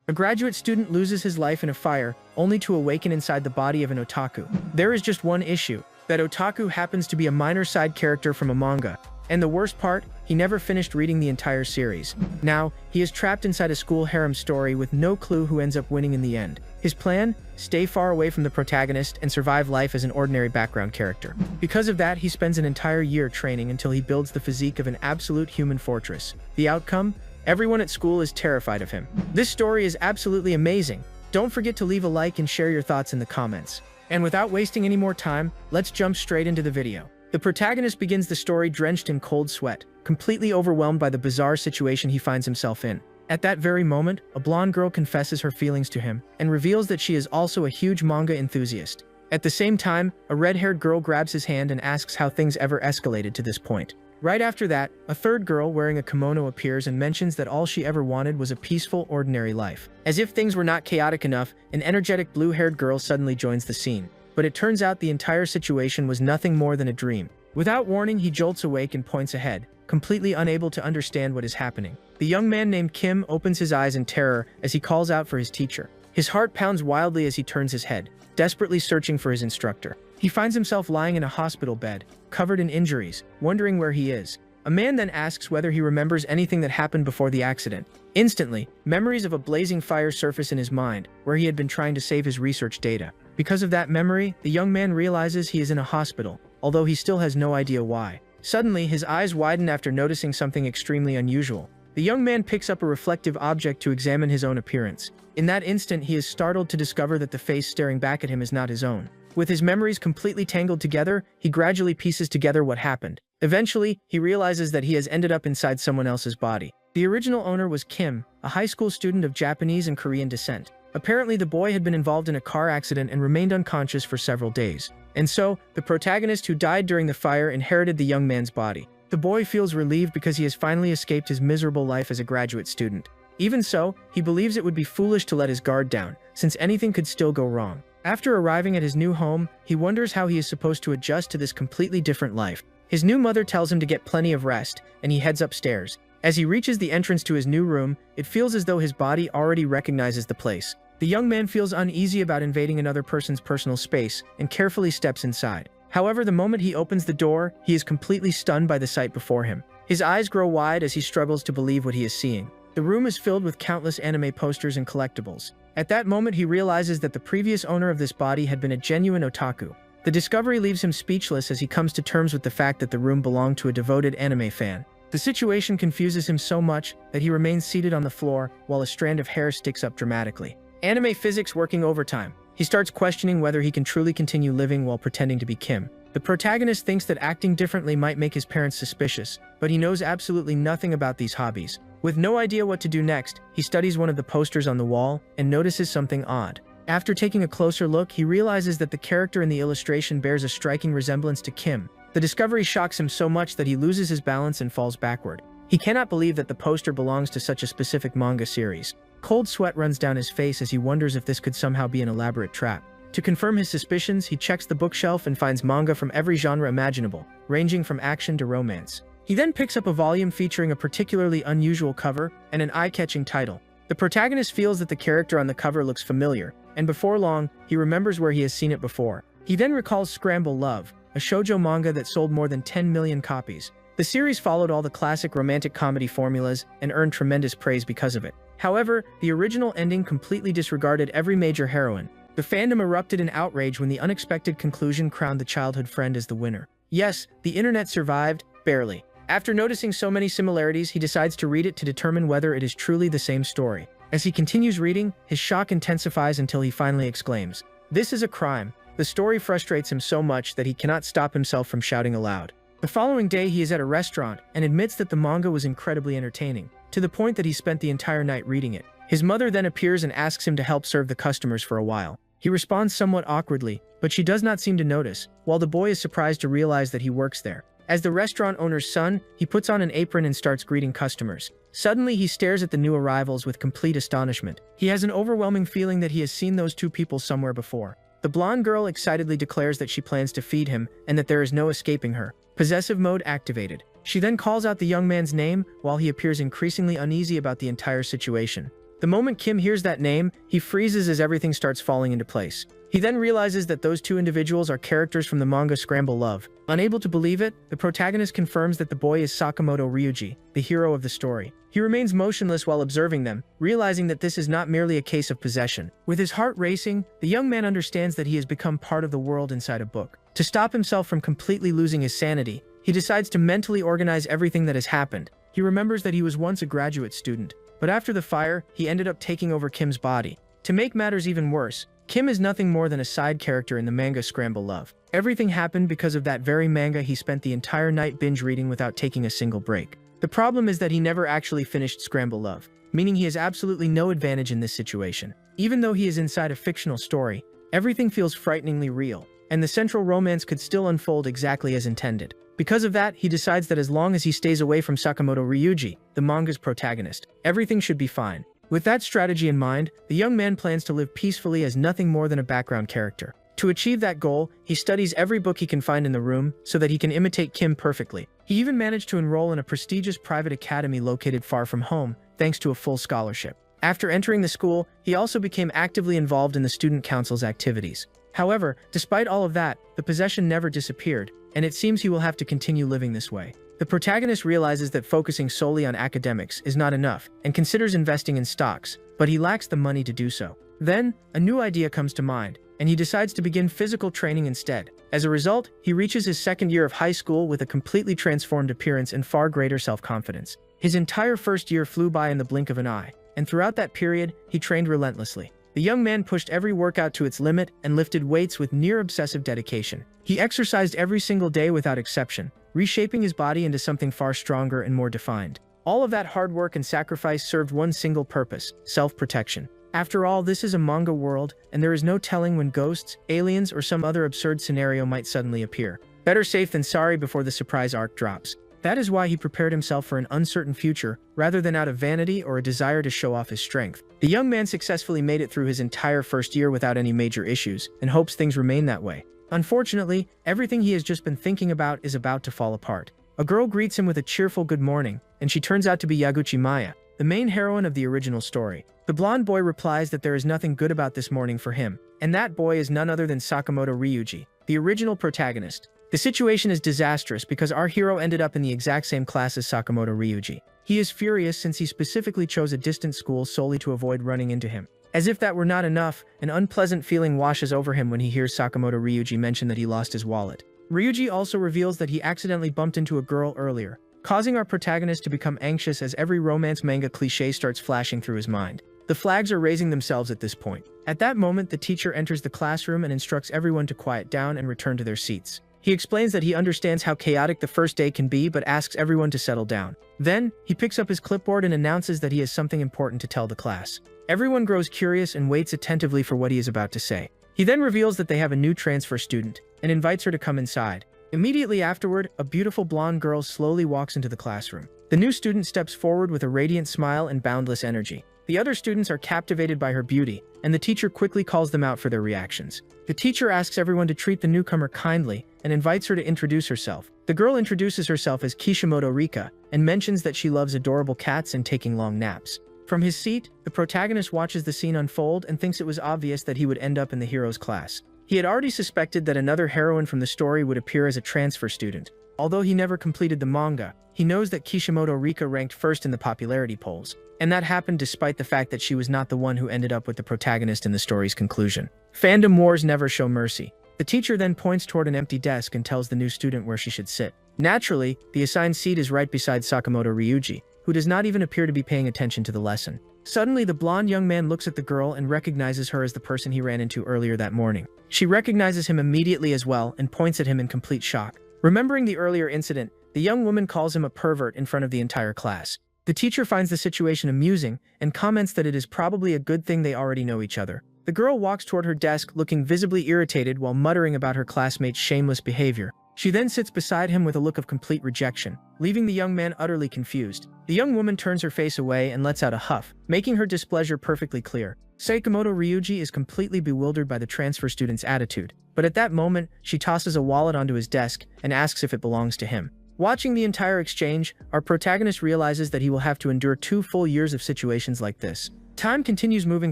A graduate student loses his life in a fire, only to awaken inside the body of an otaku. There is just one issue: that otaku happens to be a minor side character from a manga. And the worst part, he never finished reading the entire series. Now, he is trapped inside a school harem story with no clue who ends up winning in the end. His plan? Stay far away from the protagonist and survive life as an ordinary background character. Because of that, he spends an entire year training until he builds the physique of an absolute human fortress. The outcome? Everyone at school is terrified of him. This story is absolutely amazing. Don't forget to leave a like and share your thoughts in the comments. And without wasting any more time, let's jump straight into the video. The protagonist begins the story drenched in cold sweat, completely overwhelmed by the bizarre situation he finds himself in. At that very moment, a blonde girl confesses her feelings to him and reveals that she is also a huge manga enthusiast. At the same time, a red-haired girl grabs his hand and asks how things ever escalated to this point. Right after that, a third girl wearing a kimono appears and mentions that all she ever wanted was a peaceful, ordinary life. As if things were not chaotic enough, an energetic blue-haired girl suddenly joins the scene. But it turns out the entire situation was nothing more than a dream. Without warning, he jolts awake and points ahead, completely unable to understand what is happening. The young man named Kim opens his eyes in terror as he calls out for his teacher. His heart pounds wildly as he turns his head, desperately searching for his instructor. He finds himself lying in a hospital bed, covered in injuries, wondering where he is. A man then asks whether he remembers anything that happened before the accident. Instantly, memories of a blazing fire surface in his mind, where he had been trying to save his research data. Because of that memory, the young man realizes he is in a hospital, although he still has no idea why. Suddenly, his eyes widen after noticing something extremely unusual. The young man picks up a reflective object to examine his own appearance. In that instant, he is startled to discover that the face staring back at him is not his own. With his memories completely tangled together, he gradually pieces together what happened. Eventually, he realizes that he has ended up inside someone else's body. The original owner was Kim, a high school student of Japanese and Korean descent. Apparently, the boy had been involved in a car accident and remained unconscious for several days. And so, the protagonist who died during the fire inherited the young man's body. The boy feels relieved because he has finally escaped his miserable life as a graduate student. Even so, he believes it would be foolish to let his guard down, since anything could still go wrong. After arriving at his new home, he wonders how he is supposed to adjust to this completely different life. His new mother tells him to get plenty of rest, and he heads upstairs. As he reaches the entrance to his new room, it feels as though his body already recognizes the place. The young man feels uneasy about invading another person's personal space and carefully steps inside. However, the moment he opens the door, he is completely stunned by the sight before him. His eyes grow wide as he struggles to believe what he is seeing. The room is filled with countless anime posters and collectibles. At that moment, he realizes that the previous owner of this body had been a genuine otaku. The discovery leaves him speechless as he comes to terms with the fact that the room belonged to a devoted anime fan. The situation confuses him so much that he remains seated on the floor while a strand of hair sticks up dramatically. Anime physics working overtime. He starts questioning whether he can truly continue living while pretending to be Kim. The protagonist thinks that acting differently might make his parents suspicious, but he knows absolutely nothing about these hobbies. With no idea what to do next, he studies one of the posters on the wall and notices something odd. After taking a closer look, he realizes that the character in the illustration bears a striking resemblance to Kim. The discovery shocks him so much that he loses his balance and falls backward. He cannot believe that the poster belongs to such a specific manga series. Cold sweat runs down his face as he wonders if this could somehow be an elaborate trap. To confirm his suspicions, he checks the bookshelf and finds manga from every genre imaginable, ranging from action to romance. He then picks up a volume featuring a particularly unusual cover and an eye-catching title. The protagonist feels that the character on the cover looks familiar, and before long, he remembers where he has seen it before. He then recalls Scramble Love, a shoujo manga that sold more than 10 million copies. The series followed all the classic romantic comedy formulas and earned tremendous praise because of it. However, the original ending completely disregarded every major heroine. The fandom erupted in outrage when the unexpected conclusion crowned the childhood friend as the winner. Yes, the internet survived, barely. After noticing so many similarities, he decides to read it to determine whether it is truly the same story. As he continues reading, his shock intensifies until he finally exclaims, "This is a crime." The story frustrates him so much that he cannot stop himself from shouting aloud. The following day, he is at a restaurant and admits that the manga was incredibly entertaining, to the point that he spent the entire night reading it. His mother then appears and asks him to help serve the customers for a while. He responds somewhat awkwardly, but she does not seem to notice, while the boy is surprised to realize that he works there. As the restaurant owner's son, he puts on an apron and starts greeting customers. Suddenly, he stares at the new arrivals with complete astonishment. He has an overwhelming feeling that he has seen those two people somewhere before. The blonde girl excitedly declares that she plans to feed him and that there is no escaping her. Possessive mode activated. She then calls out the young man's name while he appears increasingly uneasy about the entire situation. The moment Kim hears that name, he freezes as everything starts falling into place. He then realizes that those two individuals are characters from the manga Scramble Love. Unable to believe it, the protagonist confirms that the boy is Sakamoto Ryuji, the hero of the story. He remains motionless while observing them, realizing that this is not merely a case of possession. With his heart racing, the young man understands that he has become part of the world inside a book. To stop himself from completely losing his sanity, he decides to mentally organize everything that has happened. He remembers that he was once a graduate student, but after the fire, he ended up taking over Kim's body. To make matters even worse, Kim is nothing more than a side character in the manga Scramble Love. Everything happened because of that very manga he spent the entire night binge reading without taking a single break. The problem is that he never actually finished Scramble Love, meaning he has absolutely no advantage in this situation. Even though he is inside a fictional story, everything feels frighteningly real, and the central romance could still unfold exactly as intended. Because of that, he decides that as long as he stays away from Sakamoto Ryuji, the manga's protagonist, everything should be fine. With that strategy in mind, the young man plans to live peacefully as nothing more than a background character. To achieve that goal, he studies every book he can find in the room so that he can imitate Kim perfectly. He even managed to enroll in a prestigious private academy located far from home, thanks to a full scholarship. After entering the school, he also became actively involved in the student council's activities. However, despite all of that, the possession never disappeared, and it seems he will have to continue living this way. The protagonist realizes that focusing solely on academics is not enough and considers investing in stocks, but he lacks the money to do so. Then, a new idea comes to mind, and he decides to begin physical training instead. As a result, he reaches his second year of high school with a completely transformed appearance and far greater self-confidence. His entire first year flew by in the blink of an eye, and throughout that period, he trained relentlessly. The young man pushed every workout to its limit and lifted weights with near-obsessive dedication. He exercised every single day without exception, reshaping his body into something far stronger and more defined. All of that hard work and sacrifice served one single purpose: self-protection. After all, this is a manga world, and there is no telling when ghosts, aliens, or some other absurd scenario might suddenly appear. Better safe than sorry before the surprise arc drops. That is why he prepared himself for an uncertain future, rather than out of vanity or a desire to show off his strength. The young man successfully made it through his entire first year without any major issues, and hopes things remain that way. Unfortunately, everything he has just been thinking about is about to fall apart. A girl greets him with a cheerful good morning, and she turns out to be Yaguchi Maya, the main heroine of the original story. The blonde boy replies that there is nothing good about this morning for him, and that boy is none other than Sakamoto Ryuji, the original protagonist. The situation is disastrous because our hero ended up in the exact same class as Sakamoto Ryuji. He is furious since he specifically chose a distant school solely to avoid running into him. As if that were not enough, an unpleasant feeling washes over him when he hears Sakamoto Ryuji mention that he lost his wallet. Ryuji also reveals that he accidentally bumped into a girl earlier, causing our protagonist to become anxious as every romance manga cliché starts flashing through his mind. The flags are raising themselves at this point. At that moment, the teacher enters the classroom and instructs everyone to quiet down and return to their seats. He explains that he understands how chaotic the first day can be but asks everyone to settle down. Then, he picks up his clipboard and announces that he has something important to tell the class. Everyone grows curious and waits attentively for what he is about to say. He then reveals that they have a new transfer student and invites her to come inside. Immediately afterward, a beautiful blonde girl slowly walks into the classroom. The new student steps forward with a radiant smile and boundless energy. The other students are captivated by her beauty, and the teacher quickly calls them out for their reactions. The teacher asks everyone to treat the newcomer kindly and invites her to introduce herself. The girl introduces herself as Kishimoto Rika and mentions that she loves adorable cats and taking long naps. From his seat, the protagonist watches the scene unfold and thinks it was obvious that he would end up in the hero's class. He had already suspected that another heroine from the story would appear as a transfer student. Although he never completed the manga, he knows that Kishimoto Rika ranked first in the popularity polls, and that happened despite the fact that she was not the one who ended up with the protagonist in the story's conclusion. Fandom wars never show mercy. The teacher then points toward an empty desk and tells the new student where she should sit. Naturally, the assigned seat is right beside Sakamoto Ryuji, who does not even appear to be paying attention to the lesson. Suddenly, the blonde young man looks at the girl and recognizes her as the person he ran into earlier that morning. She recognizes him immediately as well and points at him in complete shock. Remembering the earlier incident, the young woman calls him a pervert in front of the entire class. The teacher finds the situation amusing and comments that it is probably a good thing they already know each other. The girl walks toward her desk looking visibly irritated while muttering about her classmate's shameless behavior. She then sits beside him with a look of complete rejection, leaving the young man utterly confused. The young woman turns her face away and lets out a huff, making her displeasure perfectly clear. Sakamoto Ryuji is completely bewildered by the transfer student's attitude, but at that moment, she tosses a wallet onto his desk and asks if it belongs to him. Watching the entire exchange, our protagonist realizes that he will have to endure 2 full years of situations like this. time continues moving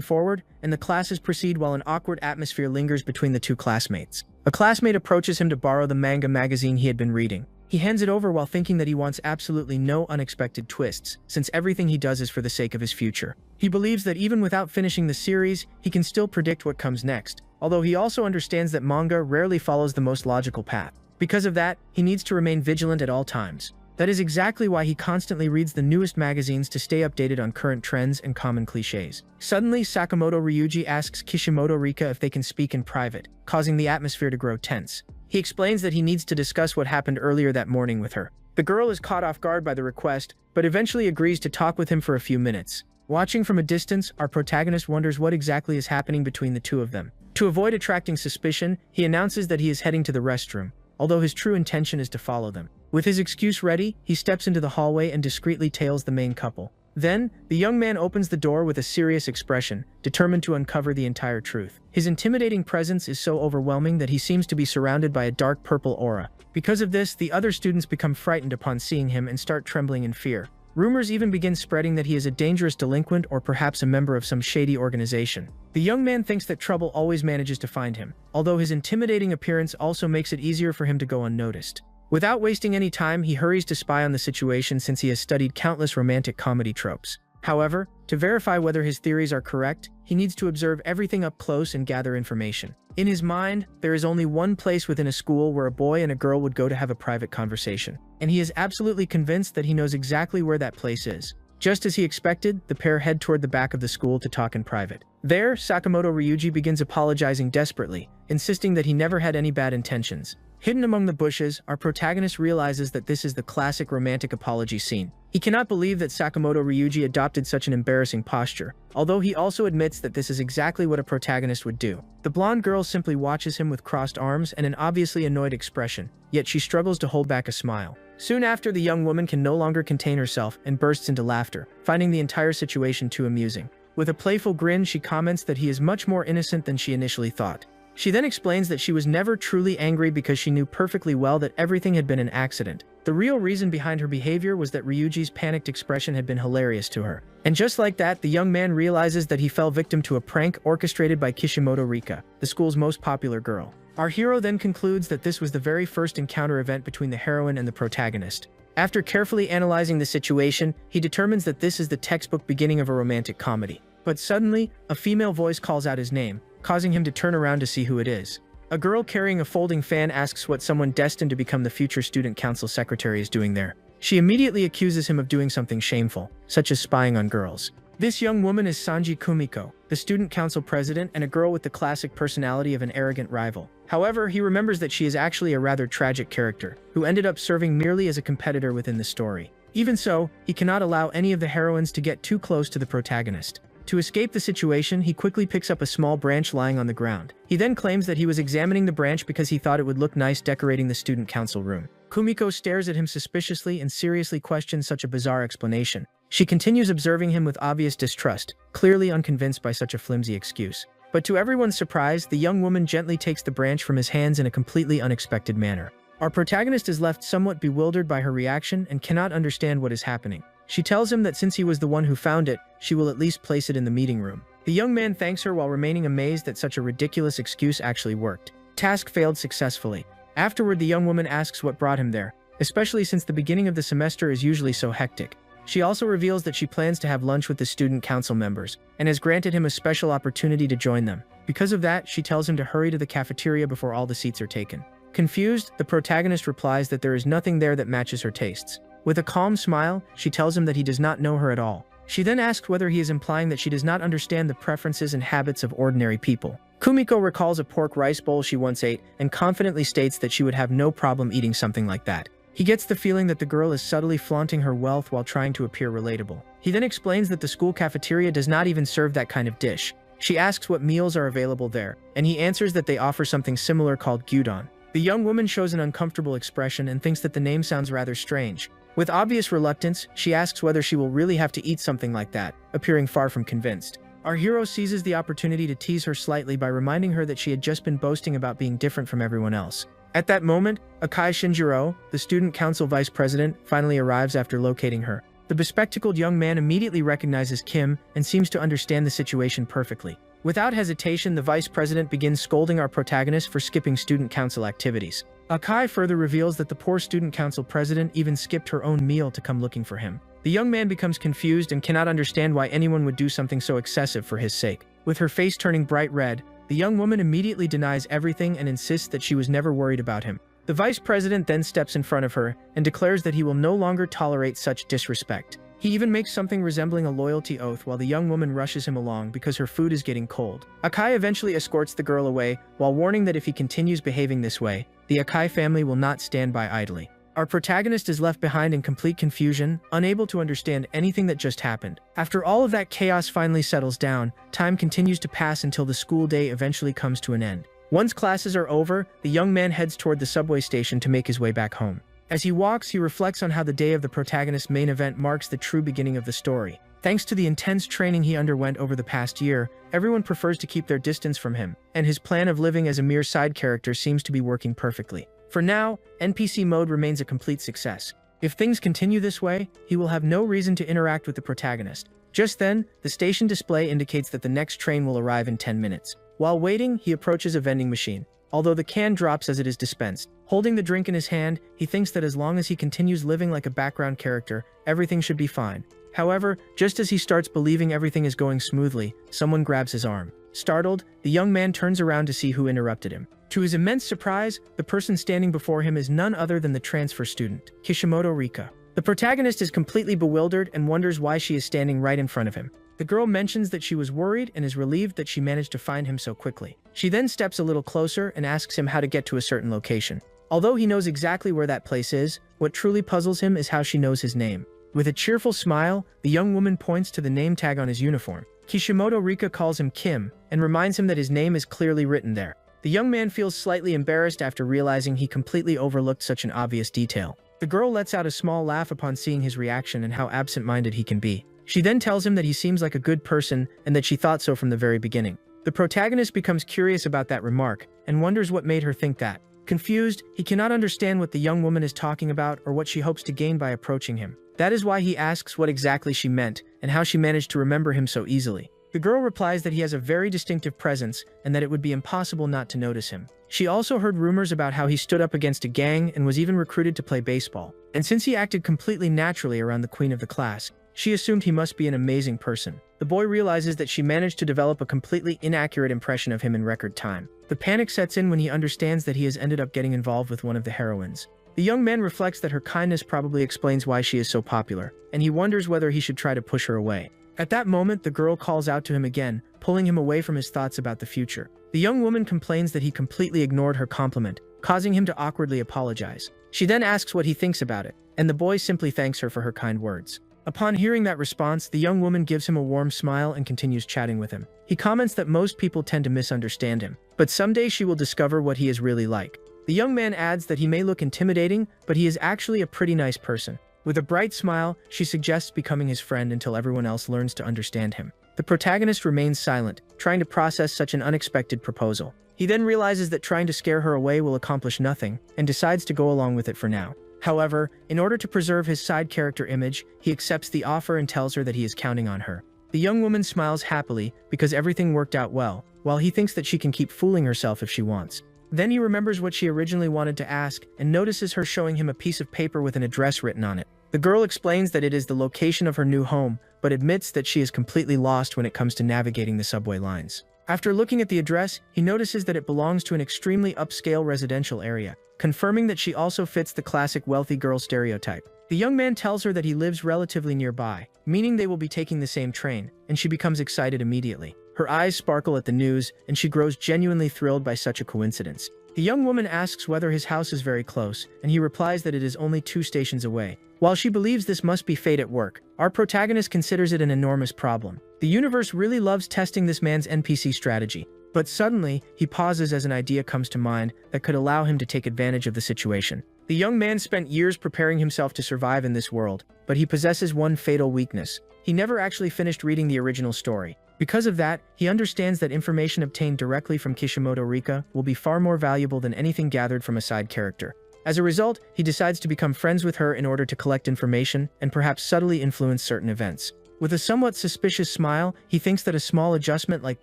forward, and the classes proceed while an awkward atmosphere lingers between the two classmates. A classmate approaches him to borrow the manga magazine he had been reading. He hands it over while thinking that he wants absolutely no unexpected twists, since everything he does is for the sake of his future. He believes that even without finishing the series, he can still predict what comes next, although he also understands that manga rarely follows the most logical path. Because of that, he needs to remain vigilant at all times. That is exactly why he constantly reads the newest magazines to stay updated on current trends and common cliches. Suddenly, Sakamoto Ryuji asks Kishimoto Rika if they can speak in private, causing the atmosphere to grow tense. He explains that he needs to discuss what happened earlier that morning with her. The girl is caught off guard by the request, but eventually agrees to talk with him for a few minutes. Watching from a distance, our protagonist wonders what exactly is happening between the two of them. To avoid attracting suspicion, he announces that he is heading to the restroom, although his true intention is to follow them. With his excuse ready, he steps into the hallway and discreetly tails the main couple. Then, the young man opens the door with a serious expression, determined to uncover the entire truth. His intimidating presence is so overwhelming that he seems to be surrounded by a dark purple aura. Because of this, the other students become frightened upon seeing him and start trembling in fear. Rumors even begin spreading that he is a dangerous delinquent or perhaps a member of some shady organization. The young man thinks that trouble always manages to find him, although his intimidating appearance also makes it easier for him to go unnoticed. Without wasting any time, he hurries to spy on the situation since he has studied countless romantic comedy tropes. However, to verify whether his theories are correct, he needs to observe everything up close and gather information. In his mind, there is only one place within a school where a boy and a girl would go to have a private conversation, and he is absolutely convinced that he knows exactly where that place is. Just as he expected, the pair head toward the back of the school to talk in private. There, Sakamoto Ryuji begins apologizing desperately, insisting that he never had any bad intentions. Hidden among the bushes, our protagonist realizes that this is the classic romantic apology scene. He cannot believe that Sakamoto Ryuji adopted such an embarrassing posture, although he also admits that this is exactly what a protagonist would do. The blonde girl simply watches him with crossed arms and an obviously annoyed expression, yet she struggles to hold back a smile. Soon after, the young woman can no longer contain herself and bursts into laughter, finding the entire situation too amusing. With a playful grin, she comments that he is much more innocent than she initially thought. She then explains that she was never truly angry because she knew perfectly well that everything had been an accident. The real reason behind her behavior was that Ryuji's panicked expression had been hilarious to her. And just like that, the young man realizes that he fell victim to a prank orchestrated by Kishimoto Rika, the school's most popular girl. Our hero then concludes that this was the very first encounter event between the heroine and the protagonist. After carefully analyzing the situation, he determines that this is the textbook beginning of a romantic comedy. But suddenly, a female voice calls out his name, causing him to turn around to see who it is. A girl carrying a folding fan asks what someone destined to become the future student council secretary is doing there. She immediately accuses him of doing something shameful, such as spying on girls. This young woman is Sanji Kumiko, the student council president and a girl with the classic personality of an arrogant rival. However, he remembers that she is actually a rather tragic character, who ended up serving merely as a competitor within the story. Even so, he cannot allow any of the heroines to get too close to the protagonist. To escape the situation, he quickly picks up a small branch lying on the ground. He then claims that he was examining the branch because he thought it would look nice decorating the student council room. Kumiko stares at him suspiciously and seriously questions such a bizarre explanation. She continues observing him with obvious distrust, clearly unconvinced by such a flimsy excuse. But to everyone's surprise, the young woman gently takes the branch from his hands in a completely unexpected manner. Our protagonist is left somewhat bewildered by her reaction and cannot understand what is happening. She tells him that since he was the one who found it, she will at least place it in the meeting room. The young man thanks her while remaining amazed that such a ridiculous excuse actually worked. Task failed successfully. Afterward, the young woman asks what brought him there, especially since the beginning of the semester is usually so hectic. She also reveals that she plans to have lunch with the student council members, and has granted him a special opportunity to join them. Because of that, she tells him to hurry to the cafeteria before all the seats are taken. Confused, the protagonist replies that there is nothing there that matches her tastes. With a calm smile, she tells him that he does not know her at all. She then asks whether he is implying that she does not understand the preferences and habits of ordinary people. Kumiko recalls a pork rice bowl she once ate and confidently states that she would have no problem eating something like that. He gets the feeling that the girl is subtly flaunting her wealth while trying to appear relatable. He then explains that the school cafeteria does not even serve that kind of dish. She asks what meals are available there, and he answers that they offer something similar called gyudon. The young woman shows an uncomfortable expression and thinks that the name sounds rather strange. With obvious reluctance, she asks whether she will really have to eat something like that, appearing far from convinced. Our hero seizes the opportunity to tease her slightly by reminding her that she had just been boasting about being different from everyone else. At that moment, Akai Shinjiro, the student council vice president, finally arrives after locating her. The bespectacled young man immediately recognizes Kim and seems to understand the situation perfectly. Without hesitation, the vice president begins scolding our protagonist for skipping student council activities. Akai further reveals that the poor student council president even skipped her own meal to come looking for him. The young man becomes confused and cannot understand why anyone would do something so excessive for his sake. With her face turning bright red, the young woman immediately denies everything and insists that she was never worried about him. The vice president then steps in front of her and declares that he will no longer tolerate such disrespect. He even makes something resembling a loyalty oath while the young woman rushes him along because her food is getting cold. Akai eventually escorts the girl away while warning that if he continues behaving this way, the Akai family will not stand by idly. Our protagonist is left behind in complete confusion, unable to understand anything that just happened. After all of that chaos finally settles down, time continues to pass until the school day eventually comes to an end. Once classes are over, the young man heads toward the subway station to make his way back home. As he walks, he reflects on how the day of the protagonist's main event marks the true beginning of the story. Thanks to the intense training he underwent over the past year, everyone prefers to keep their distance from him, and his plan of living as a mere side character seems to be working perfectly. For now, NPC mode remains a complete success. If things continue this way, he will have no reason to interact with the protagonist. Just then, the station display indicates that the next train will arrive in 10 minutes. While waiting, he approaches a vending machine, although the can drops as it is dispensed. Holding the drink in his hand, he thinks that as long as he continues living like a background character, everything should be fine. However, just as he starts believing everything is going smoothly, someone grabs his arm. Startled, the young man turns around to see who interrupted him. To his immense surprise, the person standing before him is none other than the transfer student, Kishimoto Rika. The protagonist is completely bewildered and wonders why she is standing right in front of him. The girl mentions that she was worried and is relieved that she managed to find him so quickly. She then steps a little closer and asks him how to get to a certain location. Although he knows exactly where that place is, what truly puzzles him is how she knows his name. With a cheerful smile, the young woman points to the name tag on his uniform. Kishimoto Rika calls him Kim and reminds him that his name is clearly written there. The young man feels slightly embarrassed after realizing he completely overlooked such an obvious detail. The girl lets out a small laugh upon seeing his reaction and how absent-minded he can be. She then tells him that he seems like a good person and that she thought so from the very beginning. The protagonist becomes curious about that remark and wonders what made her think that. Confused, he cannot understand what the young woman is talking about or what she hopes to gain by approaching him. That is why he asks what exactly she meant and how she managed to remember him so easily. The girl replies that he has a very distinctive presence and that it would be impossible not to notice him. She also heard rumors about how he stood up against a gang and was even recruited to play baseball. And since he acted completely naturally around the queen of the class, she assumed he must be an amazing person. The boy realizes that she managed to develop a completely inaccurate impression of him in record time. The panic sets in when he understands that he has ended up getting involved with one of the heroines. The young man reflects that her kindness probably explains why she is so popular, and he wonders whether he should try to push her away. At that moment, the girl calls out to him again, pulling him away from his thoughts about the future. The young woman complains that he completely ignored her compliment, causing him to awkwardly apologize. She then asks what he thinks about it, and the boy simply thanks her for her kind words. Upon hearing that response, the young woman gives him a warm smile and continues chatting with him. He comments that most people tend to misunderstand him, but someday she will discover what he is really like. The young man adds that he may look intimidating, but he is actually a pretty nice person. With a bright smile, she suggests becoming his friend until everyone else learns to understand him. The protagonist remains silent, trying to process such an unexpected proposal. He then realizes that trying to scare her away will accomplish nothing, and decides to go along with it for now. However, in order to preserve his side character image, he accepts the offer and tells her that he is counting on her. The young woman smiles happily because everything worked out well, while he thinks that she can keep fooling herself if she wants. Then he remembers what she originally wanted to ask and notices her showing him a piece of paper with an address written on it. The girl explains that it is the location of her new home, but admits that she is completely lost when it comes to navigating the subway lines. After looking at the address, he notices that it belongs to an extremely upscale residential area, confirming that she also fits the classic wealthy girl stereotype. The young man tells her that he lives relatively nearby, meaning they will be taking the same train, and she becomes excited immediately. Her eyes sparkle at the news, and she grows genuinely thrilled by such a coincidence. The young woman asks whether his house is very close, and he replies that it is only 2 stations away. While she believes this must be fate at work, our protagonist considers it an enormous problem. The universe really loves testing this man's NPC strategy. But suddenly, he pauses as an idea comes to mind that could allow him to take advantage of the situation. The young man spent years preparing himself to survive in this world, but he possesses one fatal weakness. He never actually finished reading the original story. Because of that, he understands that information obtained directly from Kishimoto Rika will be far more valuable than anything gathered from a side character. As a result, he decides to become friends with her in order to collect information and perhaps subtly influence certain events. With a somewhat suspicious smile, he thinks that a small adjustment like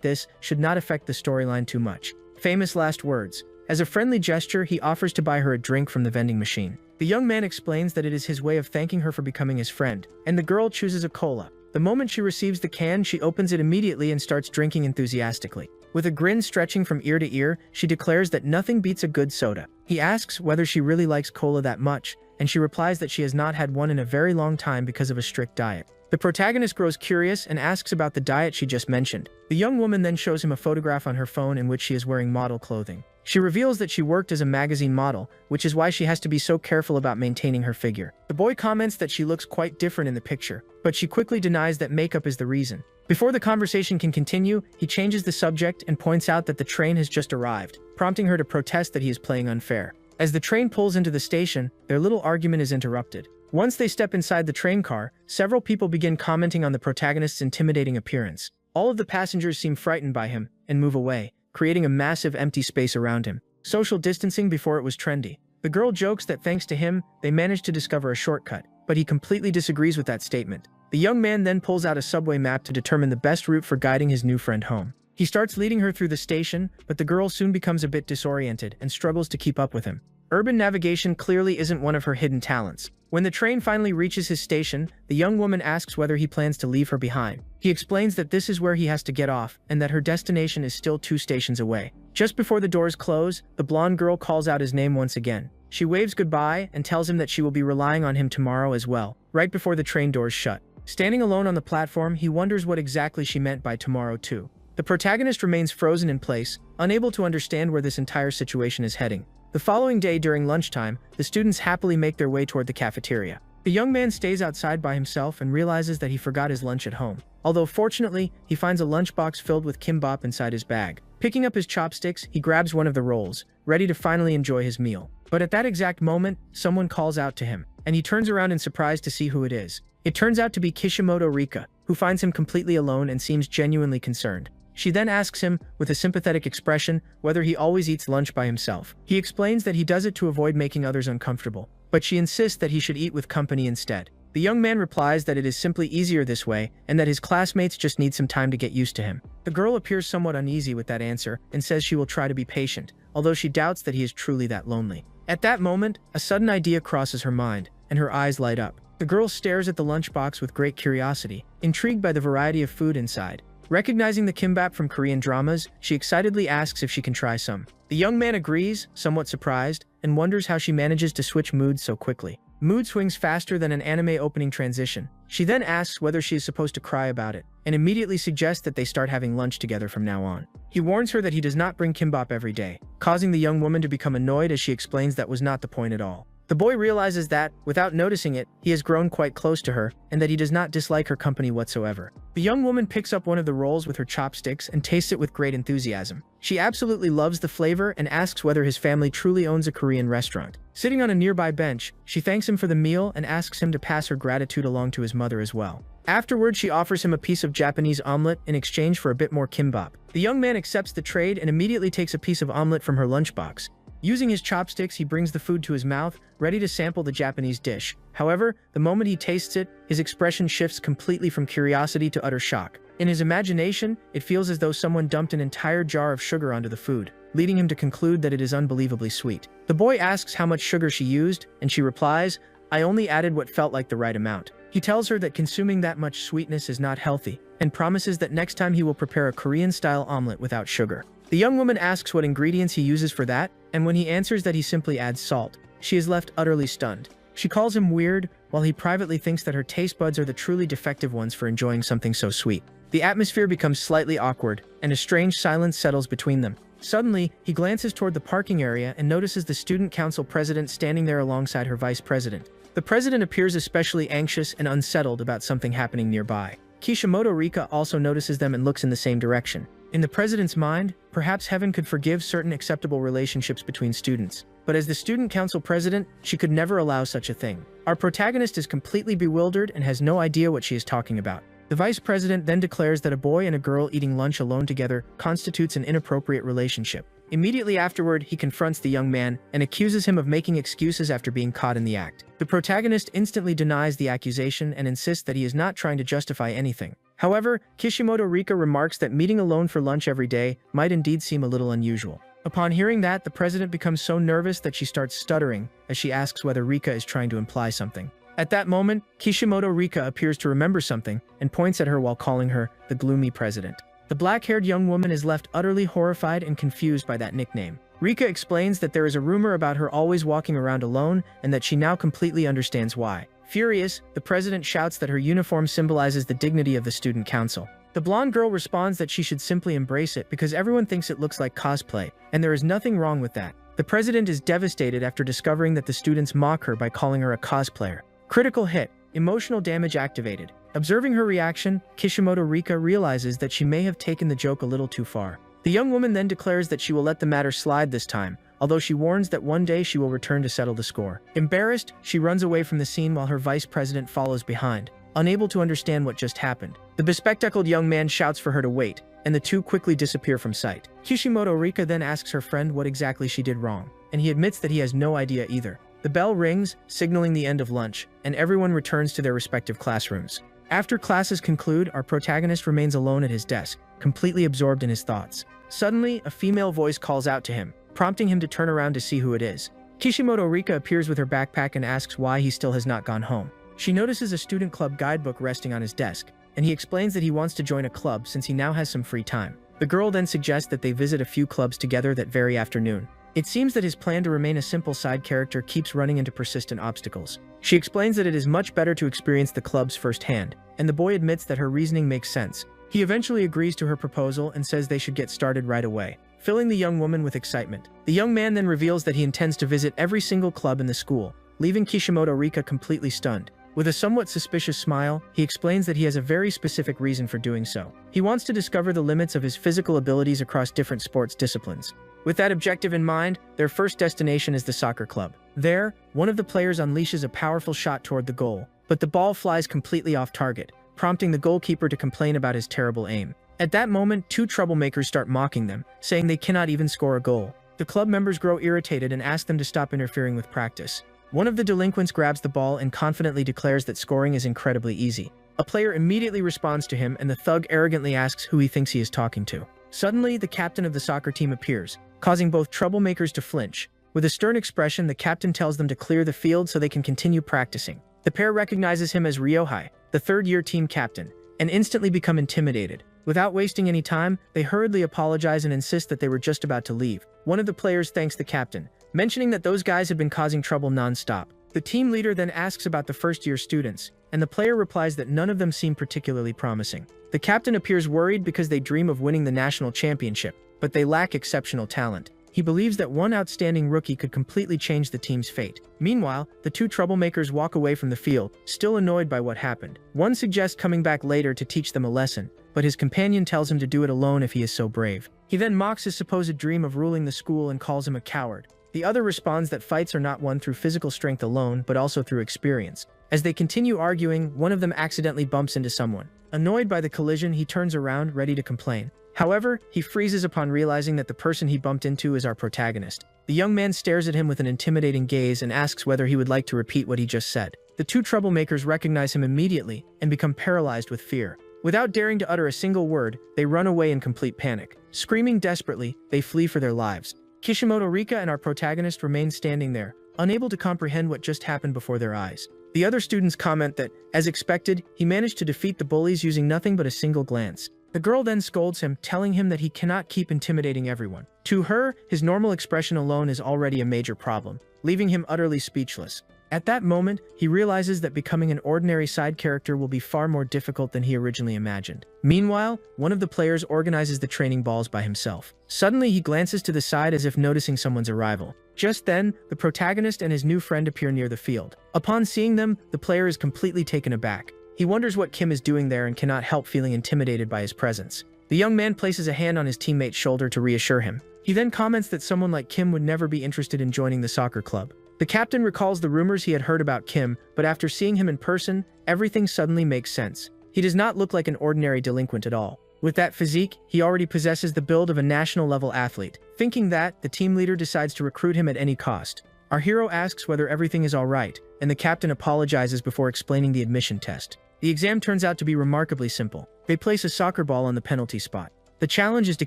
this should not affect the storyline too much. Famous last words. As a friendly gesture, he offers to buy her a drink from the vending machine. The young man explains that it is his way of thanking her for becoming his friend, and the girl chooses a cola. The moment she receives the can, she opens it immediately and starts drinking enthusiastically. With a grin stretching from ear to ear, she declares that nothing beats a good soda. He asks whether she really likes cola that much, and she replies that she has not had one in a very long time because of a strict diet. The protagonist grows curious and asks about the diet she just mentioned. The young woman then shows him a photograph on her phone in which she is wearing model clothing. She reveals that she worked as a magazine model, which is why she has to be so careful about maintaining her figure. The boy comments that she looks quite different in the picture, but she quickly denies that makeup is the reason. Before the conversation can continue, he changes the subject and points out that the train has just arrived, prompting her to protest that he is playing unfair. As the train pulls into the station, their little argument is interrupted. Once they step inside the train car, several people begin commenting on the protagonist's intimidating appearance. All of the passengers seem frightened by him and move away, creating a massive empty space around him. Social distancing before it was trendy. The girl jokes that thanks to him, they managed to discover a shortcut, but he completely disagrees with that statement. The young man then pulls out a subway map to determine the best route for guiding his new friend home. He starts leading her through the station, but the girl soon becomes a bit disoriented and struggles to keep up with him. Urban navigation clearly isn't one of her hidden talents. When the train finally reaches his station, the young woman asks whether he plans to leave her behind. He explains that this is where he has to get off and that her destination is still 2 stations away. Just before the doors close, the blonde girl calls out his name once again. She waves goodbye and tells him that she will be relying on him tomorrow as well, right before the train doors shut. Standing alone on the platform, he wonders what exactly she meant by tomorrow too. The protagonist remains frozen in place, unable to understand where this entire situation is heading. The following day during lunchtime, the students happily make their way toward the cafeteria. The young man stays outside by himself and realizes that he forgot his lunch at home. Although fortunately, he finds a lunchbox filled with kimbap inside his bag. Picking up his chopsticks, he grabs one of the rolls, ready to finally enjoy his meal. But at that exact moment, someone calls out to him, and he turns around in surprise to see who it is. It turns out to be Kishimoto Rika, who finds him completely alone and seems genuinely concerned. She then asks him, with a sympathetic expression, whether he always eats lunch by himself. He explains that he does it to avoid making others uncomfortable, but she insists that he should eat with company instead. The young man replies that it is simply easier this way, and that his classmates just need some time to get used to him. The girl appears somewhat uneasy with that answer, and says she will try to be patient, although she doubts that he is truly that lonely. At that moment, a sudden idea crosses her mind, and her eyes light up. The girl stares at the lunchbox with great curiosity, intrigued by the variety of food inside. Recognizing the kimbap from Korean dramas, she excitedly asks if she can try some. The young man agrees, somewhat surprised, and wonders how she manages to switch moods so quickly. Mood swings faster than an anime opening transition. She then asks whether she is supposed to cry about it, and immediately suggests that they start having lunch together from now on. He warns her that he does not bring kimbap every day, causing the young woman to become annoyed as she explains that was not the point at all. The boy realizes that, without noticing it, he has grown quite close to her, and that he does not dislike her company whatsoever. The young woman picks up one of the rolls with her chopsticks and tastes it with great enthusiasm. She absolutely loves the flavor and asks whether his family truly owns a Korean restaurant. Sitting on a nearby bench, she thanks him for the meal and asks him to pass her gratitude along to his mother as well. Afterward, she offers him a piece of Japanese omelet in exchange for a bit more kimbap. The young man accepts the trade and immediately takes a piece of omelet from her lunchbox. Using his chopsticks, he brings the food to his mouth, ready to sample the Japanese dish. However, the moment he tastes it, his expression shifts completely from curiosity to utter shock. In his imagination, it feels as though someone dumped an entire jar of sugar onto the food, leading him to conclude that it is unbelievably sweet. The boy asks how much sugar she used, and she replies, "I only added what felt like the right amount." He tells her that consuming that much sweetness is not healthy, and promises that next time he will prepare a Korean-style omelet without sugar. The young woman asks what ingredients he uses for that, and when he answers that he simply adds salt, she is left utterly stunned. She calls him weird, while he privately thinks that her taste buds are the truly defective ones for enjoying something so sweet. The atmosphere becomes slightly awkward, and a strange silence settles between them. Suddenly, he glances toward the parking area and notices the student council president standing there alongside her vice president. The president appears especially anxious and unsettled about something happening nearby. Kishimoto Rika also notices them and looks in the same direction. In the president's mind, perhaps heaven could forgive certain acceptable relationships between students. But as the student council president, she could never allow such a thing. Our protagonist is completely bewildered and has no idea what she is talking about. The vice president then declares that a boy and a girl eating lunch alone together constitutes an inappropriate relationship. Immediately afterward, he confronts the young man and accuses him of making excuses after being caught in the act. The protagonist instantly denies the accusation and insists that he is not trying to justify anything. However, Kishimoto Rika remarks that meeting alone for lunch every day might indeed seem a little unusual. Upon hearing that, the president becomes so nervous that she starts stuttering as she asks whether Rika is trying to imply something. At that moment, Kishimoto Rika appears to remember something and points at her while calling her the gloomy president. The black-haired young woman is left utterly horrified and confused by that nickname. Rika explains that there is a rumor about her always walking around alone and that she now completely understands why. Furious, the president shouts that her uniform symbolizes the dignity of the student council. The blonde girl responds that she should simply embrace it because everyone thinks it looks like cosplay, and there is nothing wrong with that. The president is devastated after discovering that the students mock her by calling her a cosplayer. Critical hit. Emotional damage activated. Observing her reaction, Kishimoto Rika realizes that she may have taken the joke a little too far. The young woman then declares that she will let the matter slide this time, although she warns that one day she will return to settle the score. Embarrassed, she runs away from the scene while her vice president follows behind, unable to understand what just happened. The bespectacled young man shouts for her to wait, and the two quickly disappear from sight. Kishimoto Rika then asks her friend what exactly she did wrong, and he admits that he has no idea either. The bell rings, signaling the end of lunch, and everyone returns to their respective classrooms. After classes conclude, our protagonist remains alone at his desk, completely absorbed in his thoughts. Suddenly, a female voice calls out to him, prompting him to turn around to see who it is. Kishimoto Rika appears with her backpack and asks why he still has not gone home. She notices a student club guidebook resting on his desk, and he explains that he wants to join a club since he now has some free time. The girl then suggests that they visit a few clubs together that very afternoon. It seems that his plan to remain a simple side character keeps running into persistent obstacles. She explains that it is much better to experience the clubs firsthand, and the boy admits that her reasoning makes sense. He eventually agrees to her proposal and says they should get started right away, filling the young woman with excitement. The young man then reveals that he intends to visit every single club in the school, leaving Kishimoto Rika completely stunned. With a somewhat suspicious smile, he explains that he has a very specific reason for doing so. He wants to discover the limits of his physical abilities across different sports disciplines. With that objective in mind, their first destination is the soccer club. There, one of the players unleashes a powerful shot toward the goal, but the ball flies completely off target, prompting the goalkeeper to complain about his terrible aim. At that moment, two troublemakers start mocking them, saying they cannot even score a goal. The club members grow irritated and ask them to stop interfering with practice. One of the delinquents grabs the ball and confidently declares that scoring is incredibly easy. A player immediately responds to him, and the thug arrogantly asks who he thinks he is talking to. Suddenly, the captain of the soccer team appears, causing both troublemakers to flinch. With a stern expression, the captain tells them to clear the field so they can continue practicing. The pair recognizes him as Ryohei, the third-year team captain, and instantly become intimidated. Without wasting any time, they hurriedly apologize and insist that they were just about to leave. One of the players thanks the captain, mentioning that those guys had been causing trouble non-stop. The team leader then asks about the first-year students, and the player replies that none of them seem particularly promising. The captain appears worried because they dream of winning the national championship, but they lack exceptional talent. He believes that one outstanding rookie could completely change the team's fate. Meanwhile, the two troublemakers walk away from the field, still annoyed by what happened. One suggests coming back later to teach them a lesson, but his companion tells him to do it alone if he is so brave. He then mocks his supposed dream of ruling the school and calls him a coward. The other responds that fights are not won through physical strength alone, but also through experience. As they continue arguing, one of them accidentally bumps into someone. Annoyed by the collision, he turns around, ready to complain. However, he freezes upon realizing that the person he bumped into is our protagonist. The young man stares at him with an intimidating gaze and asks whether he would like to repeat what he just said. The two troublemakers recognize him immediately and become paralyzed with fear. Without daring to utter a single word, they run away in complete panic. Screaming desperately, they flee for their lives. Kishimoto Rika and our protagonist remain standing there, unable to comprehend what just happened before their eyes. The other students comment that, as expected, he managed to defeat the bullies using nothing but a single glance. The girl then scolds him, telling him that he cannot keep intimidating everyone. To her, his normal expression alone is already a major problem, leaving him utterly speechless. At that moment, he realizes that becoming an ordinary side character will be far more difficult than he originally imagined. Meanwhile, one of the players organizes the training balls by himself. Suddenly, he glances to the side as if noticing someone's arrival. Just then, the protagonist and his new friend appear near the field. Upon seeing them, the player is completely taken aback. He wonders what Kim is doing there and cannot help feeling intimidated by his presence. The young man places a hand on his teammate's shoulder to reassure him. He then comments that someone like Kim would never be interested in joining the soccer club. The captain recalls the rumors he had heard about Kim, but after seeing him in person, everything suddenly makes sense. He does not look like an ordinary delinquent at all. With that physique, he already possesses the build of a national-level athlete. Thinking that, the team leader decides to recruit him at any cost. Our hero asks whether everything is alright, and the captain apologizes before explaining the admission test. The exam turns out to be remarkably simple. They place a soccer ball on the penalty spot. The challenge is to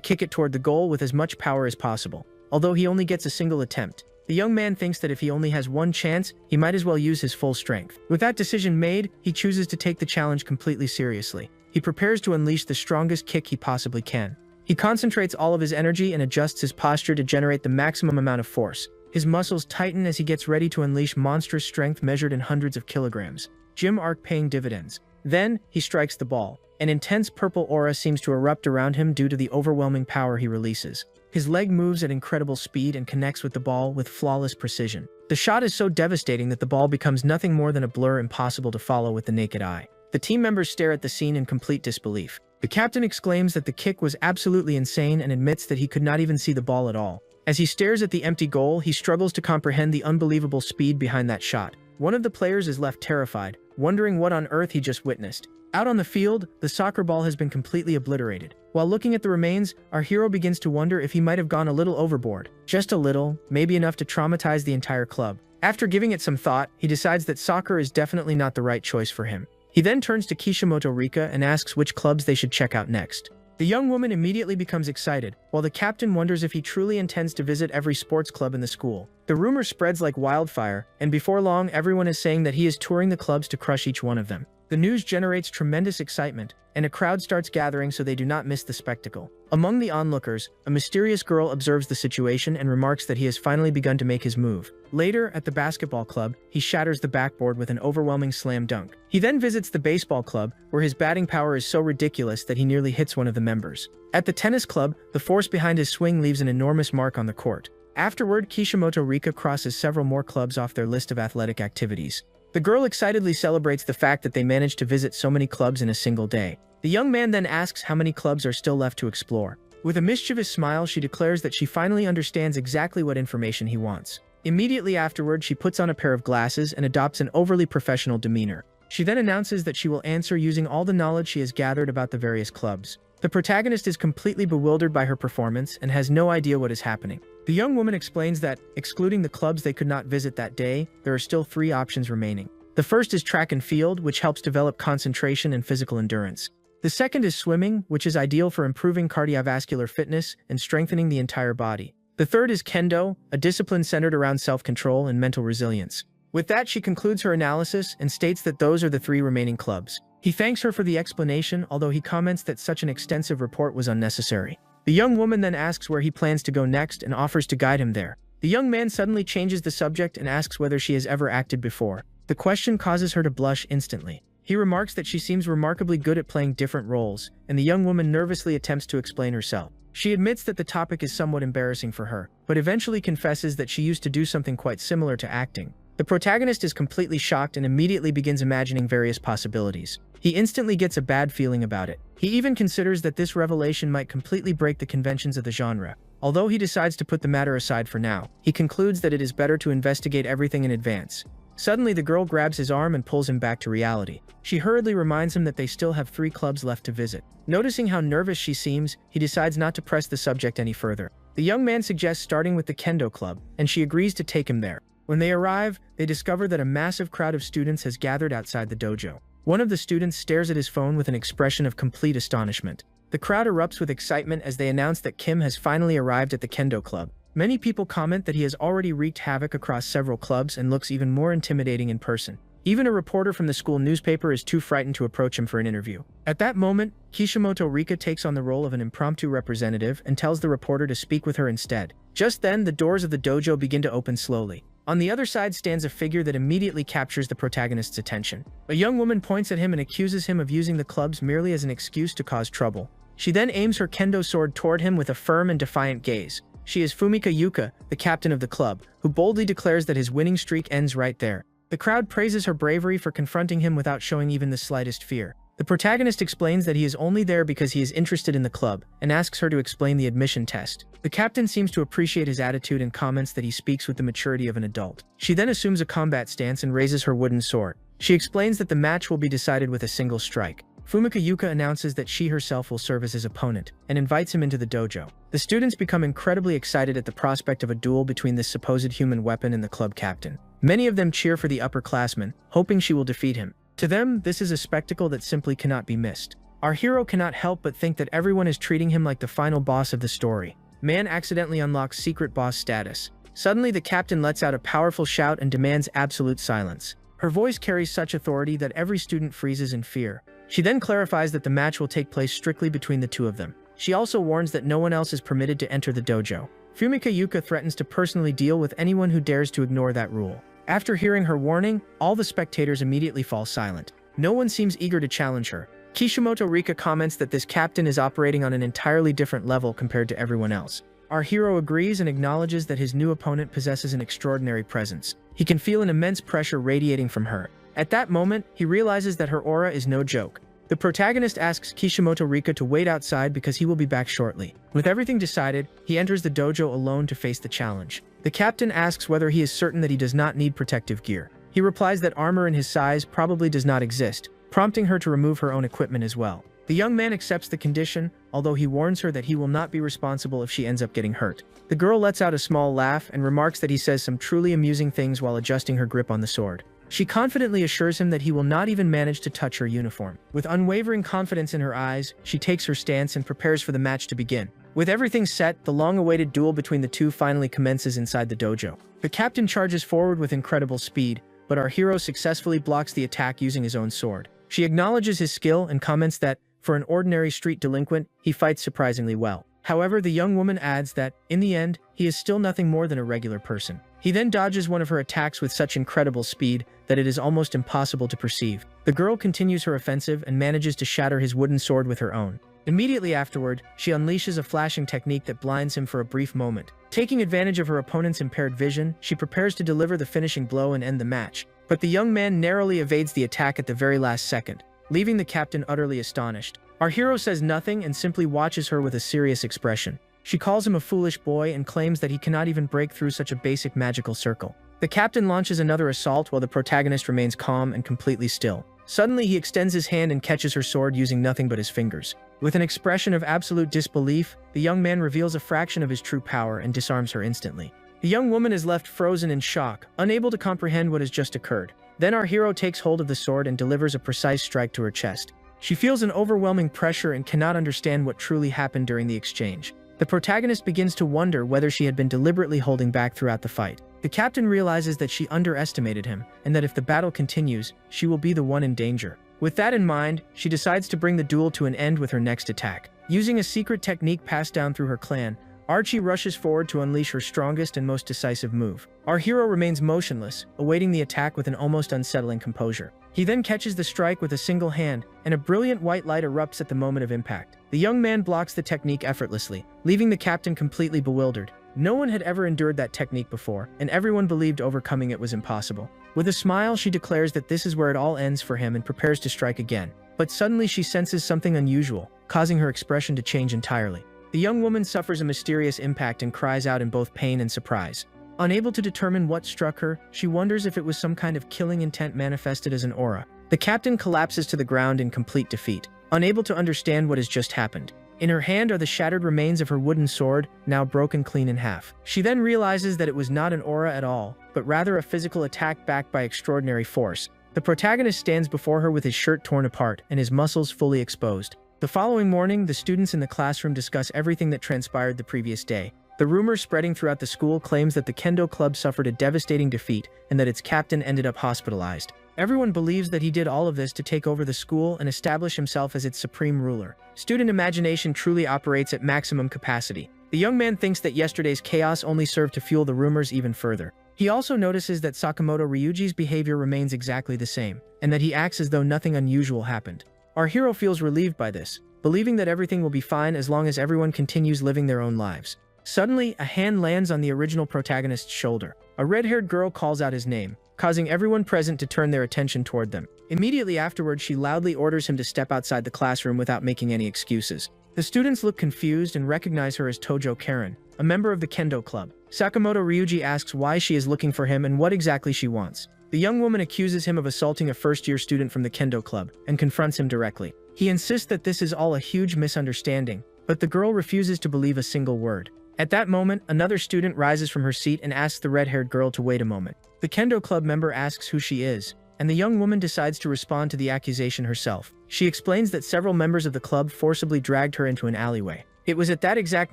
kick it toward the goal with as much power as possible. Although he only gets a single attempt, the young man thinks that if he only has one chance, he might as well use his full strength. With that decision made, he chooses to take the challenge completely seriously. He prepares to unleash the strongest kick he possibly can. He concentrates all of his energy and adjusts his posture to generate the maximum amount of force. His muscles tighten as he gets ready to unleash monstrous strength measured in hundreds of kilograms. Gym arc paying dividends. Then, he strikes the ball. An intense purple aura seems to erupt around him due to the overwhelming power he releases. His leg moves at incredible speed and connects with the ball with flawless precision. The shot is so devastating that the ball becomes nothing more than a blur impossible to follow with the naked eye. The team members stare at the scene in complete disbelief. The captain exclaims that the kick was absolutely insane and admits that he could not even see the ball at all. As he stares at the empty goal, he struggles to comprehend the unbelievable speed behind that shot. One of the players is left terrified, wondering what on earth he just witnessed. Out on the field, the soccer ball has been completely obliterated. While looking at the remains, our hero begins to wonder if he might have gone a little overboard. Just a little, maybe enough to traumatize the entire club. After giving it some thought, he decides that soccer is definitely not the right choice for him. He then turns to Kishimoto Rika and asks which clubs they should check out next. The young woman immediately becomes excited, while the captain wonders if he truly intends to visit every sports club in the school. The rumor spreads like wildfire, and before long everyone is saying that he is touring the clubs to crush each one of them. The news generates tremendous excitement, and a crowd starts gathering so they do not miss the spectacle. Among the onlookers, a mysterious girl observes the situation and remarks that he has finally begun to make his move. Later, at the basketball club, he shatters the backboard with an overwhelming slam dunk. He then visits the baseball club, where his batting power is so ridiculous that he nearly hits one of the members. At the tennis club, the force behind his swing leaves an enormous mark on the court. Afterward, Kishimoto Rika crosses several more clubs off their list of athletic activities. The girl excitedly celebrates the fact that they managed to visit so many clubs in a single day. The young man then asks how many clubs are still left to explore. With a mischievous smile, she declares that she finally understands exactly what information he wants. Immediately afterward, she puts on a pair of glasses and adopts an overly professional demeanor. She then announces that she will answer using all the knowledge she has gathered about the various clubs. The protagonist is completely bewildered by her performance and has no idea what is happening. The young woman explains that, excluding the clubs they could not visit that day, there are still 3 options remaining. The first is track and field, which helps develop concentration and physical endurance. The second is swimming, which is ideal for improving cardiovascular fitness and strengthening the entire body. The third is kendo, a discipline centered around self-control and mental resilience. With that, she concludes her analysis and states that those are the 3 remaining clubs. He thanks her for the explanation, although he comments that such an extensive report was unnecessary. The young woman then asks where he plans to go next and offers to guide him there. The young man suddenly changes the subject and asks whether she has ever acted before. The question causes her to blush instantly. He remarks that she seems remarkably good at playing different roles, and the young woman nervously attempts to explain herself. She admits that the topic is somewhat embarrassing for her, but eventually confesses that she used to do something quite similar to acting. The protagonist is completely shocked and immediately begins imagining various possibilities. He instantly gets a bad feeling about it. He even considers that this revelation might completely break the conventions of the genre. Although he decides to put the matter aside for now, he concludes that it is better to investigate everything in advance. Suddenly, the girl grabs his arm and pulls him back to reality. She hurriedly reminds him that they still have 3 clubs left to visit. Noticing how nervous she seems, he decides not to press the subject any further. The young man suggests starting with the kendo club, and she agrees to take him there. When they arrive, they discover that a massive crowd of students has gathered outside the dojo. One of the students stares at his phone with an expression of complete astonishment. The crowd erupts with excitement as they announce that Kim has finally arrived at the kendo club. Many people comment that he has already wreaked havoc across several clubs and looks even more intimidating in person. Even a reporter from the school newspaper is too frightened to approach him for an interview. At that moment, Kishimoto Rika takes on the role of an impromptu representative and tells the reporter to speak with her instead. Just then, the doors of the dojo begin to open slowly. On the other side stands a figure that immediately captures the protagonist's attention. A young woman points at him and accuses him of using the clubs merely as an excuse to cause trouble. She then aims her kendo sword toward him with a firm and defiant gaze. She is Fumika Yuka, the captain of the club, who boldly declares that his winning streak ends right there. The crowd praises her bravery for confronting him without showing even the slightest fear. The protagonist explains that he is only there because he is interested in the club, and asks her to explain the admission test. The captain seems to appreciate his attitude and comments that he speaks with the maturity of an adult. She then assumes a combat stance and raises her wooden sword. She explains that the match will be decided with a single strike. Fumika Yuka announces that she herself will serve as his opponent and invites him into the dojo. The students become incredibly excited at the prospect of a duel between this supposed human weapon and the club captain. Many of them cheer for the upperclassman, hoping she will defeat him. To them, this is a spectacle that simply cannot be missed. Our hero cannot help but think that everyone is treating him like the final boss of the story. Man accidentally unlocks secret boss status. Suddenly, the captain lets out a powerful shout and demands absolute silence. Her voice carries such authority that every student freezes in fear. She then clarifies that the match will take place strictly between the two of them. She also warns that no one else is permitted to enter the dojo. Fumika Yuka threatens to personally deal with anyone who dares to ignore that rule. After hearing her warning, all the spectators immediately fall silent. No one seems eager to challenge her. Kishimoto Rika comments that this captain is operating on an entirely different level compared to everyone else. Our hero agrees and acknowledges that his new opponent possesses an extraordinary presence. He can feel an immense pressure radiating from her. At that moment, he realizes that her aura is no joke. The protagonist asks Kishimoto Rika to wait outside because he will be back shortly. With everything decided, he enters the dojo alone to face the challenge. The captain asks whether he is certain that he does not need protective gear. He replies that armor in his size probably does not exist, prompting her to remove her own equipment as well. The young man accepts the condition, although he warns her that he will not be responsible if she ends up getting hurt. The girl lets out a small laugh and remarks that he says some truly amusing things while adjusting her grip on the sword. She confidently assures him that he will not even manage to touch her uniform. With unwavering confidence in her eyes, she takes her stance and prepares for the match to begin. With everything set, the long-awaited duel between the two finally commences inside the dojo. The captain charges forward with incredible speed, but our hero successfully blocks the attack using his own sword. She acknowledges his skill and comments that, for an ordinary street delinquent, he fights surprisingly well. However, the young woman adds that, in the end, he is still nothing more than a regular person. He then dodges one of her attacks with such incredible speed that it is almost impossible to perceive. The girl continues her offensive and manages to shatter his wooden sword with her own. Immediately afterward, she unleashes a flashing technique that blinds him for a brief moment. Taking advantage of her opponent's impaired vision, she prepares to deliver the finishing blow and end the match. But the young man narrowly evades the attack at the very last second, leaving the captain utterly astonished. Our hero says nothing and simply watches her with a serious expression. She calls him a foolish boy and claims that he cannot even break through such a basic magical circle. The captain launches another assault while the protagonist remains calm and completely still. Suddenly, he extends his hand and catches her sword using nothing but his fingers. With an expression of absolute disbelief, the young man reveals a fraction of his true power and disarms her instantly. The young woman is left frozen in shock, unable to comprehend what has just occurred. Then our hero takes hold of the sword and delivers a precise strike to her chest. She feels an overwhelming pressure and cannot understand what truly happened during the exchange. The protagonist begins to wonder whether she had been deliberately holding back throughout the fight. The captain realizes that she underestimated him, and that if the battle continues, she will be the one in danger. With that in mind, she decides to bring the duel to an end with her next attack. Using a secret technique passed down through her clan, Archie rushes forward to unleash her strongest and most decisive move. Our hero remains motionless, awaiting the attack with an almost unsettling composure. He then catches the strike with a single hand, and a brilliant white light erupts at the moment of impact. The young man blocks the technique effortlessly, leaving the captain completely bewildered. No one had ever endured that technique before, and everyone believed overcoming it was impossible. With a smile, she declares that this is where it all ends for him and prepares to strike again. But suddenly she senses something unusual, causing her expression to change entirely. The young woman suffers a mysterious impact and cries out in both pain and surprise. Unable to determine what struck her, she wonders if it was some kind of killing intent manifested as an aura. The captain collapses to the ground in complete defeat, unable to understand what has just happened. In her hand are the shattered remains of her wooden sword, now broken clean in half. She then realizes that it was not an aura at all, but rather a physical attack backed by extraordinary force. The protagonist stands before her with his shirt torn apart and his muscles fully exposed. The following morning, the students in the classroom discuss everything that transpired the previous day. The rumor spreading throughout the school claims that the kendo club suffered a devastating defeat and that its captain ended up hospitalized. Everyone believes that he did all of this to take over the school and establish himself as its supreme ruler. Student imagination truly operates at maximum capacity. The young man thinks that yesterday's chaos only served to fuel the rumors even further. He also notices that Sakamoto Ryuji's behavior remains exactly the same, and that he acts as though nothing unusual happened. Our hero feels relieved by this, believing that everything will be fine as long as everyone continues living their own lives. Suddenly, a hand lands on the original protagonist's shoulder. A red-haired girl calls out his name, causing everyone present to turn their attention toward them. Immediately afterward, she loudly orders him to step outside the classroom without making any excuses. The students look confused and recognize her as Tojo Karen, a member of the kendo club. Sakamoto Ryuji asks why she is looking for him and what exactly she wants. The young woman accuses him of assaulting a first-year student from the kendo club and confronts him directly. He insists that this is all a huge misunderstanding, but the girl refuses to believe a single word. At that moment, another student rises from her seat and asks the red-haired girl to wait a moment. The kendo club member asks who she is, and the young woman decides to respond to the accusation herself. She explains that several members of the club forcibly dragged her into an alleyway. It was at that exact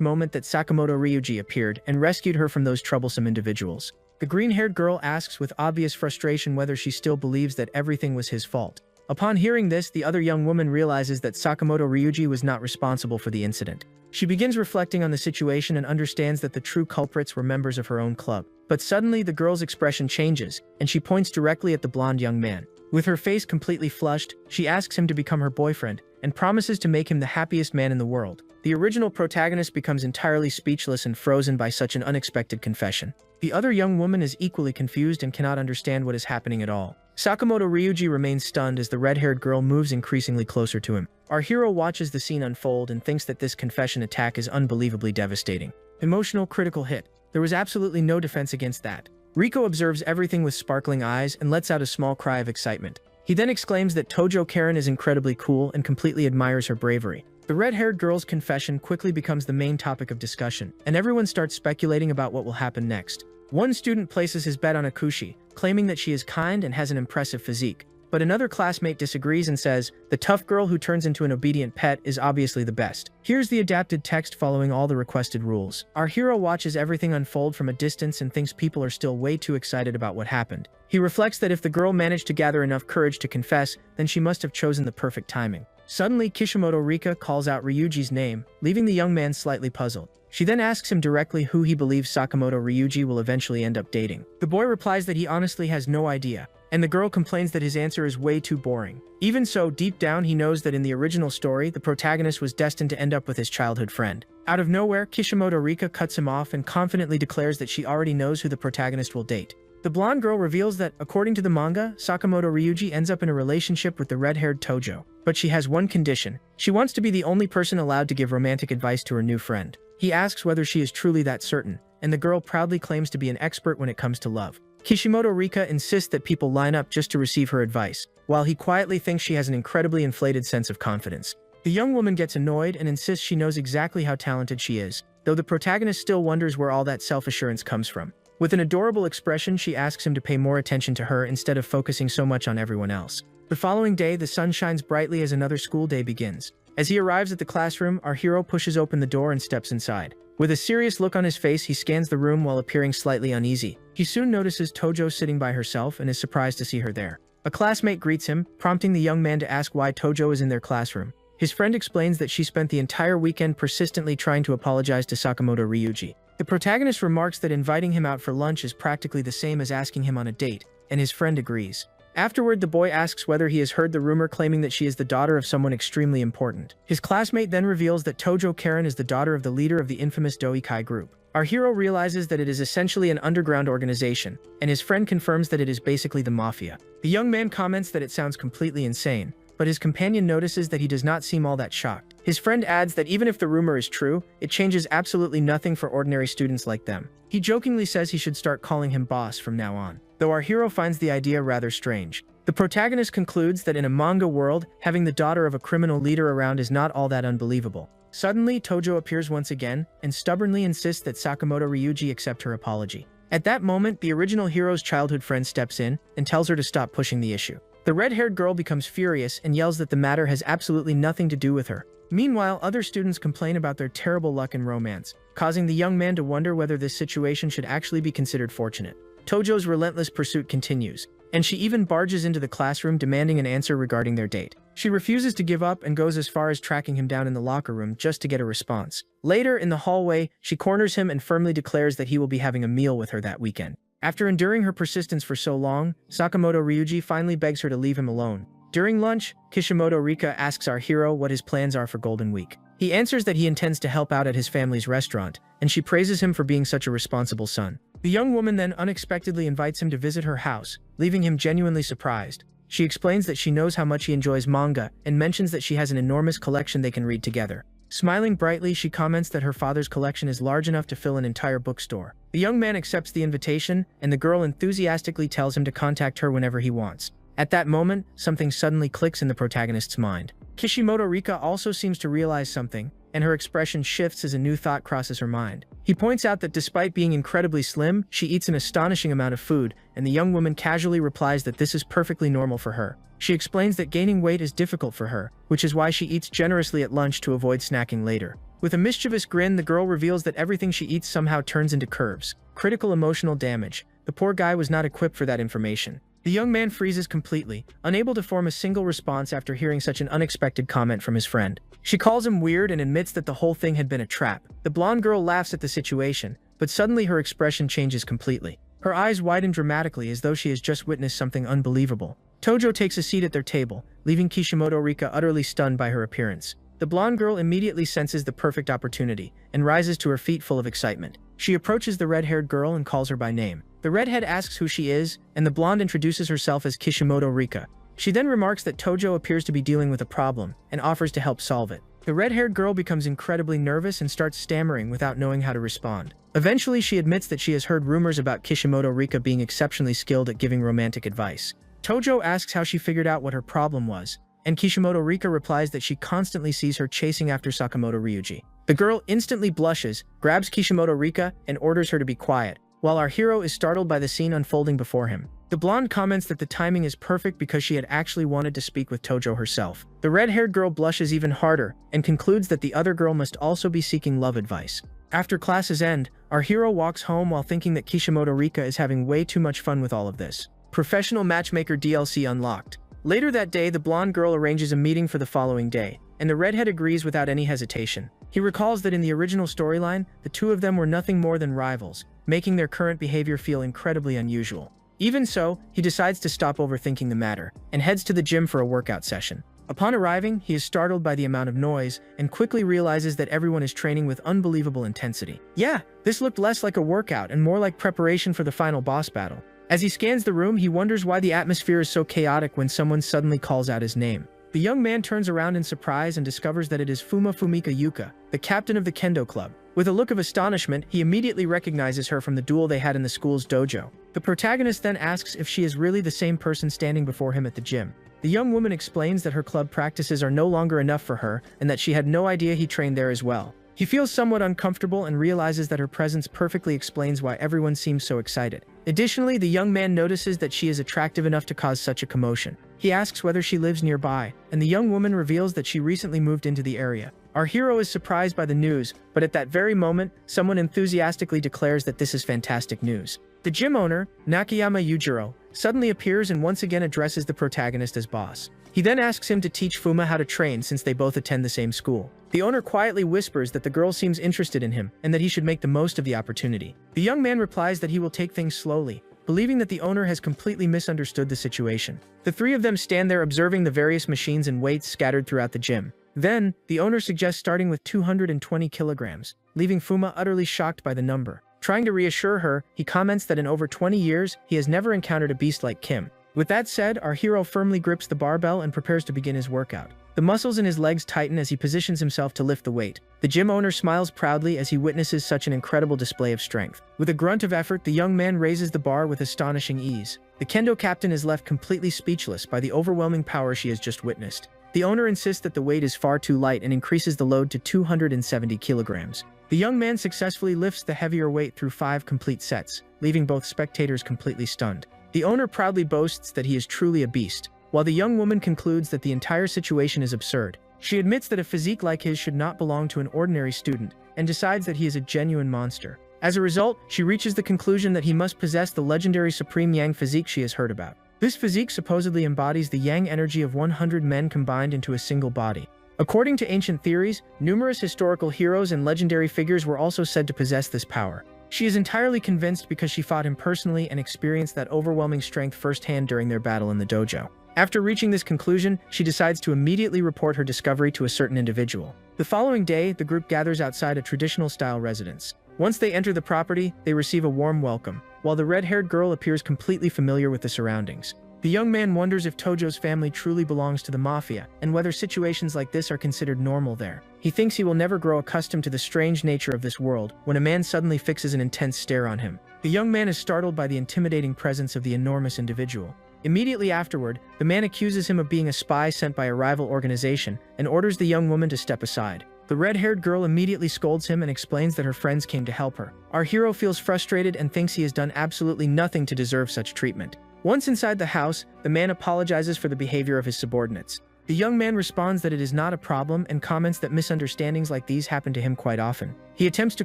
moment that Sakamoto Ryuji appeared and rescued her from those troublesome individuals. The green-haired girl asks with obvious frustration whether she still believes that everything was his fault. Upon hearing this, the other young woman realizes that Sakamoto Ryuji was not responsible for the incident. She begins reflecting on the situation and understands that the true culprits were members of her own club. But suddenly, the girl's expression changes, and she points directly at the blonde young man. With her face completely flushed, she asks him to become her boyfriend, and promises to make him the happiest man in the world. The original protagonist becomes entirely speechless and frozen by such an unexpected confession. The other young woman is equally confused and cannot understand what is happening at all. Sakamoto Ryuji remains stunned as the red-haired girl moves increasingly closer to him. Our hero watches the scene unfold and thinks that this confession attack is unbelievably devastating. Emotional critical hit. There was absolutely no defense against that. Riko observes everything with sparkling eyes and lets out a small cry of excitement. He then exclaims that Tojo Karen is incredibly cool and completely admires her bravery. The red-haired girl's confession quickly becomes the main topic of discussion, and everyone starts speculating about what will happen next. One student places his bet on Akushi, claiming that she is kind and has an impressive physique. But another classmate disagrees and says, the tough girl who turns into an obedient pet is obviously the best. Here's the adapted text following all the requested rules. Our hero watches everything unfold from a distance and thinks people are still way too excited about what happened. He reflects that if the girl managed to gather enough courage to confess, then she must have chosen the perfect timing. Suddenly, Kishimoto Rika calls out Ryuji's name, leaving the young man slightly puzzled. She then asks him directly who he believes Sakamoto Ryuji will eventually end up dating. The boy replies that he honestly has no idea, and the girl complains that his answer is way too boring. Even so, deep down he knows that in the original story, the protagonist was destined to end up with his childhood friend. Out of nowhere, Kishimoto Rika cuts him off and confidently declares that she already knows who the protagonist will date. The blonde girl reveals that, according to the manga, Sakamoto Ryuji ends up in a relationship with the red-haired Tojo. But she has one condition. She wants to be the only person allowed to give romantic advice to her new friend. He asks whether she is truly that certain, and the girl proudly claims to be an expert when it comes to love. Kishimoto Rika insists that people line up just to receive her advice, while he quietly thinks she has an incredibly inflated sense of confidence. The young woman gets annoyed and insists she knows exactly how talented she is, though the protagonist still wonders where all that self-assurance comes from. With an adorable expression, she asks him to pay more attention to her instead of focusing so much on everyone else. The following day, the sun shines brightly as another school day begins. As he arrives at the classroom, our hero pushes open the door and steps inside. With a serious look on his face, he scans the room while appearing slightly uneasy. He soon notices Tojo sitting by herself and is surprised to see her there. A classmate greets him, prompting the young man to ask why Tojo is in their classroom. His friend explains that she spent the entire weekend persistently trying to apologize to Sakamoto Ryuji. The protagonist remarks that inviting him out for lunch is practically the same as asking him on a date, and his friend agrees. Afterward, the boy asks whether he has heard the rumor claiming that she is the daughter of someone extremely important. His classmate then reveals that Tojo Karen is the daughter of the leader of the infamous Doikai group. Our hero realizes that it is essentially an underground organization, and his friend confirms that it is basically the mafia. The young man comments that it sounds completely insane, but his companion notices that he does not seem all that shocked. His friend adds that even if the rumor is true, it changes absolutely nothing for ordinary students like them. He jokingly says he should start calling him boss from now on, though our hero finds the idea rather strange. The protagonist concludes that in a manga world, having the daughter of a criminal leader around is not all that unbelievable. Suddenly, Tojo appears once again and stubbornly insists that Sakamoto Ryuji accept her apology. At that moment, the original hero's childhood friend steps in and tells her to stop pushing the issue. The red-haired girl becomes furious and yells that the matter has absolutely nothing to do with her. Meanwhile, other students complain about their terrible luck in romance, causing the young man to wonder whether this situation should actually be considered fortunate. Tojo's relentless pursuit continues, and she even barges into the classroom demanding an answer regarding their date. She refuses to give up and goes as far as tracking him down in the locker room just to get a response. Later, in the hallway, she corners him and firmly declares that he will be having a meal with her that weekend. After enduring her persistence for so long, Sakamoto Ryuji finally begs her to leave him alone. During lunch, Kishimoto Rika asks our hero what his plans are for Golden Week. He answers that he intends to help out at his family's restaurant, and she praises him for being such a responsible son. The young woman then unexpectedly invites him to visit her house, leaving him genuinely surprised. She explains that she knows how much he enjoys manga and mentions that she has an enormous collection they can read together. Smiling brightly, she comments that her father's collection is large enough to fill an entire bookstore. The young man accepts the invitation, and the girl enthusiastically tells him to contact her whenever he wants. At that moment, something suddenly clicks in the protagonist's mind. Kishimoto Rika also seems to realize something, and her expression shifts as a new thought crosses her mind. He points out that despite being incredibly slim, she eats an astonishing amount of food, and the young woman casually replies that this is perfectly normal for her. She explains that gaining weight is difficult for her, which is why she eats generously at lunch to avoid snacking later. With a mischievous grin, the girl reveals that everything she eats somehow turns into curves. Critical emotional damage. The poor guy was not equipped for that information. The young man freezes completely, unable to form a single response after hearing such an unexpected comment from his friend. She calls him weird and admits that the whole thing had been a trap. The blonde girl laughs at the situation, but suddenly her expression changes completely. Her eyes widen dramatically as though she has just witnessed something unbelievable. Tojo takes a seat at their table, leaving Kishimoto Rika utterly stunned by her appearance. The blonde girl immediately senses the perfect opportunity and rises to her feet full of excitement. She approaches the red-haired girl and calls her by name. The redhead asks who she is, and the blonde introduces herself as Kishimoto Rika. She then remarks that Tojo appears to be dealing with a problem and offers to help solve it. The red-haired girl becomes incredibly nervous and starts stammering without knowing how to respond. Eventually, she admits that she has heard rumors about Kishimoto Rika being exceptionally skilled at giving romantic advice. Tojo asks how she figured out what her problem was, and Kishimoto Rika replies that she constantly sees her chasing after Sakamoto Ryuji. The girl instantly blushes, grabs Kishimoto Rika, and orders her to be quiet, while our hero is startled by the scene unfolding before him. The blonde comments that the timing is perfect because she had actually wanted to speak with Tojo herself. The red-haired girl blushes even harder and concludes that the other girl must also be seeking love advice. After classes end, our hero walks home while thinking that Kishimoto Rika is having way too much fun with all of this. Professional Matchmaker DLC unlocked. Later that day, the blonde girl arranges a meeting for the following day, and the redhead agrees without any hesitation. He recalls that in the original storyline, the two of them were nothing more than rivals, making their current behavior feel incredibly unusual. Even so, he decides to stop overthinking the matter, and heads to the gym for a workout session. Upon arriving, he is startled by the amount of noise, and quickly realizes that everyone is training with unbelievable intensity. Yeah, this looked less like a workout and more like preparation for the final boss battle. As he scans the room, he wonders why the atmosphere is so chaotic when someone suddenly calls out his name. The young man turns around in surprise and discovers that it is Fumika Yuka, the captain of the kendo club. With a look of astonishment, he immediately recognizes her from the duel they had in the school's dojo. The protagonist then asks if she is really the same person standing before him at the gym. The young woman explains that her club practices are no longer enough for her and that she had no idea he trained there as well. He feels somewhat uncomfortable and realizes that her presence perfectly explains why everyone seems so excited. Additionally, the young man notices that she is attractive enough to cause such a commotion. He asks whether she lives nearby, and the young woman reveals that she recently moved into the area. Our hero is surprised by the news, but at that very moment, someone enthusiastically declares that this is fantastic news. The gym owner, Nakayama Yujiro, suddenly appears and once again addresses the protagonist as boss. He then asks him to teach Fuma how to train since they both attend the same school. The owner quietly whispers that the girl seems interested in him and that he should make the most of the opportunity. The young man replies that he will take things slowly, believing that the owner has completely misunderstood the situation. The three of them stand there observing the various machines and weights scattered throughout the gym. Then, the owner suggests starting with 220 kilograms, leaving Fuma utterly shocked by the number. Trying to reassure her, he comments that in over 20 years, he has never encountered a beast like Kim. With that said, our hero firmly grips the barbell and prepares to begin his workout. The muscles in his legs tighten as he positions himself to lift the weight. The gym owner smiles proudly as he witnesses such an incredible display of strength. With a grunt of effort, the young man raises the bar with astonishing ease. The kendo captain is left completely speechless by the overwhelming power she has just witnessed. The owner insists that the weight is far too light and increases the load to 270 kilograms. The young man successfully lifts the heavier weight through 5 complete sets, leaving both spectators completely stunned. The owner proudly boasts that he is truly a beast, while the young woman concludes that the entire situation is absurd. She admits that a physique like his should not belong to an ordinary student, and decides that he is a genuine monster. As a result, she reaches the conclusion that he must possess the legendary Supreme Yang physique she has heard about. This physique supposedly embodies the Yang energy of 100 men combined into a single body. According to ancient theories, numerous historical heroes and legendary figures were also said to possess this power. She is entirely convinced because she fought him personally and experienced that overwhelming strength firsthand during their battle in the dojo. After reaching this conclusion, she decides to immediately report her discovery to a certain individual. The following day, the group gathers outside a traditional-style residence. Once they enter the property, they receive a warm welcome, while the red-haired girl appears completely familiar with the surroundings. The young man wonders if Tojo's family truly belongs to the mafia, and whether situations like this are considered normal there. He thinks he will never grow accustomed to the strange nature of this world when a man suddenly fixes an intense stare on him. The young man is startled by the intimidating presence of the enormous individual. Immediately afterward, the man accuses him of being a spy sent by a rival organization and orders the young woman to step aside. The red-haired girl immediately scolds him and explains that her friends came to help her. Our hero feels frustrated and thinks he has done absolutely nothing to deserve such treatment. Once inside the house, the man apologizes for the behavior of his subordinates. The young man responds that it is not a problem and comments that misunderstandings like these happen to him quite often. He attempts to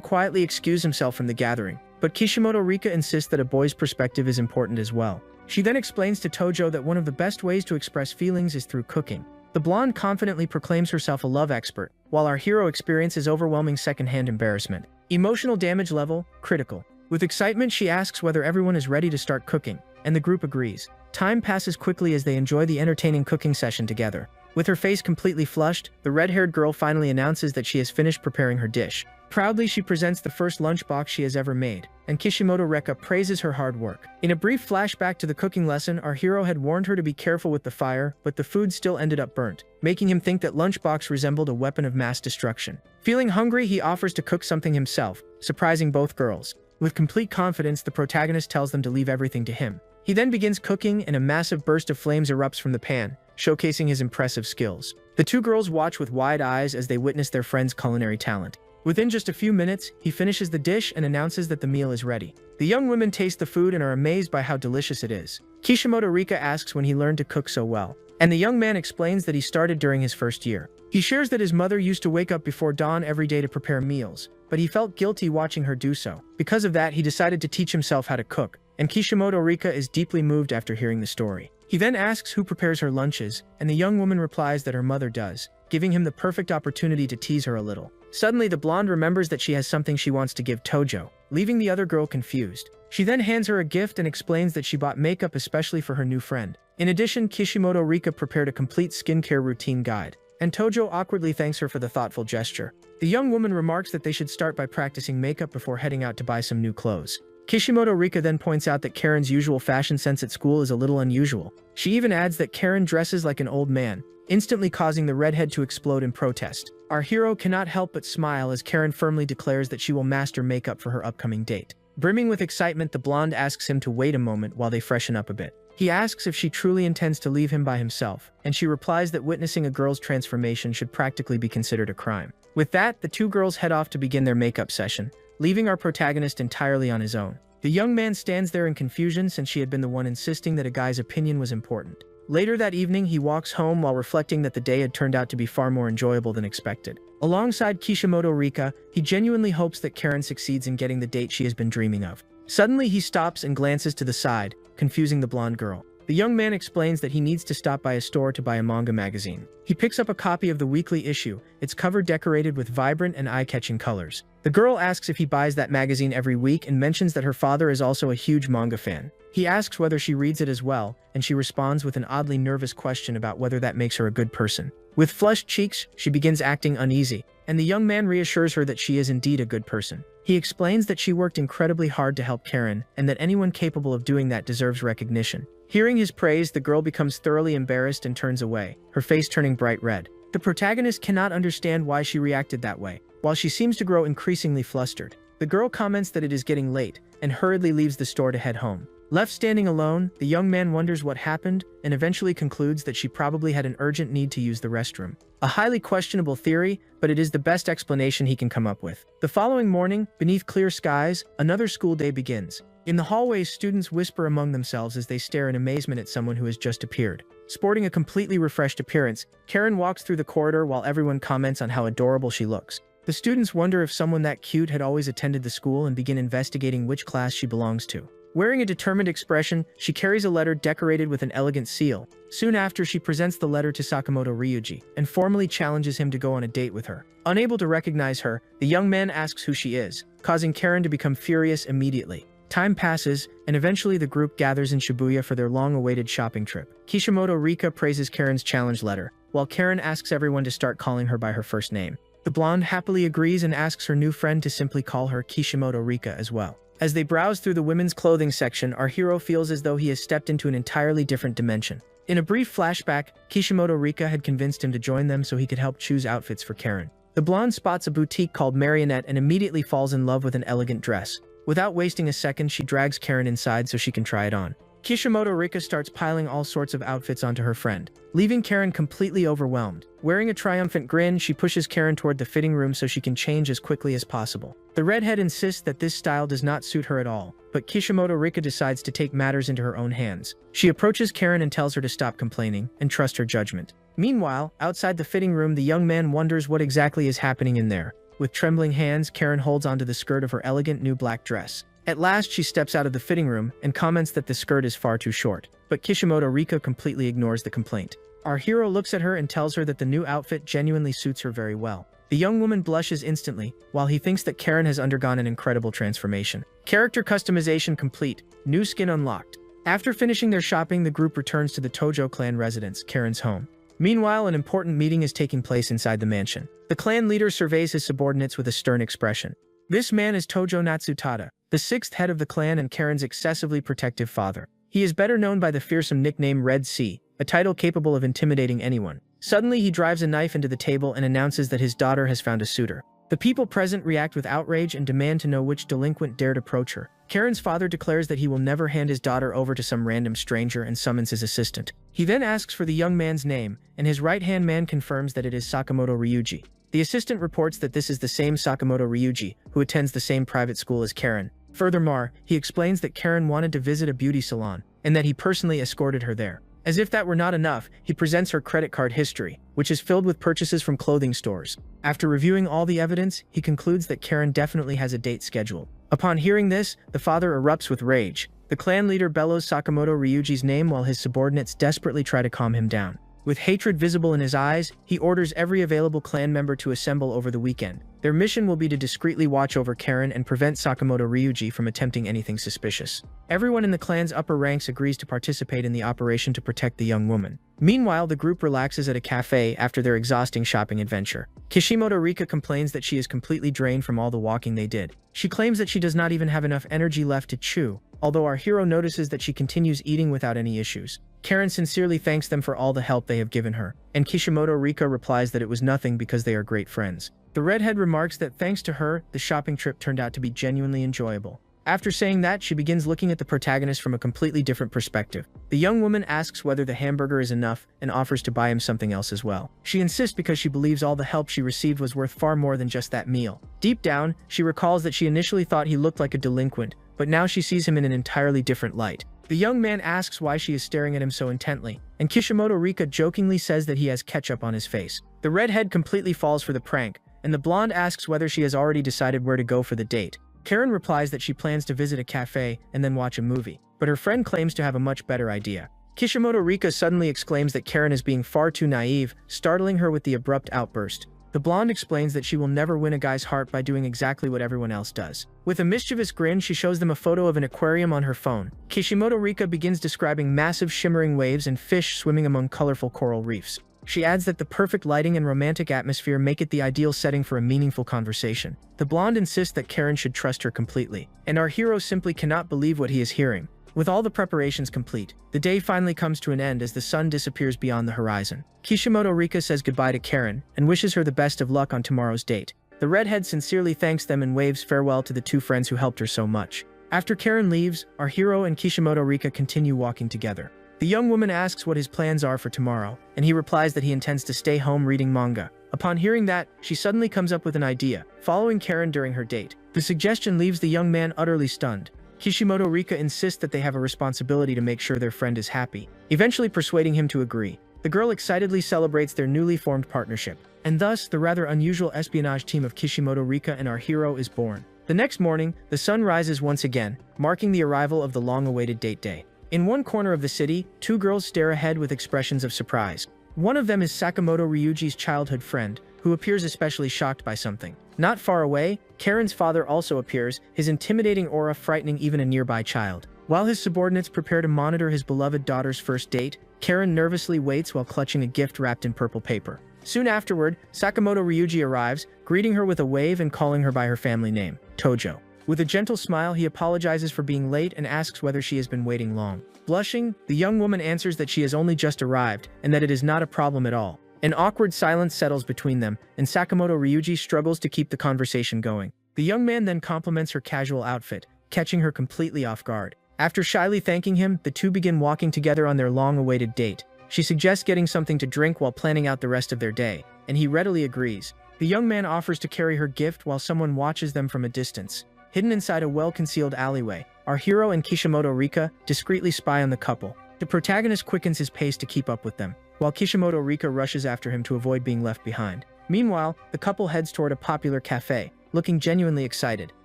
quietly excuse himself from the gathering, but Kishimoto Rika insists that a boy's perspective is important as well. She then explains to Tojo that one of the best ways to express feelings is through cooking. The blonde confidently proclaims herself a love expert, while our hero experiences overwhelming secondhand embarrassment. Emotional damage level, critical. With excitement, she asks whether everyone is ready to start cooking, and the group agrees. Time passes quickly as they enjoy the entertaining cooking session together. With her face completely flushed, the red-haired girl finally announces that she has finished preparing her dish. Proudly, she presents the first lunchbox she has ever made, and Kishimoto Reka praises her hard work. In a brief flashback to the cooking lesson, our hero had warned her to be careful with the fire, but the food still ended up burnt, making him think that lunchbox resembled a weapon of mass destruction. Feeling hungry, he offers to cook something himself, surprising both girls. With complete confidence, the protagonist tells them to leave everything to him. He then begins cooking, and a massive burst of flames erupts from the pan, showcasing his impressive skills. The two girls watch with wide eyes as they witness their friend's culinary talent. Within just a few minutes, he finishes the dish and announces that the meal is ready. The young women taste the food and are amazed by how delicious it is. Kishimoto Rika asks when he learned to cook so well, and the young man explains that he started during his first year. He shares that his mother used to wake up before dawn every day to prepare meals, but he felt guilty watching her do so. Because of that, he decided to teach himself how to cook, and Kishimoto Rika is deeply moved after hearing the story. He then asks who prepares her lunches, and the young woman replies that her mother does, giving him the perfect opportunity to tease her a little. Suddenly, the blonde remembers that she has something she wants to give Tojo, leaving the other girl confused. She then hands her a gift and explains that she bought makeup especially for her new friend. In addition, Kishimoto Rika prepared a complete skincare routine guide, and Tojo awkwardly thanks her for the thoughtful gesture. The young woman remarks that they should start by practicing makeup before heading out to buy some new clothes. Kishimoto Rika then points out that Karen's usual fashion sense at school is a little unusual. She even adds that Karen dresses like an old man, instantly causing the redhead to explode in protest. Our hero cannot help but smile as Karen firmly declares that she will master makeup for her upcoming date. Brimming with excitement, the blonde asks him to wait a moment while they freshen up a bit. He asks if she truly intends to leave him by himself, and she replies that witnessing a girl's transformation should practically be considered a crime. With that, the two girls head off to begin their makeup session, leaving our protagonist entirely on his own. The young man stands there in confusion since she had been the one insisting that a guy's opinion was important. Later that evening, he walks home while reflecting that the day had turned out to be far more enjoyable than expected. Alongside Kishimoto Rika, he genuinely hopes that Karen succeeds in getting the date she has been dreaming of. Suddenly, he stops and glances to the side, confusing the blonde girl. The young man explains that he needs to stop by a store to buy a manga magazine. He picks up a copy of the weekly issue, its cover decorated with vibrant and eye-catching colors. The girl asks if he buys that magazine every week and mentions that her father is also a huge manga fan. He asks whether she reads it as well, and she responds with an oddly nervous question about whether that makes her a good person. With flushed cheeks, she begins acting uneasy, and the young man reassures her that she is indeed a good person. He explains that she worked incredibly hard to help Karen, and that anyone capable of doing that deserves recognition. Hearing his praise, the girl becomes thoroughly embarrassed and turns away, her face turning bright red. The protagonist cannot understand why she reacted that way, while she seems to grow increasingly flustered. The girl comments that it is getting late, and hurriedly leaves the store to head home. Left standing alone, the young man wonders what happened, and eventually concludes that she probably had an urgent need to use the restroom. A highly questionable theory, but it is the best explanation he can come up with. The following morning, beneath clear skies, another school day begins. In the hallways, students whisper among themselves as they stare in amazement at someone who has just appeared. Sporting a completely refreshed appearance, Karen walks through the corridor while everyone comments on how adorable she looks. The students wonder if someone that cute had always attended the school and begin investigating which class she belongs to. Wearing a determined expression, she carries a letter decorated with an elegant seal. Soon after, she presents the letter to Sakamoto Ryuji and formally challenges him to go on a date with her. Unable to recognize her, the young man asks who she is, causing Karen to become furious immediately. Time passes, and eventually the group gathers in Shibuya for their long-awaited shopping trip. Kishimoto Rika praises Karen's challenge letter, while Karen asks everyone to start calling her by her first name. The blonde happily agrees and asks her new friend to simply call her Kishimoto Rika as well. As they browse through the women's clothing section, our hero feels as though he has stepped into an entirely different dimension. In a brief flashback, Kishimoto Rika had convinced him to join them so he could help choose outfits for Karen. The blonde spots a boutique called Marionette and immediately falls in love with an elegant dress. Without wasting a second, she drags Karen inside so she can try it on. Kishimoto Rika starts piling all sorts of outfits onto her friend, leaving Karen completely overwhelmed. Wearing a triumphant grin, she pushes Karen toward the fitting room so she can change as quickly as possible. The redhead insists that this style does not suit her at all, but Kishimoto Rika decides to take matters into her own hands. She approaches Karen and tells her to stop complaining and trust her judgment. Meanwhile, outside the fitting room, the young man wonders what exactly is happening in there. With trembling hands, Karen holds onto the skirt of her elegant new black dress. At last, she steps out of the fitting room and comments that the skirt is far too short, but Kishimoto Rika completely ignores the complaint. Our hero looks at her and tells her that the new outfit genuinely suits her very well. The young woman blushes instantly, while he thinks that Karen has undergone an incredible transformation. Character customization complete, new skin unlocked. After finishing their shopping, the group returns to the Tojo clan residence, Karen's home. Meanwhile, an important meeting is taking place inside the mansion. The clan leader surveys his subordinates with a stern expression. This man is Tojo Natsutada, the sixth head of the clan and Karen's excessively protective father. He is better known by the fearsome nickname Red Sea, a title capable of intimidating anyone. Suddenly, he drives a knife into the table and announces that his daughter has found a suitor. The people present react with outrage and demand to know which delinquent dared approach her. Karen's father declares that he will never hand his daughter over to some random stranger and summons his assistant. He then asks for the young man's name, and his right-hand man confirms that it is Sakamoto Ryuji. The assistant reports that this is the same Sakamoto Ryuji, who attends the same private school as Karen. Furthermore, he explains that Karen wanted to visit a beauty salon, and that he personally escorted her there. As if that were not enough, he presents her credit card history, which is filled with purchases from clothing stores. After reviewing all the evidence, he concludes that Karen definitely has a date scheduled. Upon hearing this, the father erupts with rage. The clan leader bellows Sakamoto Ryuji's name while his subordinates desperately try to calm him down. With hatred visible in his eyes, he orders every available clan member to assemble over the weekend. Their mission will be to discreetly watch over Karen and prevent Sakamoto Ryuji from attempting anything suspicious. Everyone in the clan's upper ranks agrees to participate in the operation to protect the young woman. Meanwhile, the group relaxes at a cafe after their exhausting shopping adventure. Kishimoto Rika complains that she is completely drained from all the walking they did. She claims that she does not even have enough energy left to chew, although our hero notices that she continues eating without any issues. Karen sincerely thanks them for all the help they have given her, and Kishimoto Rika replies that it was nothing because they are great friends. The redhead remarks that thanks to her, the shopping trip turned out to be genuinely enjoyable. After saying that, she begins looking at the protagonist from a completely different perspective. The young woman asks whether the hamburger is enough and offers to buy him something else as well. She insists because she believes all the help she received was worth far more than just that meal. Deep down, she recalls that she initially thought he looked like a delinquent, but now she sees him in an entirely different light. The young man asks why she is staring at him so intently, and Kishimoto Rika jokingly says that he has ketchup on his face. The redhead completely falls for the prank, and the blonde asks whether she has already decided where to go for the date. Karen replies that she plans to visit a cafe and then watch a movie, but her friend claims to have a much better idea. Kishimoto Rika suddenly exclaims that Karen is being far too naive, startling her with the abrupt outburst. The blonde explains that she will never win a guy's heart by doing exactly what everyone else does. With a mischievous grin, she shows them a photo of an aquarium on her phone. Kishimoto Rika begins describing massive shimmering waves and fish swimming among colorful coral reefs. She adds that the perfect lighting and romantic atmosphere make it the ideal setting for a meaningful conversation. The blonde insists that Karen should trust her completely, and our hero simply cannot believe what he is hearing. With all the preparations complete, the day finally comes to an end as the sun disappears beyond the horizon. Kishimoto Rika says goodbye to Karen and wishes her the best of luck on tomorrow's date. The redhead sincerely thanks them and waves farewell to the two friends who helped her so much. After Karen leaves, our hero and Kishimoto Rika continue walking together. The young woman asks what his plans are for tomorrow, and he replies that he intends to stay home reading manga. Upon hearing that, she suddenly comes up with an idea, following Karen during her date. The suggestion leaves the young man utterly stunned. Kishimoto Rika insists that they have a responsibility to make sure their friend is happy, eventually persuading him to agree. The girl excitedly celebrates their newly formed partnership, and thus the rather unusual espionage team of Kishimoto Rika and our hero is born. The next morning, the sun rises once again, marking the arrival of the long-awaited date day. In one corner of the city, two girls stare ahead with expressions of surprise. One of them is Sakamoto Ryuji's childhood friend, who appears especially shocked by something. Not far away, Karen's father also appears, his intimidating aura frightening even a nearby child. While his subordinates prepare to monitor his beloved daughter's first date, Karen nervously waits while clutching a gift wrapped in purple paper. Soon afterward, Sakamoto Ryuji arrives, greeting her with a wave and calling her by her family name, Tojo. With a gentle smile, he apologizes for being late and asks whether she has been waiting long. Blushing, the young woman answers that she has only just arrived and that it is not a problem at all. An awkward silence settles between them, and Sakamoto Ryuji struggles to keep the conversation going. The young man then compliments her casual outfit, catching her completely off guard. After shyly thanking him, the two begin walking together on their long-awaited date. She suggests getting something to drink while planning out the rest of their day, and he readily agrees. The young man offers to carry her gift while someone watches them from a distance. Hidden inside a well-concealed alleyway, our hero and Kishimoto Rika discreetly spy on the couple. The protagonist quickens his pace to keep up with them, while Kishimoto Rika rushes after him to avoid being left behind. Meanwhile, the couple heads toward a popular cafe, looking genuinely excited.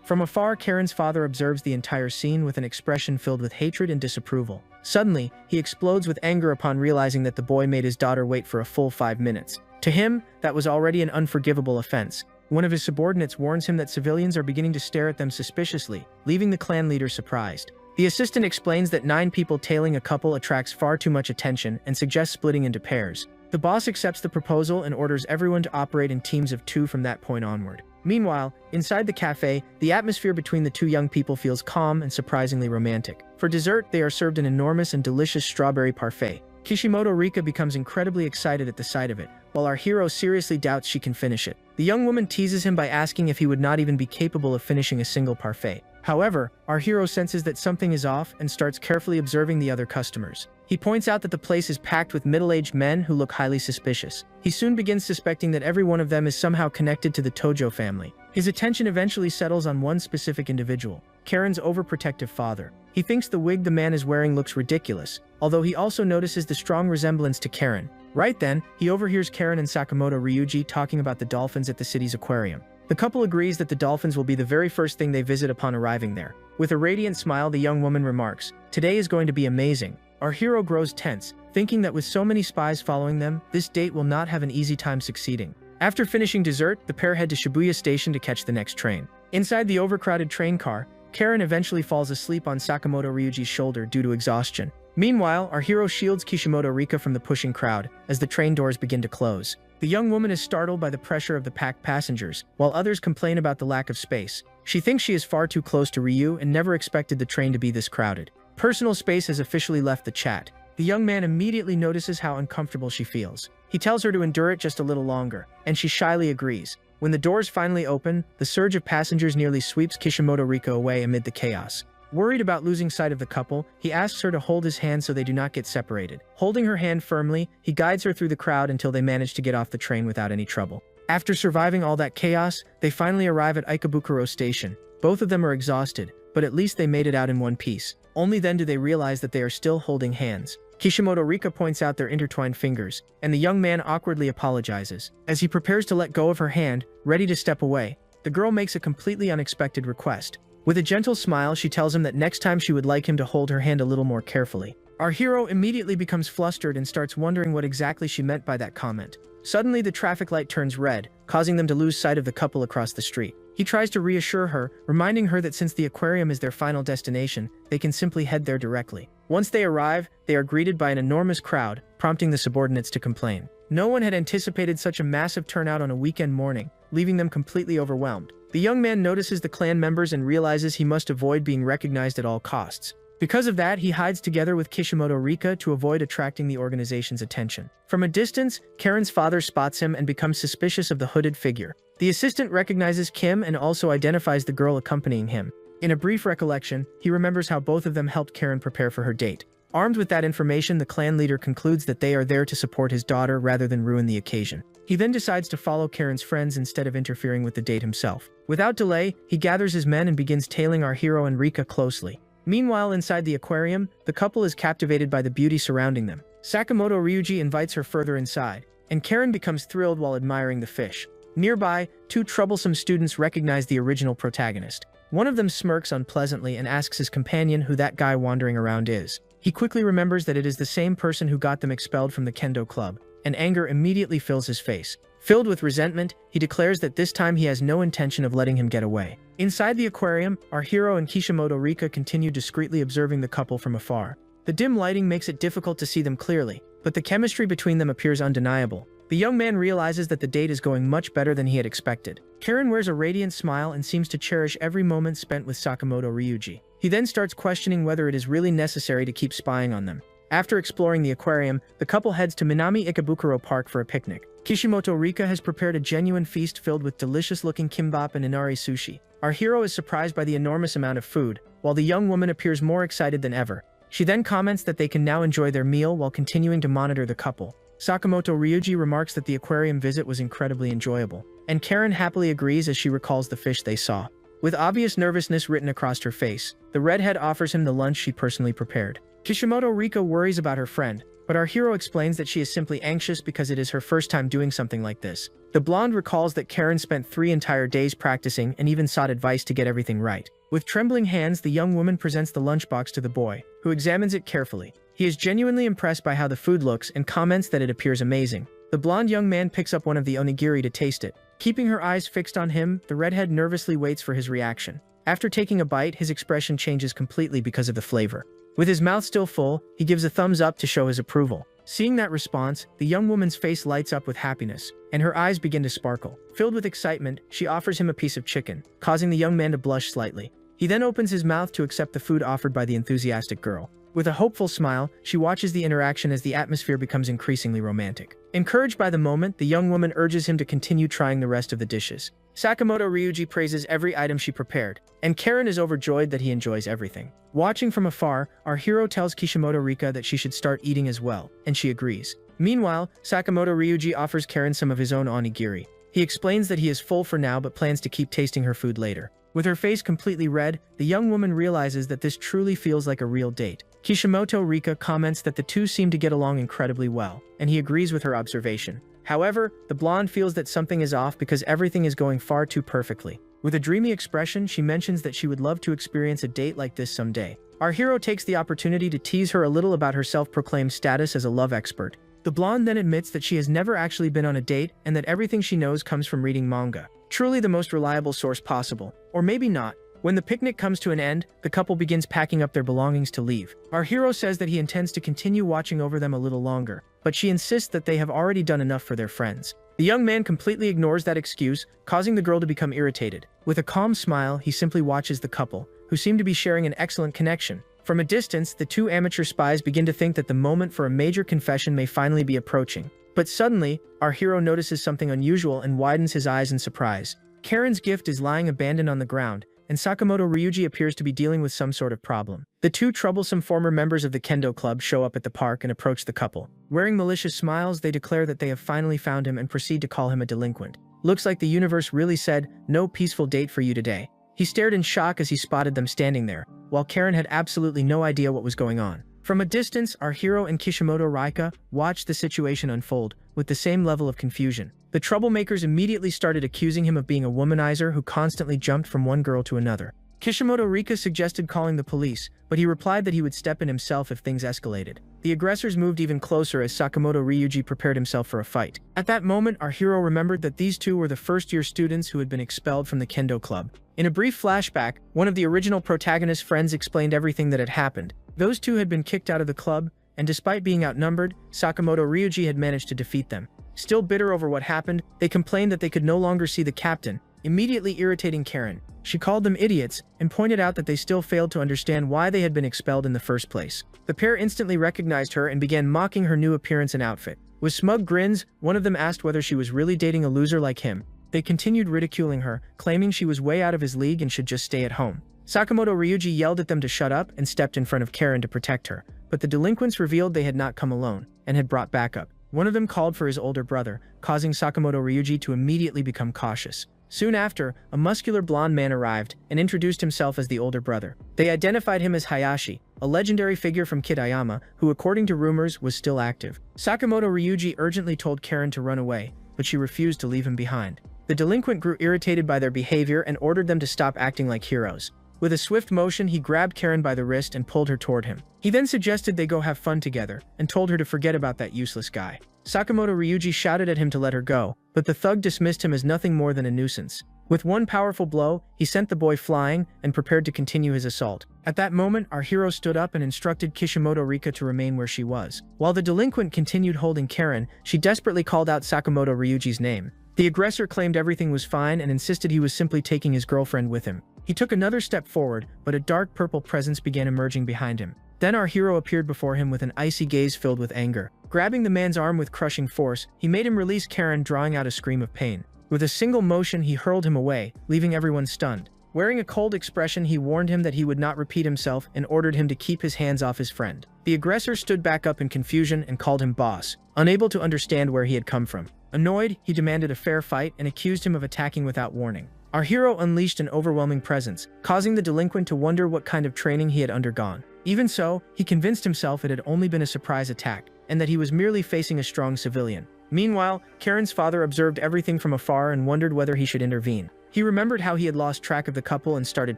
From afar, Karen's father observes the entire scene with an expression filled with hatred and disapproval. Suddenly, he explodes with anger upon realizing that the boy made his daughter wait for a full 5 minutes. To him, that was already an unforgivable offense. One of his subordinates warns him that civilians are beginning to stare at them suspiciously, leaving the clan leader surprised. The assistant explains that 9 people tailing a couple attracts far too much attention and suggests splitting into pairs. The boss accepts the proposal and orders everyone to operate in teams of 2 from that point onward. Meanwhile, inside the cafe, the atmosphere between the two young people feels calm and surprisingly romantic. For dessert, they are served an enormous and delicious strawberry parfait. Kishimoto Rika becomes incredibly excited at the sight of it, while our hero seriously doubts she can finish it. The young woman teases him by asking if he would not even be capable of finishing a single parfait. However, our hero senses that something is off and starts carefully observing the other customers. He points out that the place is packed with middle-aged men who look highly suspicious. He soon begins suspecting that every one of them is somehow connected to the Tojo family. His attention eventually settles on one specific individual, Karen's overprotective father. He thinks the wig the man is wearing looks ridiculous, although he also notices the strong resemblance to Karen. Right then, he overhears Karen and Sakamoto Ryuji talking about the dolphins at the city's aquarium. The couple agrees that the dolphins will be the very first thing they visit upon arriving there. With a radiant smile, the young woman remarks, "Today is going to be amazing." Our hero grows tense, thinking that with so many spies following them, this date will not have an easy time succeeding. After finishing dessert, the pair head to Shibuya Station to catch the next train. Inside the overcrowded train car, Karen eventually falls asleep on Sakamoto Ryuji's shoulder due to exhaustion. Meanwhile, our hero shields Kishimoto Rika from the pushing crowd as the train doors begin to close. The young woman is startled by the pressure of the packed passengers, while others complain about the lack of space. She thinks she is far too close to Ryu and never expected the train to be this crowded. Personal space has officially left the chat. The young man immediately notices how uncomfortable she feels. He tells her to endure it just a little longer, and she shyly agrees. When the doors finally open, the surge of passengers nearly sweeps Kishimoto Rika away amid the chaos. Worried about losing sight of the couple, he asks her to hold his hand so they do not get separated. Holding her hand firmly, he guides her through the crowd until they manage to get off the train without any trouble. After surviving all that chaos, they finally arrive at Ikebukuro Station. Both of them are exhausted, but at least they made it out in one piece. Only then do they realize that they are still holding hands. Kishimoto Rika points out their intertwined fingers, and the young man awkwardly apologizes. As he prepares to let go of her hand, ready to step away, the girl makes a completely unexpected request. With a gentle smile, she tells him that next time she would like him to hold her hand a little more carefully. Our hero immediately becomes flustered and starts wondering what exactly she meant by that comment. Suddenly, the traffic light turns red, causing them to lose sight of the couple across the street. He tries to reassure her, reminding her that since the aquarium is their final destination, they can simply head there directly. Once they arrive, they are greeted by an enormous crowd, prompting the subordinates to complain. No one had anticipated such a massive turnout on a weekend morning, leaving them completely overwhelmed. The young man notices the clan members and realizes he must avoid being recognized at all costs. Because of that, he hides together with Kishimoto Rika to avoid attracting the organization's attention. From a distance, Karen's father spots him and becomes suspicious of the hooded figure. The assistant recognizes Kim and also identifies the girl accompanying him. In a brief recollection, he remembers how both of them helped Karen prepare for her date. Armed with that information, the clan leader concludes that they are there to support his daughter rather than ruin the occasion. He then decides to follow Karen's friends instead of interfering with the date himself. Without delay, he gathers his men and begins tailing our hero and Rika closely. Meanwhile, inside the aquarium, the couple is captivated by the beauty surrounding them. Sakamoto Ryuji invites her further inside, and Karen becomes thrilled while admiring the fish. Nearby, 2 troublesome students recognize the original protagonist. One of them smirks unpleasantly and asks his companion who that guy wandering around is. He quickly remembers that it is the same person who got them expelled from the kendo club, and anger immediately fills his face. Filled with resentment, he declares that this time he has no intention of letting him get away. Inside the aquarium, our hero and Kishimoto Rika continue discreetly observing the couple from afar. The dim lighting makes it difficult to see them clearly, but the chemistry between them appears undeniable. The young man realizes that the date is going much better than he had expected. Karen wears a radiant smile and seems to cherish every moment spent with Sakamoto Ryuji. He then starts questioning whether it is really necessary to keep spying on them. After exploring the aquarium, the couple heads to Minami Ikebukuro Park for a picnic. Kishimoto Rika has prepared a genuine feast filled with delicious-looking kimbap and inari sushi. Our hero is surprised by the enormous amount of food, while the young woman appears more excited than ever. She then comments that they can now enjoy their meal while continuing to monitor the couple. Sakamoto Ryuji remarks that the aquarium visit was incredibly enjoyable, and Karen happily agrees as she recalls the fish they saw. With obvious nervousness written across her face, the redhead offers him the lunch she personally prepared. Kishimoto Rika worries about her friend, but our hero explains that she is simply anxious because it is her first time doing something like this. The blonde recalls that Karen spent 3 entire days practicing and even sought advice to get everything right. With trembling hands, the young woman presents the lunchbox to the boy, who examines it carefully. He is genuinely impressed by how the food looks and comments that it appears amazing. The blonde young man picks up one of the onigiri to taste it. Keeping her eyes fixed on him, the redhead nervously waits for his reaction. After taking a bite, his expression changes completely because of the flavor. With his mouth still full, he gives a thumbs up to show his approval. Seeing that response, the young woman's face lights up with happiness, and her eyes begin to sparkle. Filled with excitement, she offers him a piece of chicken, causing the young man to blush slightly. He then opens his mouth to accept the food offered by the enthusiastic girl. With a hopeful smile, she watches the interaction as the atmosphere becomes increasingly romantic. Encouraged by the moment, the young woman urges him to continue trying the rest of the dishes. Sakamoto Ryuji praises every item she prepared, and Karen is overjoyed that he enjoys everything. Watching from afar, our hero tells Kishimoto Rika that she should start eating as well, and she agrees. Meanwhile, Sakamoto Ryuji offers Karen some of his own onigiri. He explains that he is full for now but plans to keep tasting her food later. With her face completely red, the young woman realizes that this truly feels like a real date. Kishimoto Rika comments that the two seem to get along incredibly well, and he agrees with her observation. However, the blonde feels that something is off because everything is going far too perfectly. With a dreamy expression, she mentions that she would love to experience a date like this someday. Our hero takes the opportunity to tease her a little about her self-proclaimed status as a love expert. The blonde then admits that she has never actually been on a date and that everything she knows comes from reading manga. Truly the most reliable source possible. Or maybe not. When the picnic comes to an end, the couple begins packing up their belongings to leave. Our hero says that he intends to continue watching over them a little longer, but she insists that they have already done enough for their friends. The young man completely ignores that excuse, causing the girl to become irritated. With a calm smile, he simply watches the couple, who seem to be sharing an excellent connection. From a distance, the two amateur spies begin to think that the moment for a major confession may finally be approaching. But suddenly, our hero notices something unusual and widens his eyes in surprise. Karen's gift is lying abandoned on the ground, and Sakamoto Ryuji appears to be dealing with some sort of problem. The two troublesome former members of the kendo club show up at the park and approach the couple. Wearing malicious smiles, they declare that they have finally found him and proceed to call him a delinquent. Looks like the universe really said, "No peaceful date for you today." He stared in shock as he spotted them standing there, while Karen had absolutely no idea what was going on. From a distance, our hero and Kishimoto Rika watched the situation unfold, with the same level of confusion. The troublemakers immediately started accusing him of being a womanizer who constantly jumped from one girl to another. Kishimoto Rika suggested calling the police, but he replied that he would step in himself if things escalated. The aggressors moved even closer as Sakamoto Ryuji prepared himself for a fight. At that moment, our hero remembered that these two were the first-year students who had been expelled from the kendo club. In a brief flashback, one of the original protagonist's friends explained everything that had happened. Those two had been kicked out of the club, and despite being outnumbered, Sakamoto Ryuji had managed to defeat them. Still bitter over what happened, they complained that they could no longer see the captain, immediately irritating Karen. She called them idiots and pointed out that they still failed to understand why they had been expelled in the first place. The pair instantly recognized her and began mocking her new appearance and outfit. With smug grins, one of them asked whether she was really dating a loser like him. They continued ridiculing her, claiming she was way out of his league and should just stay at home. Sakamoto Ryuji yelled at them to shut up and stepped in front of Karen to protect her, but the delinquents revealed they had not come alone and had brought backup. One of them called for his older brother, causing Sakamoto Ryuji to immediately become cautious. Soon after, a muscular blonde man arrived and introduced himself as the older brother. They identified him as Hayashi, a legendary figure from Kitayama, who according to rumors was still active. Sakamoto Ryuji urgently told Karen to run away, but she refused to leave him behind. The delinquent grew irritated by their behavior and ordered them to stop acting like heroes. With a swift motion, he grabbed Karen by the wrist and pulled her toward him. He then suggested they go have fun together, and told her to forget about that useless guy. Sakamoto Ryuji shouted at him to let her go, but the thug dismissed him as nothing more than a nuisance. With one powerful blow, he sent the boy flying and prepared to continue his assault. At that moment, our hero stood up and instructed Kishimoto Rika to remain where she was. While the delinquent continued holding Karen, she desperately called out Sakamoto Ryuji's name. The aggressor claimed everything was fine and insisted he was simply taking his girlfriend with him. He took another step forward, but a dark purple presence began emerging behind him. Then our hero appeared before him with an icy gaze filled with anger. Grabbing the man's arm with crushing force, he made him release Karen, drawing out a scream of pain. With a single motion, he hurled him away, leaving everyone stunned. Wearing a cold expression, he warned him that he would not repeat himself and ordered him to keep his hands off his friend. The aggressor stood back up in confusion and called him boss, unable to understand where he had come from. Annoyed, he demanded a fair fight and accused him of attacking without warning. Our hero unleashed an overwhelming presence, causing the delinquent to wonder what kind of training he had undergone. Even so, he convinced himself it had only been a surprise attack, and that he was merely facing a strong civilian. Meanwhile, Karen's father observed everything from afar and wondered whether he should intervene. He remembered how he had lost track of the couple and started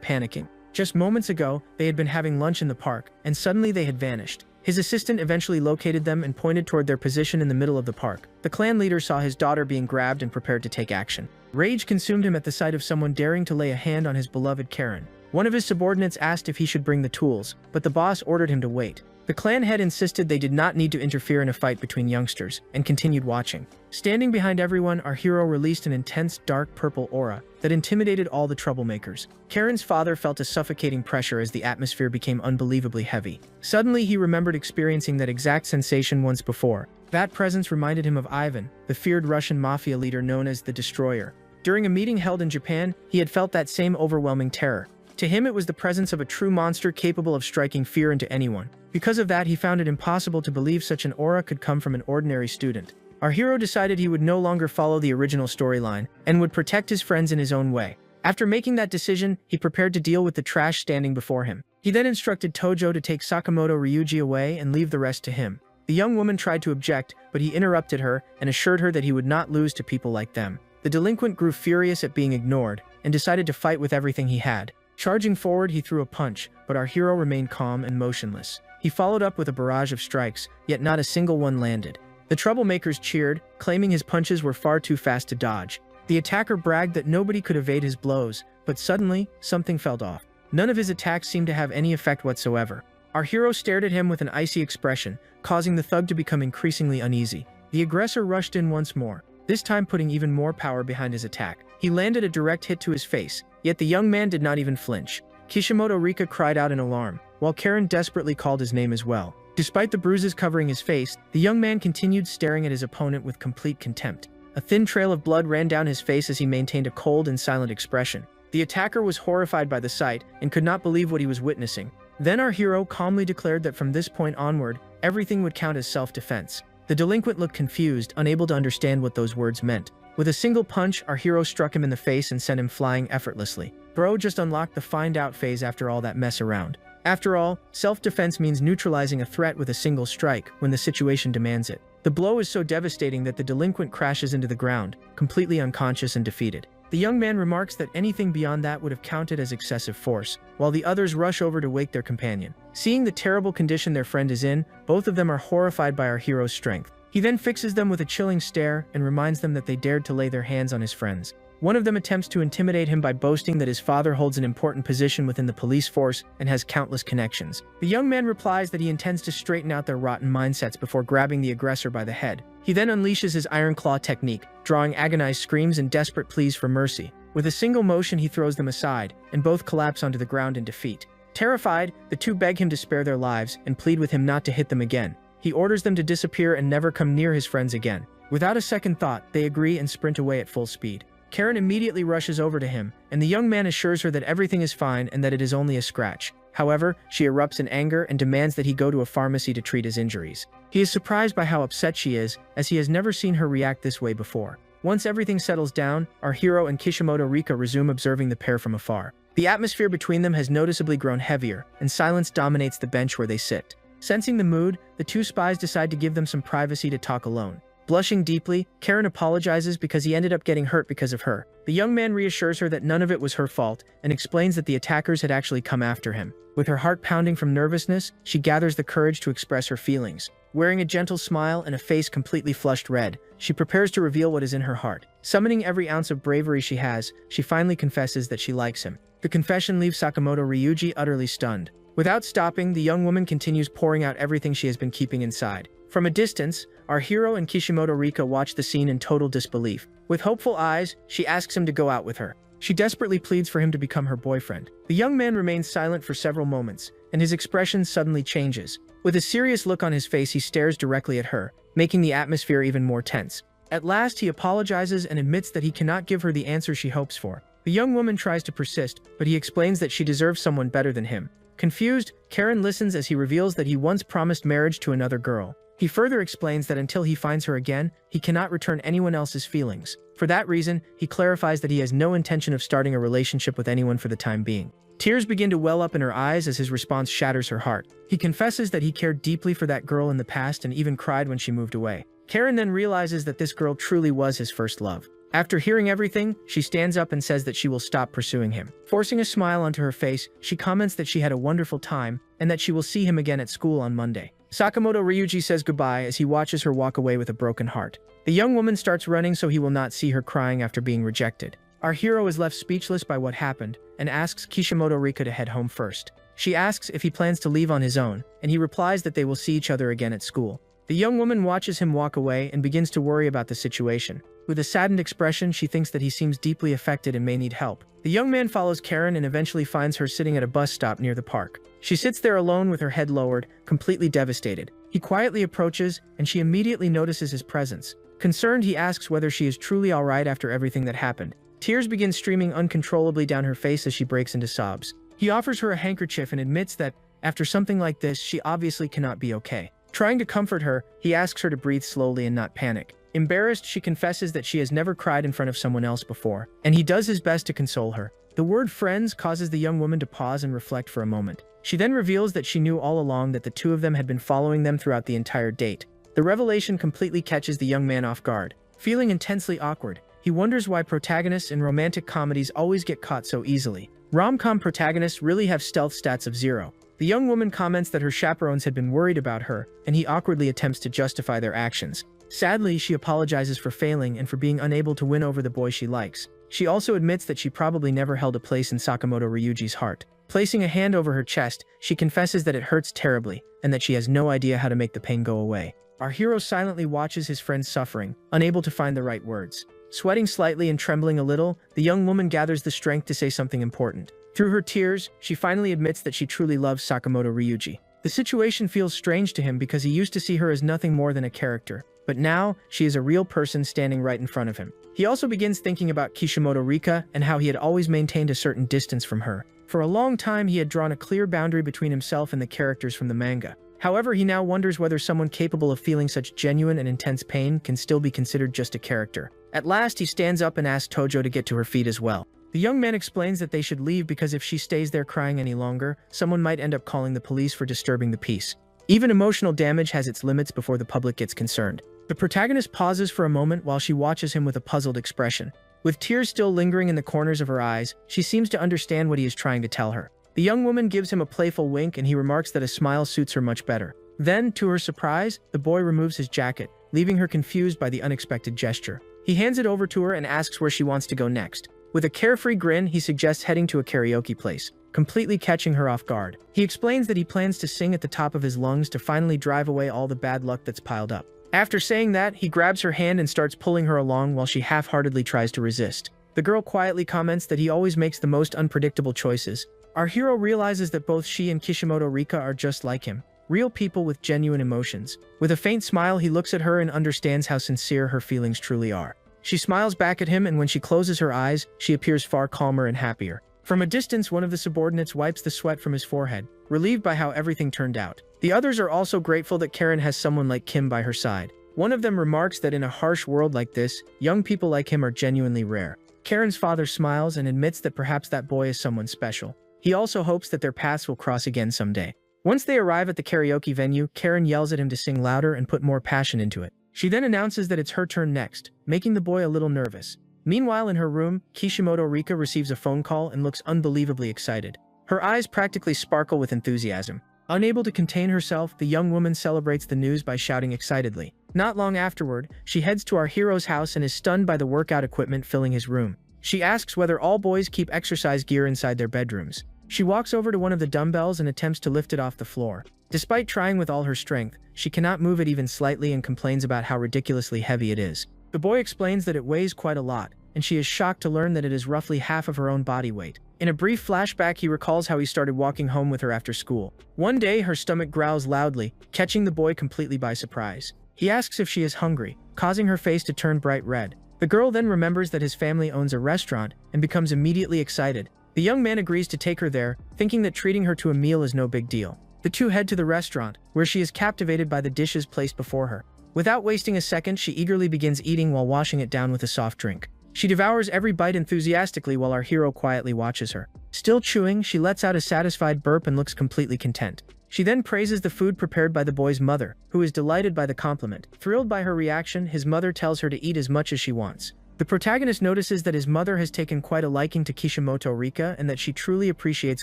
panicking. Just moments ago, they had been having lunch in the park, and suddenly they had vanished. His assistant eventually located them and pointed toward their position in the middle of the park. The clan leader saw his daughter being grabbed and prepared to take action. Rage consumed him at the sight of someone daring to lay a hand on his beloved Karen. One of his subordinates asked if he should bring the tools, but the boss ordered him to wait. The clan head insisted they did not need to interfere in a fight between youngsters, and continued watching. Standing behind everyone, our hero released an intense dark purple aura that intimidated all the troublemakers. Karen's father felt a suffocating pressure as the atmosphere became unbelievably heavy. Suddenly, he remembered experiencing that exact sensation once before. That presence reminded him of Ivan, the feared Russian mafia leader known as the Destroyer. During a meeting held in Japan, he had felt that same overwhelming terror. To him, it was the presence of a true monster capable of striking fear into anyone. Because of that, he found it impossible to believe such an aura could come from an ordinary student. Our hero decided he would no longer follow the original storyline, and would protect his friends in his own way. After making that decision, he prepared to deal with the trash standing before him. He then instructed Tojo to take Sakamoto Ryuji away and leave the rest to him. The young woman tried to object, but he interrupted her and assured her that he would not lose to people like them. The delinquent grew furious at being ignored, and decided to fight with everything he had. Charging forward, he threw a punch, but our hero remained calm and motionless. He followed up with a barrage of strikes, yet not a single one landed. The troublemakers cheered, claiming his punches were far too fast to dodge. The attacker bragged that nobody could evade his blows, but suddenly, something fell off. None of his attacks seemed to have any effect whatsoever. Our hero stared at him with an icy expression, causing the thug to become increasingly uneasy. The aggressor rushed in once more, this time putting even more power behind his attack. He landed a direct hit to his face, yet the young man did not even flinch. Kishimoto Rika cried out in alarm, while Karen desperately called his name as well. Despite the bruises covering his face, the young man continued staring at his opponent with complete contempt. A thin trail of blood ran down his face as he maintained a cold and silent expression. The attacker was horrified by the sight and could not believe what he was witnessing. Then our hero calmly declared that from this point onward, everything would count as self-defense. The delinquent looked confused, unable to understand what those words meant. With a single punch, our hero struck him in the face and sent him flying effortlessly. Bro just unlocked the find out phase after all that mess around. After all, self-defense means neutralizing a threat with a single strike when the situation demands it. The blow is so devastating that the delinquent crashes into the ground, completely unconscious and defeated. The young man remarks that anything beyond that would have counted as excessive force, while the others rush over to wake their companion. Seeing the terrible condition their friend is in, both of them are horrified by our hero's strength. He then fixes them with a chilling stare and reminds them that they dared to lay their hands on his friends. One of them attempts to intimidate him by boasting that his father holds an important position within the police force and has countless connections. The young man replies that he intends to straighten out their rotten mindsets before grabbing the aggressor by the head. He then unleashes his iron claw technique, drawing agonized screams and desperate pleas for mercy. With a single motion, he throws them aside, and both collapse onto the ground in defeat. Terrified, the two beg him to spare their lives and plead with him not to hit them again. He orders them to disappear and never come near his friends again. Without a second thought, they agree and sprint away at full speed. Karen immediately rushes over to him, and the young man assures her that everything is fine and that it is only a scratch. However, she erupts in anger and demands that he go to a pharmacy to treat his injuries. He is surprised by how upset she is, as he has never seen her react this way before. Once everything settles down, our hero and Kishimoto Rika resume observing the pair from afar. The atmosphere between them has noticeably grown heavier, and silence dominates the bench where they sit. Sensing the mood, the two spies decide to give them some privacy to talk alone. Blushing deeply, Karen apologizes because he ended up getting hurt because of her. The young man reassures her that none of it was her fault and explains that the attackers had actually come after him. With her heart pounding from nervousness, she gathers the courage to express her feelings. Wearing a gentle smile and a face completely flushed red, she prepares to reveal what is in her heart. Summoning every ounce of bravery she has, she finally confesses that she likes him. The confession leaves Sakamoto Ryuji utterly stunned. Without stopping, the young woman continues pouring out everything she has been keeping inside. From a distance, our hero and Kishimoto Rika watch the scene in total disbelief. With hopeful eyes, she asks him to go out with her. She desperately pleads for him to become her boyfriend. The young man remains silent for several moments, and his expression suddenly changes. With a serious look on his face, he stares directly at her, making the atmosphere even more tense. At last, he apologizes and admits that he cannot give her the answer she hopes for. The young woman tries to persist, but he explains that she deserves someone better than him. Confused, Karen listens as he reveals that he once promised marriage to another girl. He further explains that until he finds her again, he cannot return anyone else's feelings. For that reason, he clarifies that he has no intention of starting a relationship with anyone for the time being. Tears begin to well up in her eyes as his response shatters her heart. He confesses that he cared deeply for that girl in the past and even cried when she moved away. Karen then realizes that this girl truly was his first love. After hearing everything, she stands up and says that she will stop pursuing him. Forcing a smile onto her face, she comments that she had a wonderful time and that she will see him again at school on Monday. Sakamoto Ryuji says goodbye as he watches her walk away with a broken heart. The young woman starts running so he will not see her crying after being rejected. Our hero is left speechless by what happened and asks Kishimoto Rika to head home first. She asks if he plans to leave on his own, and he replies that they will see each other again at school. The young woman watches him walk away and begins to worry about the situation. With a saddened expression, she thinks that he seems deeply affected and may need help. The young man follows Karen and eventually finds her sitting at a bus stop near the park. She sits there alone with her head lowered, completely devastated. He quietly approaches, and she immediately notices his presence. Concerned, he asks whether she is truly alright after everything that happened. Tears begin streaming uncontrollably down her face as she breaks into sobs. He offers her a handkerchief and admits that, after something like this, she obviously cannot be okay. Trying to comfort her, he asks her to breathe slowly and not panic. Embarrassed, she confesses that she has never cried in front of someone else before, and he does his best to console her. The word friends causes the young woman to pause and reflect for a moment. She then reveals that she knew all along that the two of them had been following them throughout the entire date. The revelation completely catches the young man off guard. Feeling intensely awkward, he wonders why protagonists in romantic comedies always get caught so easily. Rom-com protagonists really have stealth stats of 0. The young woman comments that her chaperones had been worried about her, and he awkwardly attempts to justify their actions. Sadly, she apologizes for failing and for being unable to win over the boy she likes. She also admits that she probably never held a place in Sakamoto Ryuji's heart. Placing a hand over her chest, she confesses that it hurts terribly, and that she has no idea how to make the pain go away. Our hero silently watches his friend suffering, unable to find the right words. Sweating slightly and trembling a little, the young woman gathers the strength to say something important. Through her tears, she finally admits that she truly loves Sakamoto Ryuji. The situation feels strange to him because he used to see her as nothing more than a character. But now, she is a real person standing right in front of him. He also begins thinking about Kishimoto Rika and how he had always maintained a certain distance from her. For a long time, he had drawn a clear boundary between himself and the characters from the manga. However, he now wonders whether someone capable of feeling such genuine and intense pain can still be considered just a character. At last, he stands up and asks Tojo to get to her feet as well. The young man explains that they should leave because if she stays there crying any longer, someone might end up calling the police for disturbing the peace. Even emotional damage has its limits before the public gets concerned. The protagonist pauses for a moment while she watches him with a puzzled expression. With tears still lingering in the corners of her eyes, she seems to understand what he is trying to tell her. The young woman gives him a playful wink and he remarks that a smile suits her much better. Then, to her surprise, the boy removes his jacket, leaving her confused by the unexpected gesture. He hands it over to her and asks where she wants to go next. With a carefree grin, he suggests heading to a karaoke place, completely catching her off guard. He explains that he plans to sing at the top of his lungs to finally drive away all the bad luck that's piled up. After saying that, he grabs her hand and starts pulling her along while she half-heartedly tries to resist. The girl quietly comments that he always makes the most unpredictable choices. Our hero realizes that both she and Kishimoto Rika are just like him, real people with genuine emotions. With a faint smile, he looks at her and understands how sincere her feelings truly are. She smiles back at him, and when she closes her eyes, she appears far calmer and happier. From a distance, one of the subordinates wipes the sweat from his forehead, relieved by how everything turned out. The others are also grateful that Karen has someone like Kim by her side. One of them remarks that in a harsh world like this, young people like him are genuinely rare. Karen's father smiles and admits that perhaps that boy is someone special. He also hopes that their paths will cross again someday. Once they arrive at the karaoke venue, Karen yells at him to sing louder and put more passion into it. She then announces that it's her turn next, making the boy a little nervous. Meanwhile, in her room, Kishimoto Rika receives a phone call and looks unbelievably excited. Her eyes practically sparkle with enthusiasm. Unable to contain herself, the young woman celebrates the news by shouting excitedly. Not long afterward, she heads to our hero's house and is stunned by the workout equipment filling his room. She asks whether all boys keep exercise gear inside their bedrooms. She walks over to one of the dumbbells and attempts to lift it off the floor. Despite trying with all her strength, she cannot move it even slightly and complains about how ridiculously heavy it is. The boy explains that it weighs quite a lot, and she is shocked to learn that it is roughly half of her own body weight. In a brief flashback, he recalls how he started walking home with her after school. One day, her stomach growls loudly, catching the boy completely by surprise. He asks if she is hungry, causing her face to turn bright red. The girl then remembers that his family owns a restaurant and becomes immediately excited. The young man agrees to take her there, thinking that treating her to a meal is no big deal. The two head to the restaurant, where she is captivated by the dishes placed before her. Without wasting a second, she eagerly begins eating while washing it down with a soft drink. She devours every bite enthusiastically while our hero quietly watches her. Still chewing, she lets out a satisfied burp and looks completely content. She then praises the food prepared by the boy's mother, who is delighted by the compliment. Thrilled by her reaction, his mother tells her to eat as much as she wants. The protagonist notices that his mother has taken quite a liking to Kishimoto Rika and that she truly appreciates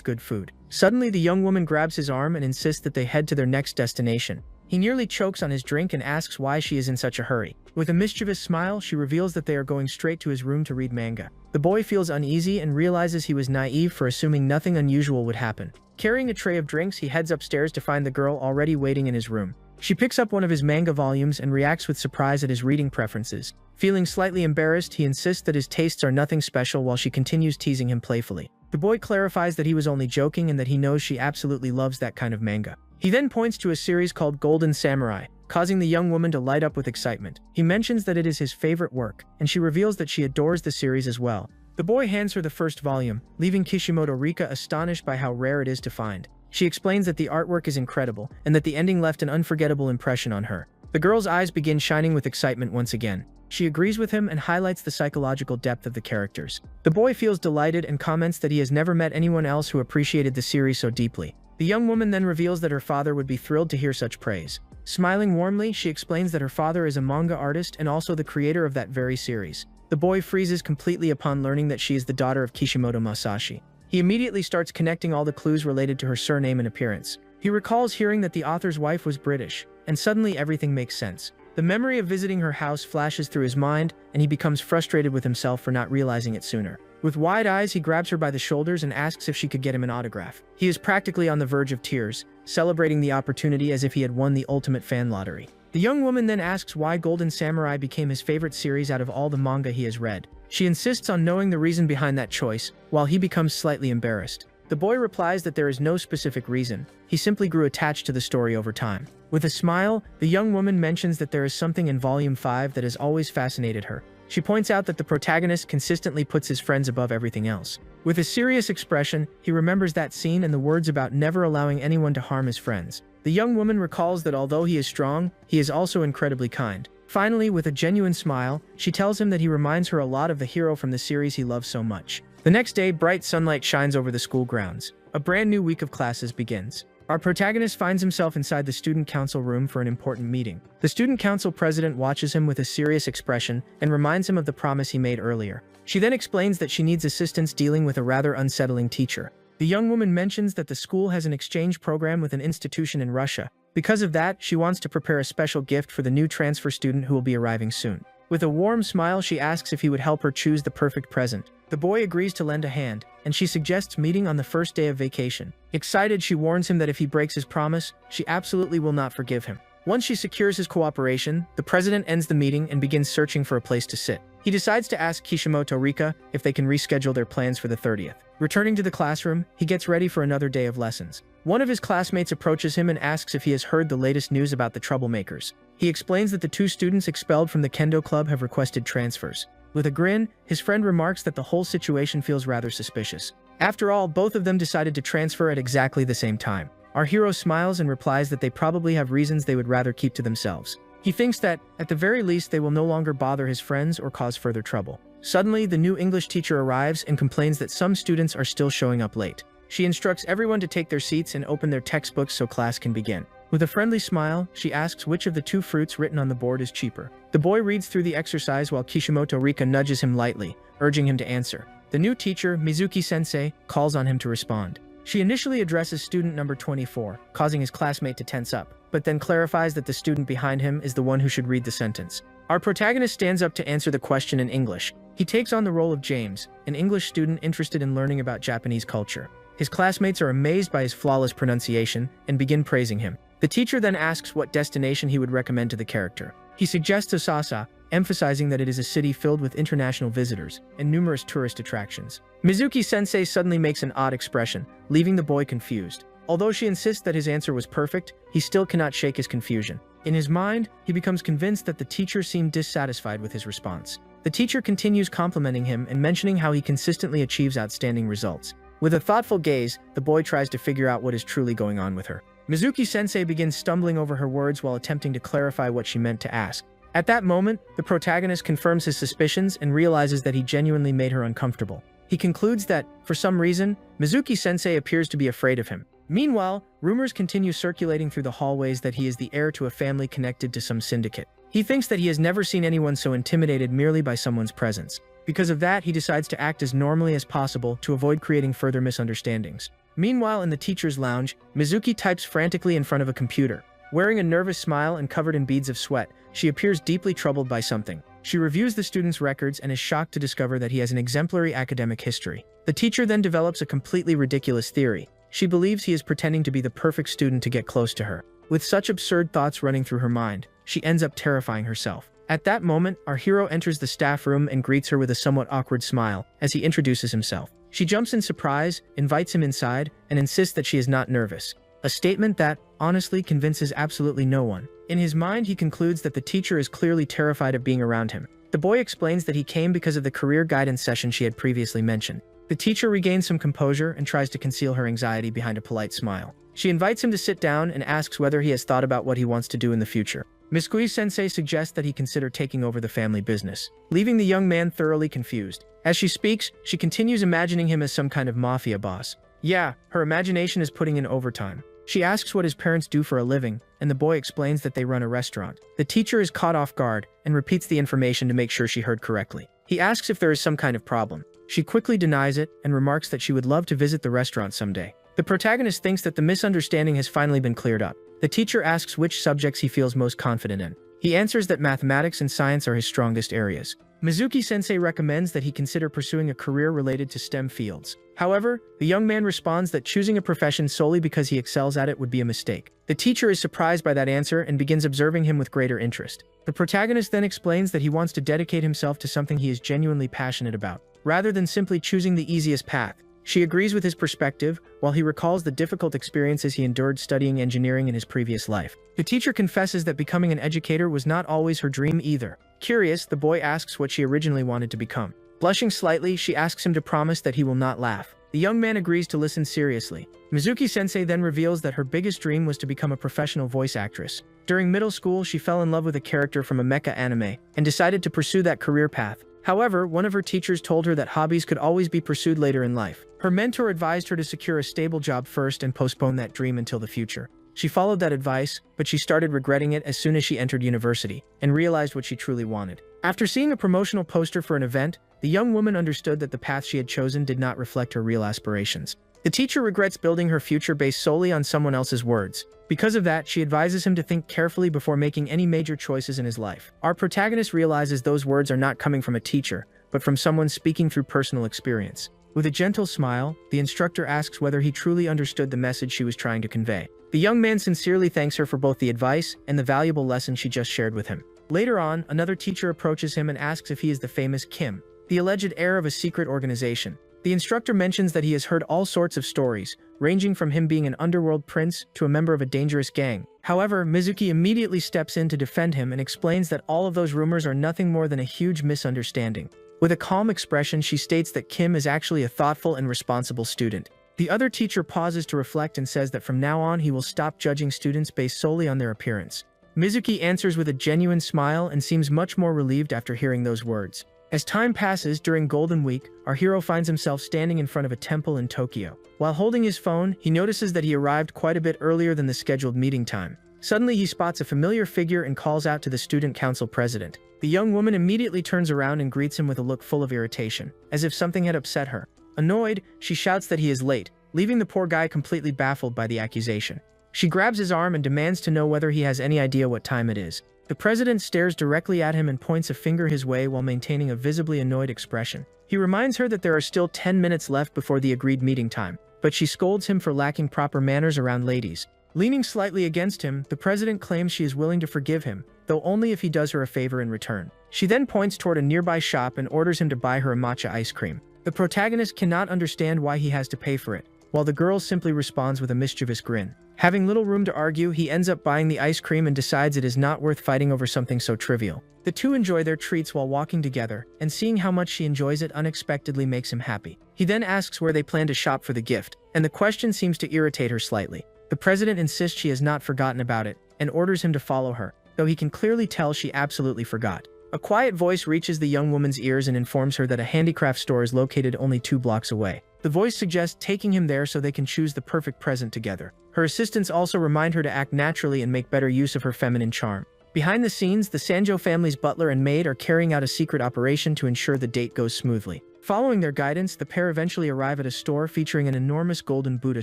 good food. Suddenly, the young woman grabs his arm and insists that they head to their next destination. He nearly chokes on his drink and asks why she is in such a hurry. With a mischievous smile, she reveals that they are going straight to his room to read manga. The boy feels uneasy and realizes he was naive for assuming nothing unusual would happen. Carrying a tray of drinks, he heads upstairs to find the girl already waiting in his room. She picks up one of his manga volumes and reacts with surprise at his reading preferences. Feeling slightly embarrassed, he insists that his tastes are nothing special while she continues teasing him playfully. The boy clarifies that he was only joking and that he knows she absolutely loves that kind of manga. He then points to a series called Golden Samurai, causing the young woman to light up with excitement. He mentions that it is his favorite work, and she reveals that she adores the series as well. The boy hands her the first volume, leaving Kishimoto Rika astonished by how rare it is to find. She explains that the artwork is incredible, and that the ending left an unforgettable impression on her. The girl's eyes begin shining with excitement once again. She agrees with him and highlights the psychological depth of the characters. The boy feels delighted and comments that he has never met anyone else who appreciated the series so deeply. The young woman then reveals that her father would be thrilled to hear such praise. Smiling warmly, she explains that her father is a manga artist and also the creator of that very series. The boy freezes completely upon learning that she is the daughter of Kishimoto Masashi. He immediately starts connecting all the clues related to her surname and appearance. He recalls hearing that the author's wife was British, and suddenly everything makes sense. The memory of visiting her house flashes through his mind, and he becomes frustrated with himself for not realizing it sooner. With wide eyes, he grabs her by the shoulders and asks if she could get him an autograph. He is practically on the verge of tears, celebrating the opportunity as if he had won the ultimate fan lottery. The young woman then asks why Golden Samurai became his favorite series out of all the manga he has read. She insists on knowing the reason behind that choice, while he becomes slightly embarrassed. The boy replies that there is no specific reason. He simply grew attached to the story over time. With a smile, the young woman mentions that there is something in Volume 5 that has always fascinated her. She points out that the protagonist consistently puts his friends above everything else. With a serious expression, he remembers that scene and the words about never allowing anyone to harm his friends. The young woman recalls that although he is strong, he is also incredibly kind. Finally, with a genuine smile, she tells him that he reminds her a lot of the hero from the series he loves so much. The next day, bright sunlight shines over the school grounds. A brand new week of classes begins. Our protagonist finds himself inside the student council room for an important meeting. The student council president watches him with a serious expression and reminds him of the promise he made earlier. She then explains that she needs assistance dealing with a rather unsettling teacher. The young woman mentions that the school has an exchange program with an institution in Russia. Because of that, she wants to prepare a special gift for the new transfer student who will be arriving soon. With a warm smile, she asks if he would help her choose the perfect present. The boy agrees to lend a hand, and she suggests meeting on the first day of vacation. Excited, she warns him that if he breaks his promise, she absolutely will not forgive him. Once she secures his cooperation, the president ends the meeting and begins searching for a place to sit. He decides to ask Kishimoto Rika if they can reschedule their plans for the 30th. Returning to the classroom, he gets ready for another day of lessons. One of his classmates approaches him and asks if he has heard the latest news about the troublemakers. He explains that the two students expelled from the kendo club have requested transfers. With a grin, his friend remarks that the whole situation feels rather suspicious. After all, both of them decided to transfer at exactly the same time. Our hero smiles and replies that they probably have reasons they would rather keep to themselves. He thinks that, at the very least, they will no longer bother his friends or cause further trouble. Suddenly, the new English teacher arrives and complains that some students are still showing up late. She instructs everyone to take their seats and open their textbooks so class can begin. With a friendly smile, she asks which of the two fruits written on the board is cheaper. The boy reads through the exercise while Kishimoto Rika nudges him lightly, urging him to answer. The new teacher, Mizuki-sensei, calls on him to respond. She initially addresses student number 24, causing his classmate to tense up, but then clarifies that the student behind him is the one who should read the sentence. Our protagonist stands up to answer the question in English. He takes on the role of James, an English student interested in learning about Japanese culture. His classmates are amazed by his flawless pronunciation and begin praising him. The teacher then asks what destination he would recommend to the character. He suggests Osaka, emphasizing that it is a city filled with international visitors and numerous tourist attractions. Mizuki-sensei suddenly makes an odd expression, leaving the boy confused. Although she insists that his answer was perfect, he still cannot shake his confusion. In his mind, he becomes convinced that the teacher seemed dissatisfied with his response. The teacher continues complimenting him and mentioning how he consistently achieves outstanding results. With a thoughtful gaze, the boy tries to figure out what is truly going on with her. Mizuki-sensei begins stumbling over her words while attempting to clarify what she meant to ask. At that moment, the protagonist confirms his suspicions and realizes that he genuinely made her uncomfortable. He concludes that, for some reason, Mizuki-sensei appears to be afraid of him. Meanwhile, rumors continue circulating through the hallways that he is the heir to a family connected to some syndicate. He thinks that he has never seen anyone so intimidated merely by someone's presence. Because of that, he decides to act as normally as possible to avoid creating further misunderstandings. Meanwhile, in the teacher's lounge, Mizuki types frantically in front of a computer. Wearing a nervous smile and covered in beads of sweat, she appears deeply troubled by something. She reviews the student's records and is shocked to discover that he has an exemplary academic history. The teacher then develops a completely ridiculous theory. She believes he is pretending to be the perfect student to get close to her. With such absurd thoughts running through her mind, she ends up terrifying herself. At that moment, our hero enters the staff room and greets her with a somewhat awkward smile as he introduces himself. She jumps in surprise, invites him inside, and insists that she is not nervous. A statement that, honestly, convinces absolutely no one. In his mind, he concludes that the teacher is clearly terrified of being around him. The boy explains that he came because of the career guidance session she had previously mentioned. The teacher regains some composure and tries to conceal her anxiety behind a polite smile. She invites him to sit down and asks whether he has thought about what he wants to do in the future. Mizuki-sensei suggests that he consider taking over the family business, leaving the young man thoroughly confused. As she speaks, she continues imagining him as some kind of mafia boss. Yeah, her imagination is putting in overtime. She asks what his parents do for a living, and the boy explains that they run a restaurant. The teacher is caught off guard and repeats the information to make sure she heard correctly. He asks if there is some kind of problem. She quickly denies it and remarks that she would love to visit the restaurant someday. The protagonist thinks that the misunderstanding has finally been cleared up. The teacher asks which subjects he feels most confident in. He answers that mathematics and science are his strongest areas. Mizuki-sensei recommends that he consider pursuing a career related to STEM fields. However, the young man responds that choosing a profession solely because he excels at it would be a mistake. The teacher is surprised by that answer and begins observing him with greater interest. The protagonist then explains that he wants to dedicate himself to something he is genuinely passionate about, rather than simply choosing the easiest path. She agrees with his perspective, while he recalls the difficult experiences he endured studying engineering in his previous life. The teacher confesses that becoming an educator was not always her dream either. Curious, the boy asks what she originally wanted to become. Blushing slightly, she asks him to promise that he will not laugh. The young man agrees to listen seriously. Mizuki-sensei then reveals that her biggest dream was to become a professional voice actress. During middle school, she fell in love with a character from a mecha anime and decided to pursue that career path. However, one of her teachers told her that hobbies could always be pursued later in life. Her mentor advised her to secure a stable job first and postpone that dream until the future. She followed that advice, but she started regretting it as soon as she entered university and realized what she truly wanted. After seeing a promotional poster for an event, the young woman understood that the path she had chosen did not reflect her real aspirations. The teacher regrets building her future based solely on someone else's words. Because of that, she advises him to think carefully before making any major choices in his life. Our protagonist realizes those words are not coming from a teacher, but from someone speaking through personal experience. With a gentle smile, the instructor asks whether he truly understood the message she was trying to convey. The young man sincerely thanks her for both the advice and the valuable lesson she just shared with him. Later on, another teacher approaches him and asks if he is the famous Kim, the alleged heir of a secret organization. The instructor mentions that he has heard all sorts of stories, ranging from him being an underworld prince to a member of a dangerous gang. However, Mizuki immediately steps in to defend him and explains that all of those rumors are nothing more than a huge misunderstanding. With a calm expression, she states that Kim is actually a thoughtful and responsible student. The other teacher pauses to reflect and says that from now on he will stop judging students based solely on their appearance. Mizuki answers with a genuine smile and seems much more relieved after hearing those words. As time passes during Golden Week, our hero finds himself standing in front of a temple in Tokyo. While holding his phone, he notices that he arrived quite a bit earlier than the scheduled meeting time. Suddenly, he spots a familiar figure and calls out to the student council president. The young woman immediately turns around and greets him with a look full of irritation, as if something had upset her. Annoyed, she shouts that he is late, leaving the poor guy completely baffled by the accusation. She grabs his arm and demands to know whether he has any idea what time it is. The president stares directly at him and points a finger his way while maintaining a visibly annoyed expression. He reminds her that there are still 10 minutes left before the agreed meeting time, but she scolds him for lacking proper manners around ladies. Leaning slightly against him, the president claims she is willing to forgive him, though only if he does her a favor in return. She then points toward a nearby shop and orders him to buy her a matcha ice cream. The protagonist cannot understand why he has to pay for it, while the girl simply responds with a mischievous grin. Having little room to argue, he ends up buying the ice cream and decides it is not worth fighting over something so trivial. The two enjoy their treats while walking together, and seeing how much she enjoys it unexpectedly makes him happy. He then asks where they plan to shop for the gift, and the question seems to irritate her slightly. The president insists she has not forgotten about it, and orders him to follow her, though he can clearly tell she absolutely forgot. A quiet voice reaches the young woman's ears and informs her that a handicraft store is located only 2 blocks away. The voice suggests taking him there so they can choose the perfect present together. Her assistants also remind her to act naturally and make better use of her feminine charm. Behind the scenes, the Sanjo family's butler and maid are carrying out a secret operation to ensure the date goes smoothly. Following their guidance, the pair eventually arrive at a store featuring an enormous golden Buddha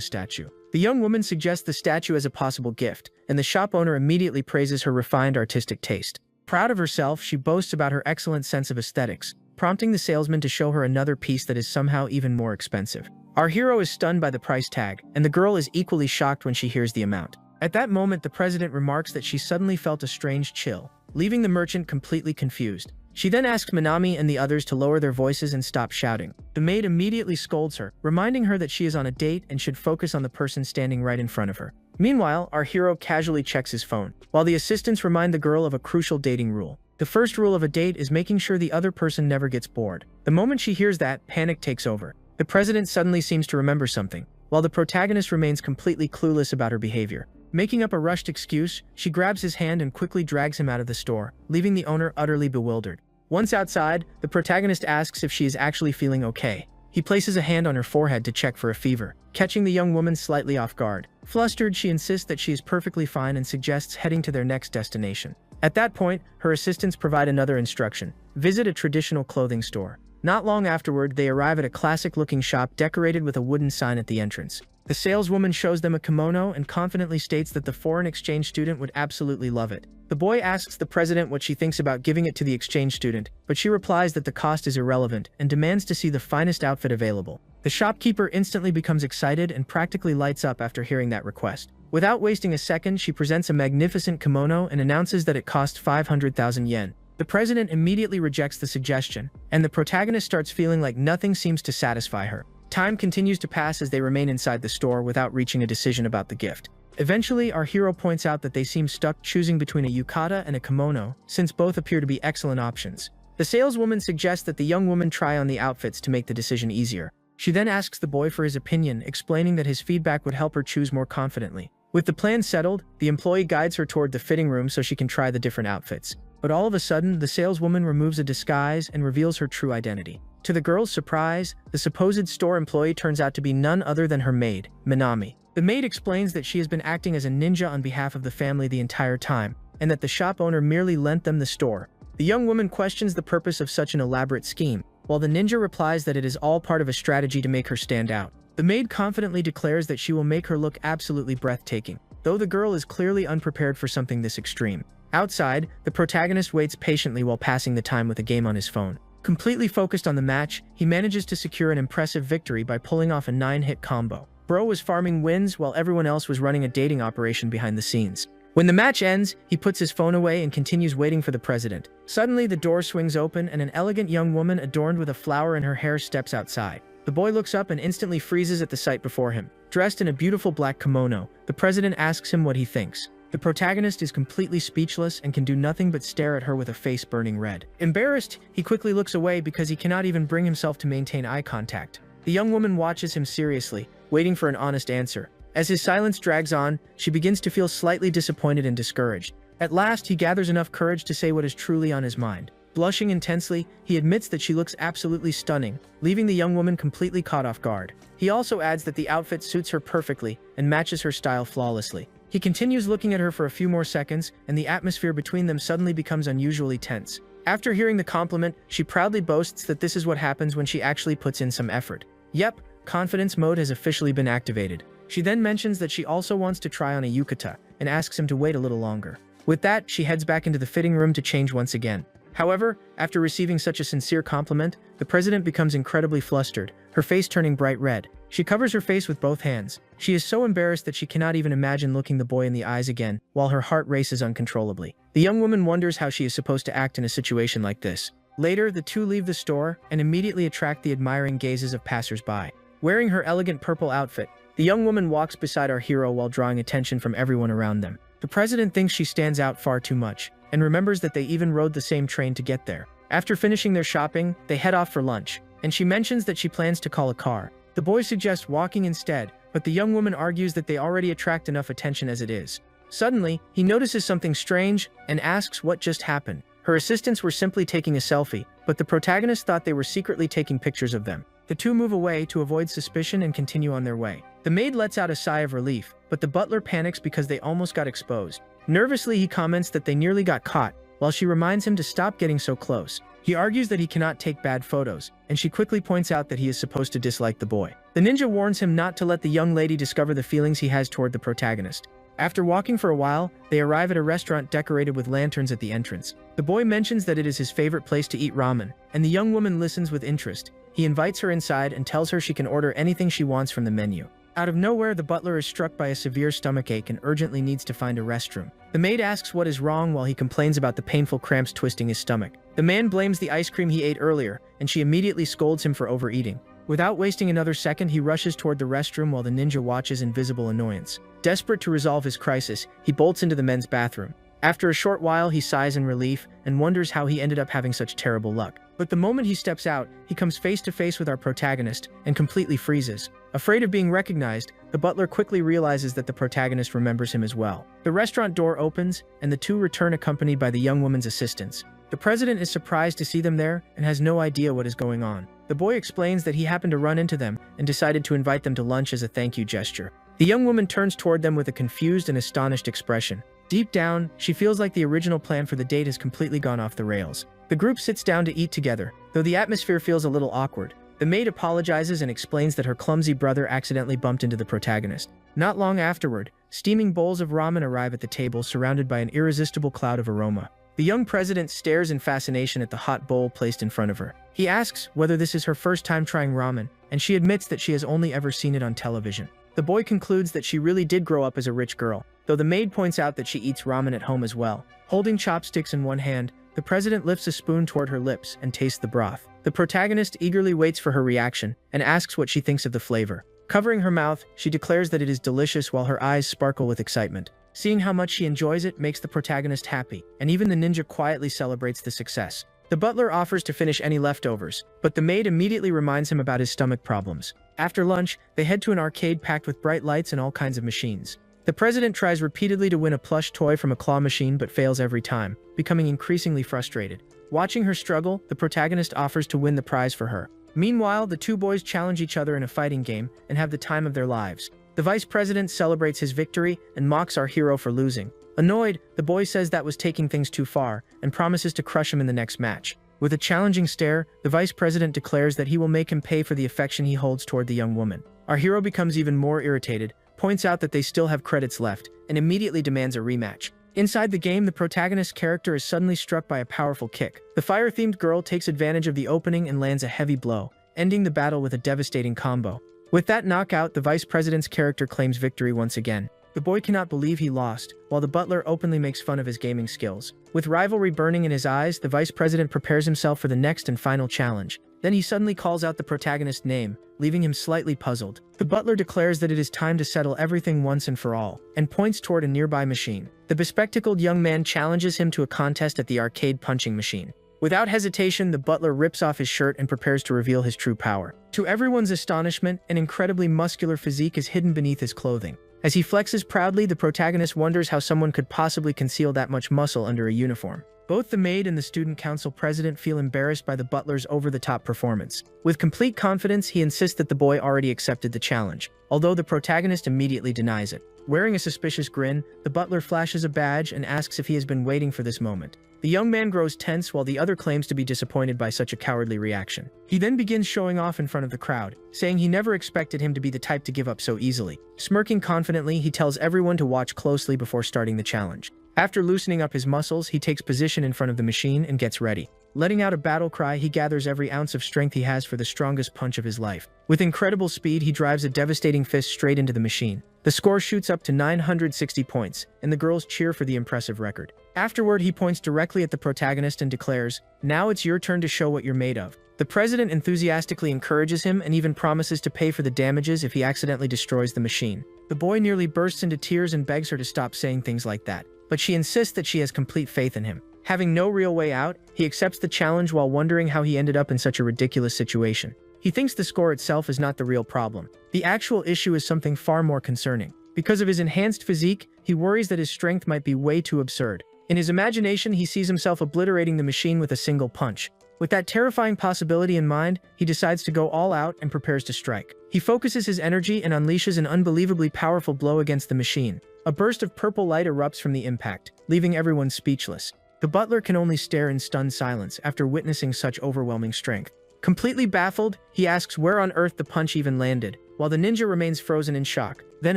statue. The young woman suggests the statue as a possible gift, and the shop owner immediately praises her refined artistic taste. Proud of herself, she boasts about her excellent sense of aesthetics, prompting the salesman to show her another piece that is somehow even more expensive. Our hero is stunned by the price tag, and the girl is equally shocked when she hears the amount. At that moment, the president remarks that she suddenly felt a strange chill, leaving the merchant completely confused. She then asks Minami and the others to lower their voices and stop shouting. The maid immediately scolds her, reminding her that she is on a date and should focus on the person standing right in front of her. Meanwhile, our hero casually checks his phone, while the assistants remind the girl of a crucial dating rule. The first rule of a date is making sure the other person never gets bored. The moment she hears that, panic takes over. The president suddenly seems to remember something, while the protagonist remains completely clueless about her behavior. Making up a rushed excuse, she grabs his hand and quickly drags him out of the store, leaving the owner utterly bewildered. Once outside, the protagonist asks if she is actually feeling okay. He places a hand on her forehead to check for a fever, catching the young woman slightly off guard. Flustered, she insists that she is perfectly fine and suggests heading to their next destination. At that point, her assistants provide another instruction: visit a traditional clothing store. Not long afterward, they arrive at a classic-looking shop decorated with a wooden sign at the entrance. The saleswoman shows them a kimono and confidently states that the foreign exchange student would absolutely love it. The boy asks the president what she thinks about giving it to the exchange student, but she replies that the cost is irrelevant and demands to see the finest outfit available. The shopkeeper instantly becomes excited and practically lights up after hearing that request. Without wasting a second, she presents a magnificent kimono and announces that it costs 500,000 yen. The president immediately rejects the suggestion, and the protagonist starts feeling like nothing seems to satisfy her. Time continues to pass as they remain inside the store without reaching a decision about the gift. Eventually, our hero points out that they seem stuck choosing between a yukata and a kimono, since both appear to be excellent options. The saleswoman suggests that the young woman try on the outfits to make the decision easier. She then asks the boy for his opinion, explaining that his feedback would help her choose more confidently. With the plan settled, the employee guides her toward the fitting room so she can try the different outfits. But all of a sudden, the saleswoman removes a disguise and reveals her true identity. To the girl's surprise, the supposed store employee turns out to be none other than her maid, Minami. The maid explains that she has been acting as a ninja on behalf of the family the entire time, and that the shop owner merely lent them the store. The young woman questions the purpose of such an elaborate scheme, while the ninja replies that it is all part of a strategy to make her stand out. The maid confidently declares that she will make her look absolutely breathtaking, though the girl is clearly unprepared for something this extreme. Outside, the protagonist waits patiently while passing the time with a game on his phone. Completely focused on the match, he manages to secure an impressive victory by pulling off a 9-hit combo. Bro was farming wins while everyone else was running a dating operation behind the scenes. When the match ends, he puts his phone away and continues waiting for the president. Suddenly, the door swings open and an elegant young woman adorned with a flower in her hair steps outside. The boy looks up and instantly freezes at the sight before him. Dressed in a beautiful black kimono, the president asks him what he thinks. The protagonist is completely speechless and can do nothing but stare at her with a face burning red. Embarrassed, he quickly looks away because he cannot even bring himself to maintain eye contact. The young woman watches him seriously, waiting for an honest answer. As his silence drags on, she begins to feel slightly disappointed and discouraged. At last, he gathers enough courage to say what is truly on his mind. Blushing intensely, he admits that she looks absolutely stunning, leaving the young woman completely caught off guard. He also adds that the outfit suits her perfectly and matches her style flawlessly. He continues looking at her for a few more seconds, and the atmosphere between them suddenly becomes unusually tense. After hearing the compliment, she proudly boasts that this is what happens when she actually puts in some effort. Yep, confidence mode has officially been activated. She then mentions that she also wants to try on a yukata, and asks him to wait a little longer. With that, she heads back into the fitting room to change once again. However, after receiving such a sincere compliment, the president becomes incredibly flustered, her face turning bright red. She covers her face with both hands. She is so embarrassed that she cannot even imagine looking the boy in the eyes again, while her heart races uncontrollably. The young woman wonders how she is supposed to act in a situation like this. Later, the two leave the store and immediately attract the admiring gazes of passers-by. Wearing her elegant purple outfit, the young woman walks beside our hero while drawing attention from everyone around them. The president thinks she stands out far too much, and remembers that they even rode the same train to get there. After finishing their shopping, they head off for lunch, and she mentions that she plans to call a car. The boy suggests walking instead, but the young woman argues that they already attract enough attention as it is. Suddenly, he notices something strange and asks what just happened. Her assistants were simply taking a selfie, but the protagonist thought they were secretly taking pictures of them. The two move away to avoid suspicion and continue on their way. The maid lets out a sigh of relief, but the butler panics because they almost got exposed. Nervously, he comments that they nearly got caught, while she reminds him to stop getting so close. He argues that he cannot take bad photos, and she quickly points out that he is supposed to dislike the boy. The ninja warns him not to let the young lady discover the feelings he has toward the protagonist. After walking for a while, they arrive at a restaurant decorated with lanterns at the entrance. The boy mentions that it is his favorite place to eat ramen, and the young woman listens with interest. He invites her inside and tells her she can order anything she wants from the menu. Out of nowhere, the butler is struck by a severe stomachache and urgently needs to find a restroom. The maid asks what is wrong while he complains about the painful cramps twisting his stomach. The man blames the ice cream he ate earlier, and she immediately scolds him for overeating. Without wasting another second, he rushes toward the restroom while the ninja watches in visible annoyance. Desperate to resolve his crisis, he bolts into the men's bathroom. After a short while, he sighs in relief and wonders how he ended up having such terrible luck. But the moment he steps out, he comes face to face with our protagonist and completely freezes. Afraid of being recognized, the butler quickly realizes that the protagonist remembers him as well. The restaurant door opens, and the two return accompanied by the young woman's assistants. The president is surprised to see them there and has no idea what is going on. The boy explains that he happened to run into them and decided to invite them to lunch as a thank you gesture. The young woman turns toward them with a confused and astonished expression. Deep down, she feels like the original plan for the date has completely gone off the rails. The group sits down to eat together, though the atmosphere feels a little awkward. The maid apologizes and explains that her clumsy brother accidentally bumped into the protagonist. Not long afterward, steaming bowls of ramen arrive at the table, surrounded by an irresistible cloud of aroma. The young president stares in fascination at the hot bowl placed in front of her. He asks whether this is her first time trying ramen, and she admits that she has only ever seen it on television. The boy concludes that she really did grow up as a rich girl, though the maid points out that she eats ramen at home as well. Holding chopsticks in one hand, the president lifts a spoon toward her lips and tastes the broth. The protagonist eagerly waits for her reaction and asks what she thinks of the flavor. Covering her mouth, she declares that it is delicious while her eyes sparkle with excitement. Seeing how much she enjoys it makes the protagonist happy, and even the ninja quietly celebrates the success. The butler offers to finish any leftovers, but the maid immediately reminds him about his stomach problems. After lunch, they head to an arcade packed with bright lights and all kinds of machines. The president tries repeatedly to win a plush toy from a claw machine but fails every time, becoming increasingly frustrated. Watching her struggle, the protagonist offers to win the prize for her. Meanwhile, the two boys challenge each other in a fighting game and have the time of their lives. The vice president celebrates his victory and mocks our hero for losing. Annoyed, the boy says that was taking things too far and promises to crush him in the next match. With a challenging stare, the vice president declares that he will make him pay for the affection he holds toward the young woman. Our hero becomes even more irritated, points out that they still have credits left, and immediately demands a rematch. Inside the game, the protagonist's character is suddenly struck by a powerful kick. The fire-themed girl takes advantage of the opening and lands a heavy blow, ending the battle with a devastating combo. With that knockout, the vice president's character claims victory once again. The boy cannot believe he lost, while the butler openly makes fun of his gaming skills. With rivalry burning in his eyes, the vice president prepares himself for the next and final challenge. Then he suddenly calls out the protagonist's name, leaving him slightly puzzled. The butler declares that it is time to settle everything once and for all, and points toward a nearby machine. The bespectacled young man challenges him to a contest at the arcade punching machine. Without hesitation, the butler rips off his shirt and prepares to reveal his true power. To everyone's astonishment, an incredibly muscular physique is hidden beneath his clothing. As he flexes proudly, the protagonist wonders how someone could possibly conceal that much muscle under a uniform. Both the maid and the student council president feel embarrassed by the butler's over-the-top performance. With complete confidence, he insists that the boy already accepted the challenge, although the protagonist immediately denies it. Wearing a suspicious grin, the butler flashes a badge and asks if he has been waiting for this moment. The young man grows tense while the other claims to be disappointed by such a cowardly reaction. He then begins showing off in front of the crowd, saying he never expected him to be the type to give up so easily. Smirking confidently, he tells everyone to watch closely before starting the challenge. After loosening up his muscles, he takes position in front of the machine and gets ready. Letting out a battle cry, he gathers every ounce of strength he has for the strongest punch of his life. With incredible speed, he drives a devastating fist straight into the machine. The score shoots up to 960 points, and the girls cheer for the impressive record. Afterward, he points directly at the protagonist and declares, "Now it's your turn to show what you're made of." The president enthusiastically encourages him and even promises to pay for the damages if he accidentally destroys the machine. The boy nearly bursts into tears and begs her to stop saying things like that, but she insists that she has complete faith in him. Having no real way out, he accepts the challenge while wondering how he ended up in such a ridiculous situation. He thinks the score itself is not the real problem. The actual issue is something far more concerning. Because of his enhanced physique, he worries that his strength might be way too absurd. In his imagination, he sees himself obliterating the machine with a single punch. With that terrifying possibility in mind, he decides to go all out and prepares to strike. He focuses his energy and unleashes an unbelievably powerful blow against the machine. A burst of purple light erupts from the impact, leaving everyone speechless. The butler can only stare in stunned silence after witnessing such overwhelming strength. Completely baffled, he asks where on earth the punch even landed, while the ninja remains frozen in shock. Then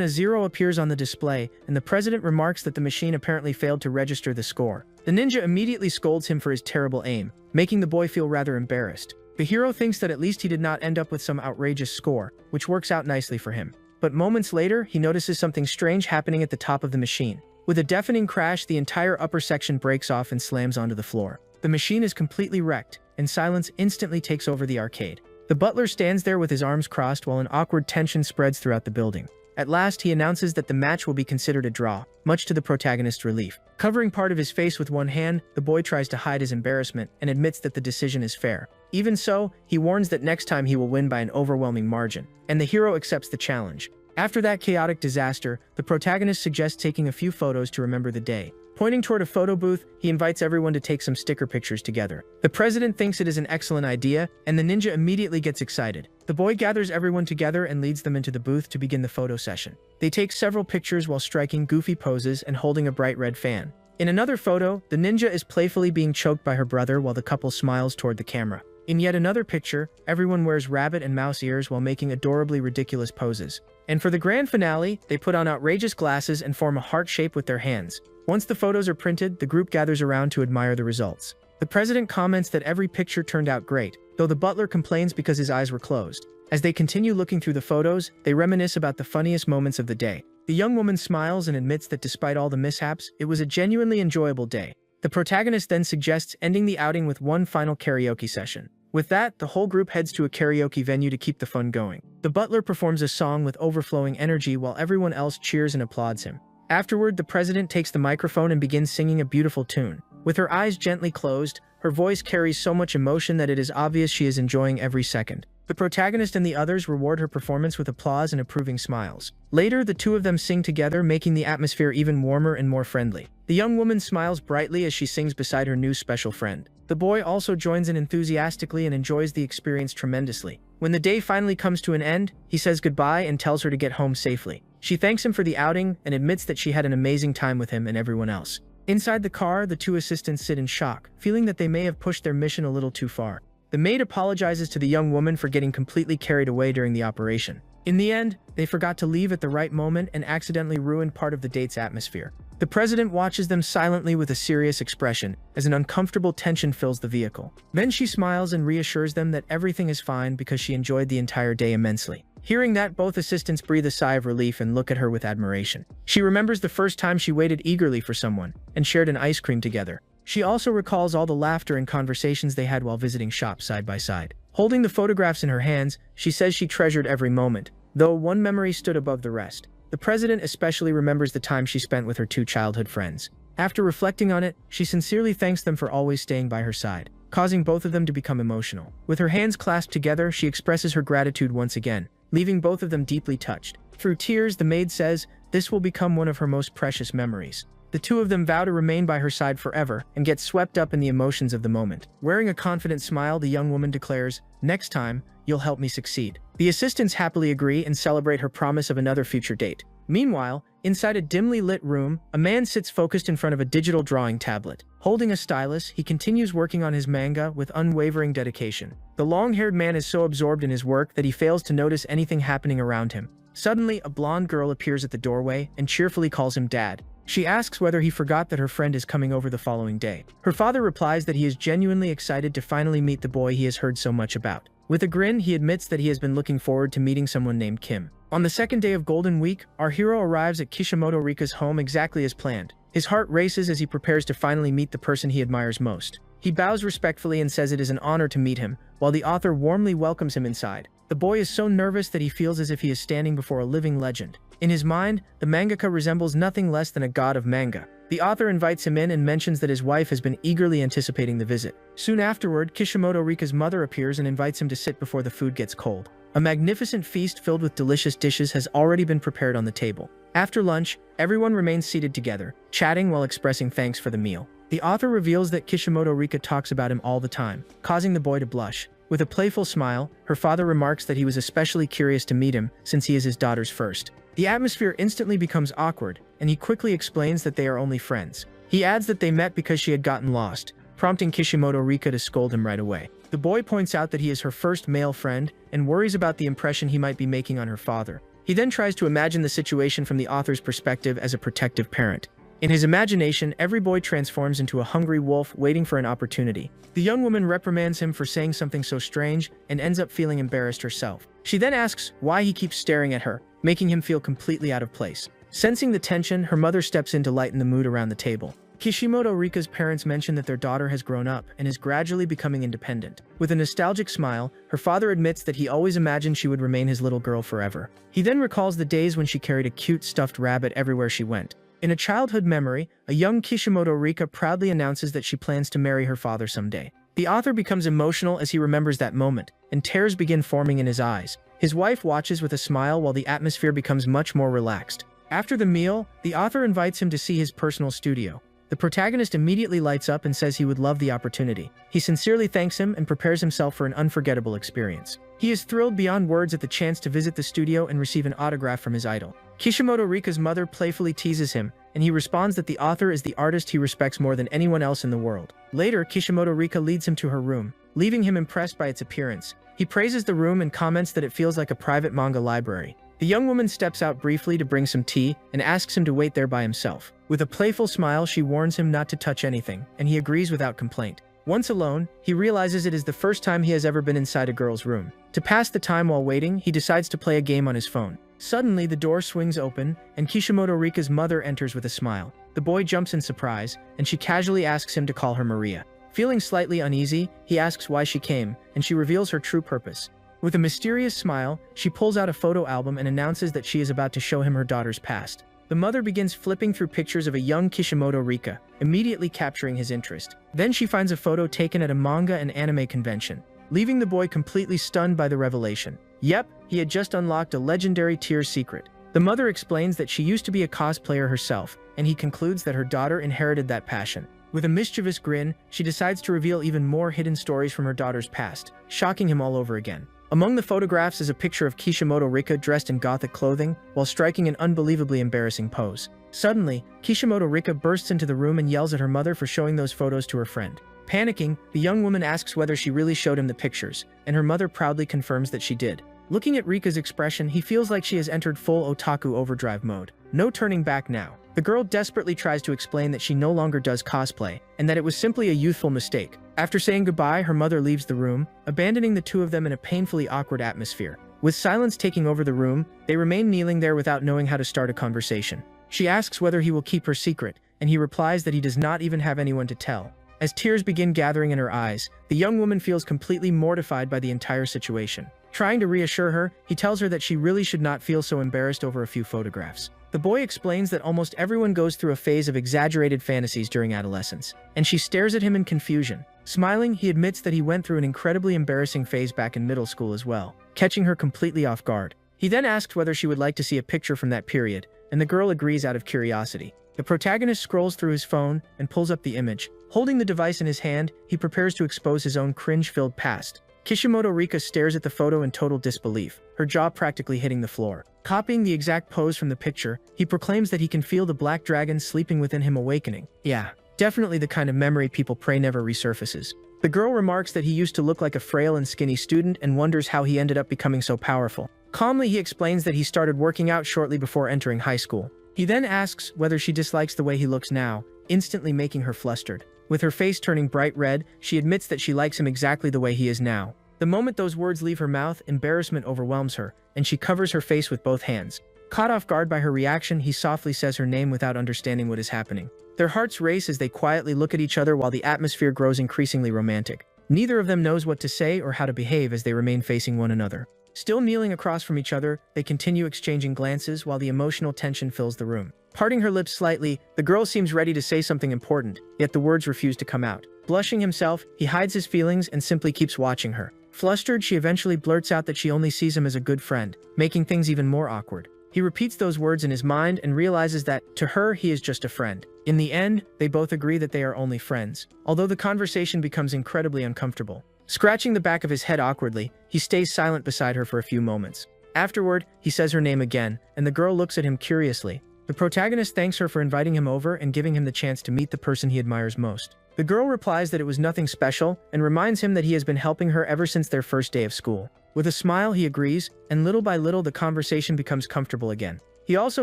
a 0 appears on the display, and the president remarks that the machine apparently failed to register the score. The ninja immediately scolds him for his terrible aim, making the boy feel rather embarrassed. The hero thinks that at least he did not end up with some outrageous score, which works out nicely for him. But moments later, he notices something strange happening at the top of the machine. With a deafening crash, the entire upper section breaks off and slams onto the floor. The machine is completely wrecked, and silence instantly takes over the arcade. The butler stands there with his arms crossed while an awkward tension spreads throughout the building. At last, he announces that the match will be considered a draw, much to the protagonist's relief. Covering part of his face with one hand, the boy tries to hide his embarrassment and admits that the decision is fair. Even so, he warns that next time he will win by an overwhelming margin, and the hero accepts the challenge. After that chaotic disaster, the protagonist suggests taking a few photos to remember the day. Pointing toward a photo booth, he invites everyone to take some sticker pictures together. The president thinks it is an excellent idea, and the ninja immediately gets excited. The boy gathers everyone together and leads them into the booth to begin the photo session. They take several pictures while striking goofy poses and holding a bright red fan. In another photo, the ninja is playfully being choked by her brother while the couple smiles toward the camera. In yet another picture, everyone wears rabbit and mouse ears while making adorably ridiculous poses. And for the grand finale, they put on outrageous glasses and form a heart shape with their hands. Once the photos are printed, the group gathers around to admire the results. The president comments that every picture turned out great, though the butler complains because his eyes were closed. As they continue looking through the photos, they reminisce about the funniest moments of the day. The young woman smiles and admits that despite all the mishaps, it was a genuinely enjoyable day. The protagonist then suggests ending the outing with one final karaoke session. With that, the whole group heads to a karaoke venue to keep the fun going. The butler performs a song with overflowing energy while everyone else cheers and applauds him. Afterward, the president takes the microphone and begins singing a beautiful tune. With her eyes gently closed, her voice carries so much emotion that it is obvious she is enjoying every second. The protagonist and the others reward her performance with applause and approving smiles. Later, the two of them sing together, making the atmosphere even warmer and more friendly. The young woman smiles brightly as she sings beside her new special friend. The boy also joins in enthusiastically and enjoys the experience tremendously. When the day finally comes to an end, he says goodbye and tells her to get home safely. She thanks him for the outing and admits that she had an amazing time with him and everyone else. Inside the car, the two assistants sit in shock, feeling that they may have pushed their mission a little too far. The maid apologizes to the young woman for getting completely carried away during the operation. In the end, they forgot to leave at the right moment and accidentally ruined part of the date's atmosphere. The president watches them silently with a serious expression as an uncomfortable tension fills the vehicle. Then she smiles and reassures them that everything is fine because she enjoyed the entire day immensely. Hearing that, both assistants breathe a sigh of relief and look at her with admiration. She remembers the first time she waited eagerly for someone and shared an ice cream together. She also recalls all the laughter and conversations they had while visiting shops side by side. Holding the photographs in her hands, she says she treasured every moment, though one memory stood above the rest. The president especially remembers the time she spent with her two childhood friends. After reflecting on it, she sincerely thanks them for always staying by her side, causing both of them to become emotional. With her hands clasped together, she expresses her gratitude once again, leaving both of them deeply touched. Through tears, the maid says this will become one of her most precious memories. The two of them vow to remain by her side forever and get swept up in the emotions of the moment. Wearing a confident smile, the young woman declares, "Next time, you'll help me succeed." The assistants happily agree and celebrate her promise of another future date. Meanwhile, inside a dimly lit room, a man sits focused in front of a digital drawing tablet. Holding a stylus, he continues working on his manga with unwavering dedication. The long-haired man is so absorbed in his work that he fails to notice anything happening around him. Suddenly, a blonde girl appears at the doorway and cheerfully calls him Dad. She asks whether he forgot that her friend is coming over the following day. Her father replies that he is genuinely excited to finally meet the boy he has heard so much about. With a grin, he admits that he has been looking forward to meeting someone named Kim. On the second day of Golden Week, our hero arrives at Kishimoto Rika's home exactly as planned. His heart races as he prepares to finally meet the person he admires most. He bows respectfully and says it is an honor to meet him, while the author warmly welcomes him inside. The boy is so nervous that he feels as if he is standing before a living legend. In his mind, the mangaka resembles nothing less than a god of manga. The author invites him in and mentions that his wife has been eagerly anticipating the visit. Soon afterward, Kishimoto Rika's mother appears and invites him to sit before the food gets cold. A magnificent feast filled with delicious dishes has already been prepared on the table. After lunch, everyone remains seated together, chatting while expressing thanks for the meal. The author reveals that Kishimoto Rika talks about him all the time, causing the boy to blush. With a playful smile, her father remarks that he was especially curious to meet him since he is his daughter's first. The atmosphere instantly becomes awkward, and he quickly explains that they are only friends. He adds that they met because she had gotten lost, prompting Kishimoto Rika to scold him right away. The boy points out that he is her first male friend and worries about the impression he might be making on her father. He then tries to imagine the situation from the author's perspective as a protective parent. In his imagination, every boy transforms into a hungry wolf waiting for an opportunity. The young woman reprimands him for saying something so strange and ends up feeling embarrassed herself. She then asks why he keeps staring at her, making him feel completely out of place. Sensing the tension, her mother steps in to lighten the mood around the table. Kishimoto Rika's parents mention that their daughter has grown up and is gradually becoming independent. With a nostalgic smile, her father admits that he always imagined she would remain his little girl forever. He then recalls the days when she carried a cute stuffed rabbit everywhere she went. In a childhood memory, a young Kishimoto Rika proudly announces that she plans to marry her father someday. The author becomes emotional as he remembers that moment, and tears begin forming in his eyes. His wife watches with a smile while the atmosphere becomes much more relaxed. After the meal, the author invites him to see his personal studio. The protagonist immediately lights up and says he would love the opportunity. He sincerely thanks him and prepares himself for an unforgettable experience. He is thrilled beyond words at the chance to visit the studio and receive an autograph from his idol. Kishimoto Rika's mother playfully teases him, and he responds that the author is the artist he respects more than anyone else in the world. Later, Kishimoto Rika leads him to her room, leaving him impressed by its appearance. He praises the room and comments that it feels like a private manga library. The young woman steps out briefly to bring some tea and asks him to wait there by himself. With a playful smile, she warns him not to touch anything, and he agrees without complaint. Once alone, he realizes it is the first time he has ever been inside a girl's room. To pass the time while waiting, he decides to play a game on his phone. Suddenly, the door swings open, and Kishimoto Rika's mother enters with a smile. The boy jumps in surprise, and she casually asks him to call her Maria. Feeling slightly uneasy, he asks why she came, and she reveals her true purpose. With a mysterious smile, she pulls out a photo album and announces that she is about to show him her daughter's past. The mother begins flipping through pictures of a young Kishimoto Rika, immediately capturing his interest. Then she finds a photo taken at a manga and anime convention, leaving the boy completely stunned by the revelation. Yep, he had just unlocked a legendary tier secret. The mother explains that she used to be a cosplayer herself, and he concludes that her daughter inherited that passion. With a mischievous grin, she decides to reveal even more hidden stories from her daughter's past, shocking him all over again. Among the photographs is a picture of Kishimoto Rika dressed in gothic clothing while striking an unbelievably embarrassing pose. Suddenly, Kishimoto Rika bursts into the room and yells at her mother for showing those photos to her friend. Panicking, the young woman asks whether she really showed him the pictures, and her mother proudly confirms that she did. Looking at Rika's expression, he feels like she has entered full otaku overdrive mode. No turning back now. The girl desperately tries to explain that she no longer does cosplay, and that it was simply a youthful mistake. After saying goodbye, her mother leaves the room, abandoning the two of them in a painfully awkward atmosphere. With silence taking over the room, they remain kneeling there without knowing how to start a conversation. She asks whether he will keep her secret, and he replies that he does not even have anyone to tell. As tears begin gathering in her eyes, the young woman feels completely mortified by the entire situation. Trying to reassure her, he tells her that she really should not feel so embarrassed over a few photographs. The boy explains that almost everyone goes through a phase of exaggerated fantasies during adolescence, and she stares at him in confusion. Smiling, he admits that he went through an incredibly embarrassing phase back in middle school as well, catching her completely off guard. He then asks whether she would like to see a picture from that period, and the girl agrees out of curiosity. The protagonist scrolls through his phone and pulls up the image. Holding the device in his hand, he prepares to expose his own cringe-filled past. Kishimoto Rika stares at the photo in total disbelief, her jaw practically hitting the floor. Copying the exact pose from the picture, he proclaims that he can feel the black dragon sleeping within him awakening. Yeah, definitely the kind of memory people pray never resurfaces. The girl remarks that he used to look like a frail and skinny student and wonders how he ended up becoming so powerful. Calmly, he explains that he started working out shortly before entering high school. He then asks whether she dislikes the way he looks now, instantly making her flustered. With her face turning bright red, she admits that she likes him exactly the way he is now. The moment those words leave her mouth, embarrassment overwhelms her, and she covers her face with both hands. Caught off guard by her reaction, he softly says her name without understanding what is happening. Their hearts race as they quietly look at each other while the atmosphere grows increasingly romantic. Neither of them knows what to say or how to behave as they remain facing one another. Still kneeling across from each other, they continue exchanging glances while the emotional tension fills the room. Parting her lips slightly, the girl seems ready to say something important, yet the words refuse to come out. Blushing himself, he hides his feelings and simply keeps watching her. Flustered, she eventually blurts out that she only sees him as a good friend, making things even more awkward. He repeats those words in his mind and realizes that, to her, he is just a friend. In the end, they both agree that they are only friends, although the conversation becomes incredibly uncomfortable. Scratching the back of his head awkwardly, he stays silent beside her for a few moments. Afterward, he says her name again, and the girl looks at him curiously. The protagonist thanks her for inviting him over and giving him the chance to meet the person he admires most. The girl replies that it was nothing special and reminds him that he has been helping her ever since their first day of school. With a smile, he agrees, and little by little the conversation becomes comfortable again. He also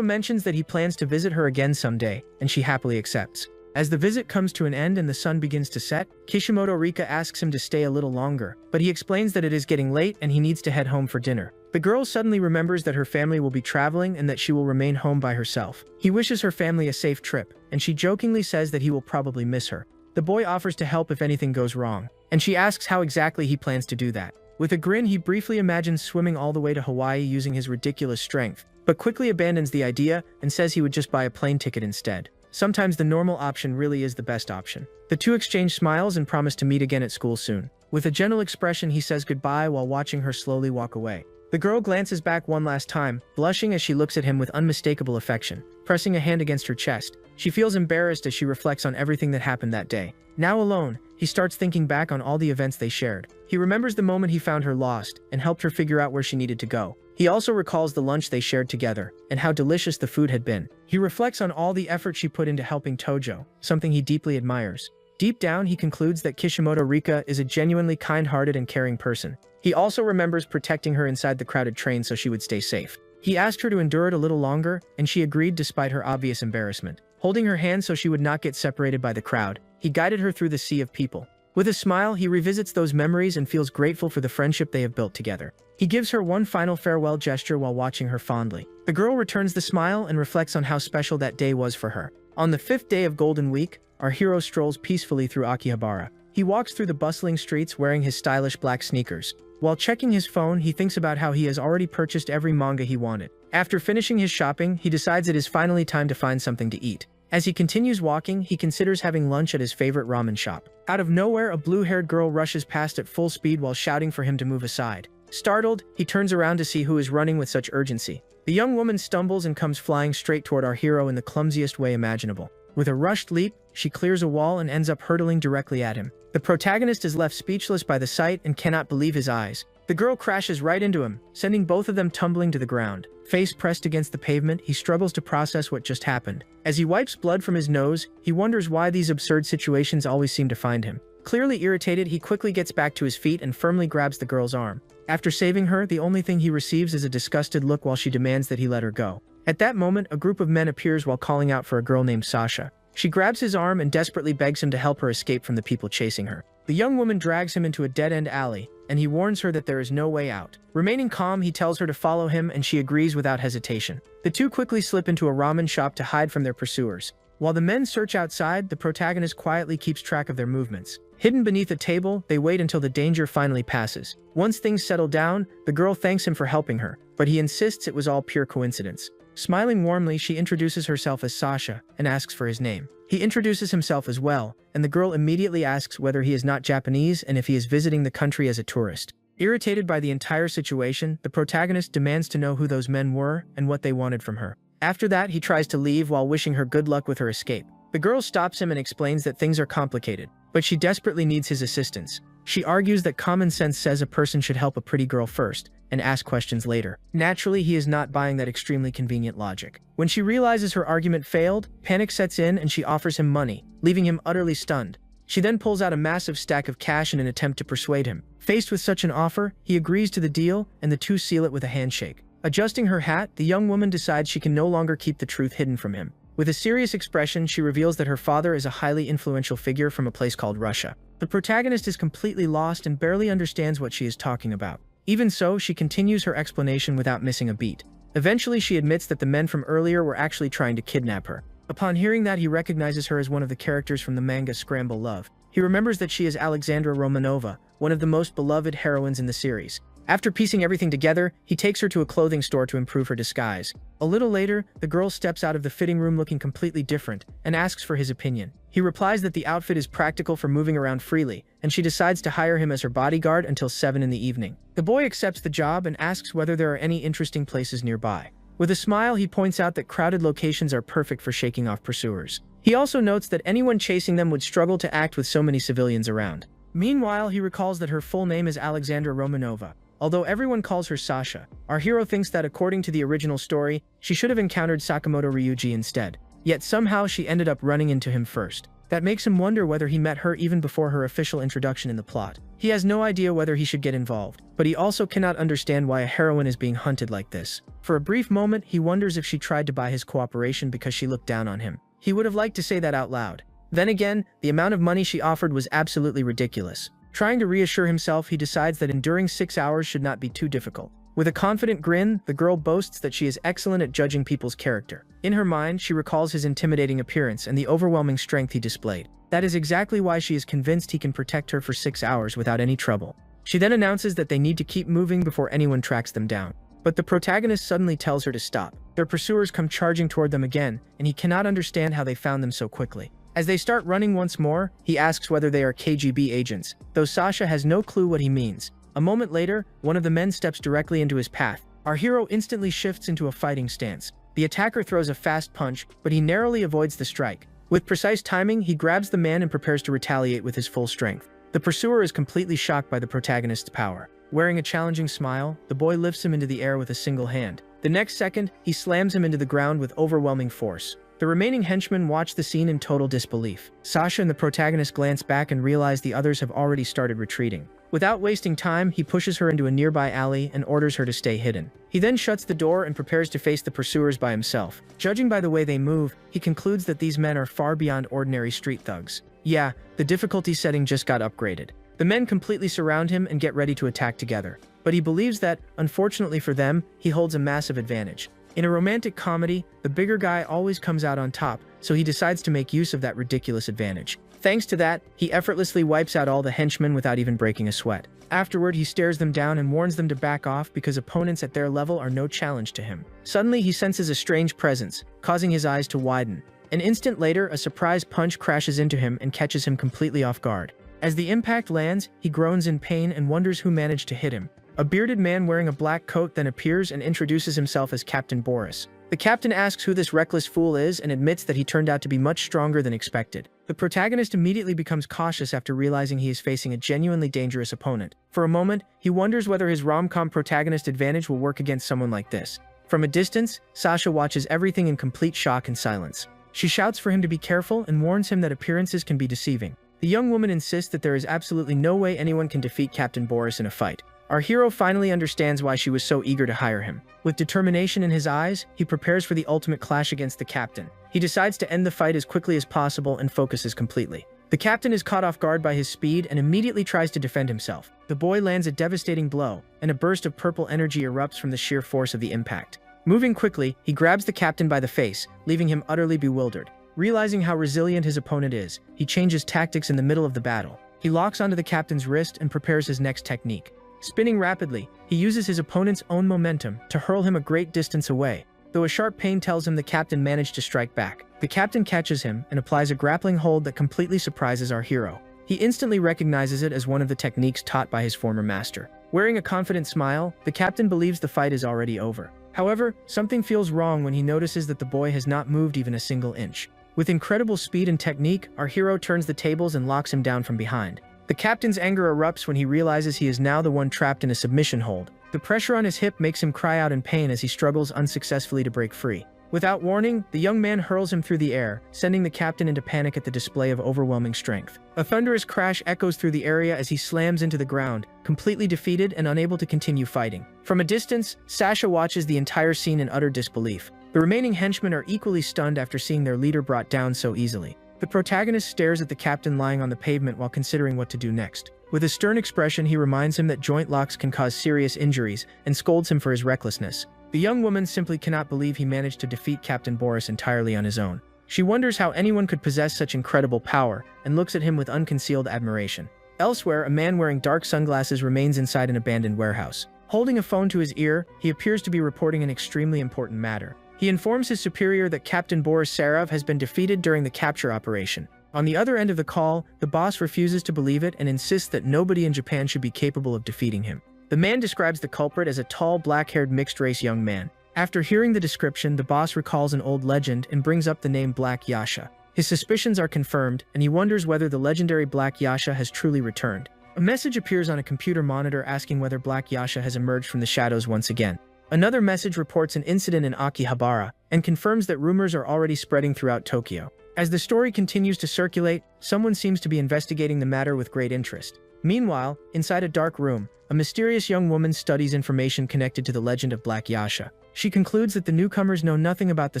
mentions that he plans to visit her again someday, and she happily accepts. As the visit comes to an end and the sun begins to set, Kishimoto Rika asks him to stay a little longer, but he explains that it is getting late and he needs to head home for dinner. The girl suddenly remembers that her family will be traveling and that she will remain home by herself. He wishes her family a safe trip, and she jokingly says that he will probably miss her. The boy offers to help if anything goes wrong, and she asks how exactly he plans to do that. With a grin, he briefly imagines swimming all the way to Hawaii using his ridiculous strength, but quickly abandons the idea and says he would just buy a plane ticket instead. Sometimes the normal option really is the best option. The two exchange smiles and promise to meet again at school soon. With a gentle expression, he says goodbye while watching her slowly walk away. The girl glances back one last time, blushing as she looks at him with unmistakable affection. Pressing a hand against her chest, she feels embarrassed as she reflects on everything that happened that day. Now alone, he starts thinking back on all the events they shared. He remembers the moment he found her lost and helped her figure out where she needed to go. He also recalls the lunch they shared together and how delicious the food had been. He reflects on all the effort she put into helping Tojo, something he deeply admires. Deep down, he concludes that Kishimoto Rika is a genuinely kind-hearted and caring person. He also remembers protecting her inside the crowded train so she would stay safe. He asked her to endure it a little longer, and she agreed despite her obvious embarrassment. Holding her hand so she would not get separated by the crowd, he guided her through the sea of people. With a smile, he revisits those memories and feels grateful for the friendship they have built together. He gives her one final farewell gesture while watching her fondly. The girl returns the smile and reflects on how special that day was for her. On the 5th day of Golden Week, our hero strolls peacefully through Akihabara. He walks through the bustling streets wearing his stylish black sneakers. While checking his phone, he thinks about how he has already purchased every manga he wanted. After finishing his shopping, he decides it is finally time to find something to eat. As he continues walking, he considers having lunch at his favorite ramen shop. Out of nowhere, a blue-haired girl rushes past at full speed while shouting for him to move aside. Startled, he turns around to see who is running with such urgency. The young woman stumbles and comes flying straight toward our hero in the clumsiest way imaginable. With a rushed leap, she clears a wall and ends up hurtling directly at him. The protagonist is left speechless by the sight and cannot believe his eyes. The girl crashes right into him, sending both of them tumbling to the ground. Face pressed against the pavement, he struggles to process what just happened. As he wipes blood from his nose, he wonders why these absurd situations always seem to find him. Clearly irritated, he quickly gets back to his feet and firmly grabs the girl's arm. After saving her, the only thing he receives is a disgusted look while she demands that he let her go. At that moment, a group of men appears while calling out for a girl named Sasha. She grabs his arm and desperately begs him to help her escape from the people chasing her. The young woman drags him into a dead-end alley, and he warns her that there is no way out. Remaining calm, he tells her to follow him, and she agrees without hesitation. The two quickly slip into a ramen shop to hide from their pursuers. While the men search outside, the protagonist quietly keeps track of their movements. Hidden beneath a table, they wait until the danger finally passes. Once things settle down, the girl thanks him for helping her, but he insists it was all pure coincidence. Smiling warmly, she introduces herself as Sasha and asks for his name. He introduces himself as well, and the girl immediately asks whether he is not Japanese and if he is visiting the country as a tourist. Irritated by the entire situation, the protagonist demands to know who those men were and what they wanted from her. After that, he tries to leave while wishing her good luck with her escape. The girl stops him and explains that things are complicated, but she desperately needs his assistance. She argues that common sense says a person should help a pretty girl first and ask questions later. Naturally, he is not buying that extremely convenient logic. When she realizes her argument failed, panic sets in and she offers him money, leaving him utterly stunned. She then pulls out a massive stack of cash in an attempt to persuade him. Faced with such an offer, he agrees to the deal and the two seal it with a handshake. Adjusting her hat, the young woman decides she can no longer keep the truth hidden from him. With a serious expression, she reveals that her father is a highly influential figure from a place called Russia. The protagonist is completely lost and barely understands what she is talking about. Even so, she continues her explanation without missing a beat. Eventually, she admits that the men from earlier were actually trying to kidnap her. Upon hearing that, he recognizes her as one of the characters from the manga Scramble Love. He remembers that she is Alexandra Romanova, one of the most beloved heroines in the series. After piecing everything together, he takes her to a clothing store to improve her disguise. A little later, the girl steps out of the fitting room looking completely different and asks for his opinion. He replies that the outfit is practical for moving around freely, and she decides to hire him as her bodyguard until 7 in the evening. The boy accepts the job and asks whether there are any interesting places nearby. With a smile, he points out that crowded locations are perfect for shaking off pursuers. He also notes that anyone chasing them would struggle to act with so many civilians around. Meanwhile, he recalls that her full name is Alexandra Romanova. Although everyone calls her Sasha, our hero thinks that according to the original story, she should have encountered Sakamoto Ryuji instead. Yet somehow she ended up running into him first. That makes him wonder whether he met her even before her official introduction in the plot. He has no idea whether he should get involved, but he also cannot understand why a heroine is being hunted like this. For a brief moment, he wonders if she tried to buy his cooperation because she looked down on him. He would have liked to say that out loud. Then again, the amount of money she offered was absolutely ridiculous. Trying to reassure himself, he decides that enduring 6 hours should not be too difficult. With a confident grin, the girl boasts that she is excellent at judging people's character. In her mind, she recalls his intimidating appearance and the overwhelming strength he displayed. That is exactly why she is convinced he can protect her for 6 hours without any trouble. She then announces that they need to keep moving before anyone tracks them down. But the protagonist suddenly tells her to stop. Their pursuers come charging toward them again, and he cannot understand how they found them so quickly. As they start running once more, he asks whether they are KGB agents, though Sasha has no clue what he means. A moment later, one of the men steps directly into his path. Our hero instantly shifts into a fighting stance. The attacker throws a fast punch, but he narrowly avoids the strike. With precise timing, he grabs the man and prepares to retaliate with his full strength. The pursuer is completely shocked by the protagonist's power. Wearing a challenging smile, the boy lifts him into the air with a single hand. The next second, he slams him into the ground with overwhelming force. The remaining henchmen watch the scene in total disbelief. Sasha and the protagonist glance back and realize the others have already started retreating. Without wasting time, he pushes her into a nearby alley and orders her to stay hidden. He then shuts the door and prepares to face the pursuers by himself. Judging by the way they move, he concludes that these men are far beyond ordinary street thugs. Yeah, the difficulty setting just got upgraded. The men completely surround him and get ready to attack together. But he believes that, unfortunately for them, he holds a massive advantage. In a romantic comedy, the bigger guy always comes out on top, so he decides to make use of that ridiculous advantage. Thanks to that, he effortlessly wipes out all the henchmen without even breaking a sweat. Afterward, he stares them down and warns them to back off because opponents at their level are no challenge to him. Suddenly, he senses a strange presence, causing his eyes to widen. An instant later, a surprise punch crashes into him and catches him completely off guard. As the impact lands, he groans in pain and wonders who managed to hit him. A bearded man wearing a black coat then appears and introduces himself as Captain Boris. The captain asks who this reckless fool is and admits that he turned out to be much stronger than expected. The protagonist immediately becomes cautious after realizing he is facing a genuinely dangerous opponent. For a moment, he wonders whether his rom-com protagonist advantage will work against someone like this. From a distance, Sasha watches everything in complete shock and silence. She shouts for him to be careful and warns him that appearances can be deceiving. The young woman insists that there is absolutely no way anyone can defeat Captain Boris in a fight. Our hero finally understands why she was so eager to hire him. With determination in his eyes, he prepares for the ultimate clash against the captain. He decides to end the fight as quickly as possible and focuses completely. The captain is caught off guard by his speed and immediately tries to defend himself. The boy lands a devastating blow, and a burst of purple energy erupts from the sheer force of the impact. Moving quickly, he grabs the captain by the face, leaving him utterly bewildered. Realizing how resilient his opponent is, he changes tactics in the middle of the battle. He locks onto the captain's wrist and prepares his next technique. Spinning rapidly, he uses his opponent's own momentum to hurl him a great distance away. Though a sharp pain tells him the captain managed to strike back, the captain catches him and applies a grappling hold that completely surprises our hero. He instantly recognizes it as one of the techniques taught by his former master. Wearing a confident smile, the captain believes the fight is already over. However, something feels wrong when he notices that the boy has not moved even a single inch. With incredible speed and technique, our hero turns the tables and locks him down from behind. The captain's anger erupts when he realizes he is now the one trapped in a submission hold. The pressure on his hip makes him cry out in pain as he struggles unsuccessfully to break free. Without warning, the young man hurls him through the air, sending the captain into panic at the display of overwhelming strength. A thunderous crash echoes through the area as he slams into the ground, completely defeated and unable to continue fighting. From a distance, Sasha watches the entire scene in utter disbelief. The remaining henchmen are equally stunned after seeing their leader brought down so easily. The protagonist stares at the captain lying on the pavement while considering what to do next. With a stern expression, he reminds him that joint locks can cause serious injuries and scolds him for his recklessness. The young woman simply cannot believe he managed to defeat Captain Boris entirely on his own. She wonders how anyone could possess such incredible power and looks at him with unconcealed admiration. Elsewhere, a man wearing dark sunglasses remains inside an abandoned warehouse. Holding a phone to his ear, he appears to be reporting an extremely important matter. He informs his superior that Captain Boris Sarov has been defeated during the capture operation. On the other end of the call, the boss refuses to believe it and insists that nobody in Japan should be capable of defeating him. The man describes the culprit as a tall, black-haired mixed-race young man. After hearing the description, the boss recalls an old legend and brings up the name Black Yasha. His suspicions are confirmed, and he wonders whether the legendary Black Yasha has truly returned. A message appears on a computer monitor asking whether Black Yasha has emerged from the shadows once again. Another message reports an incident in Akihabara and confirms that rumors are already spreading throughout Tokyo. As the story continues to circulate, someone seems to be investigating the matter with great interest. Meanwhile, inside a dark room, a mysterious young woman studies information connected to the legend of Black Yasha. She concludes that the newcomers know nothing about the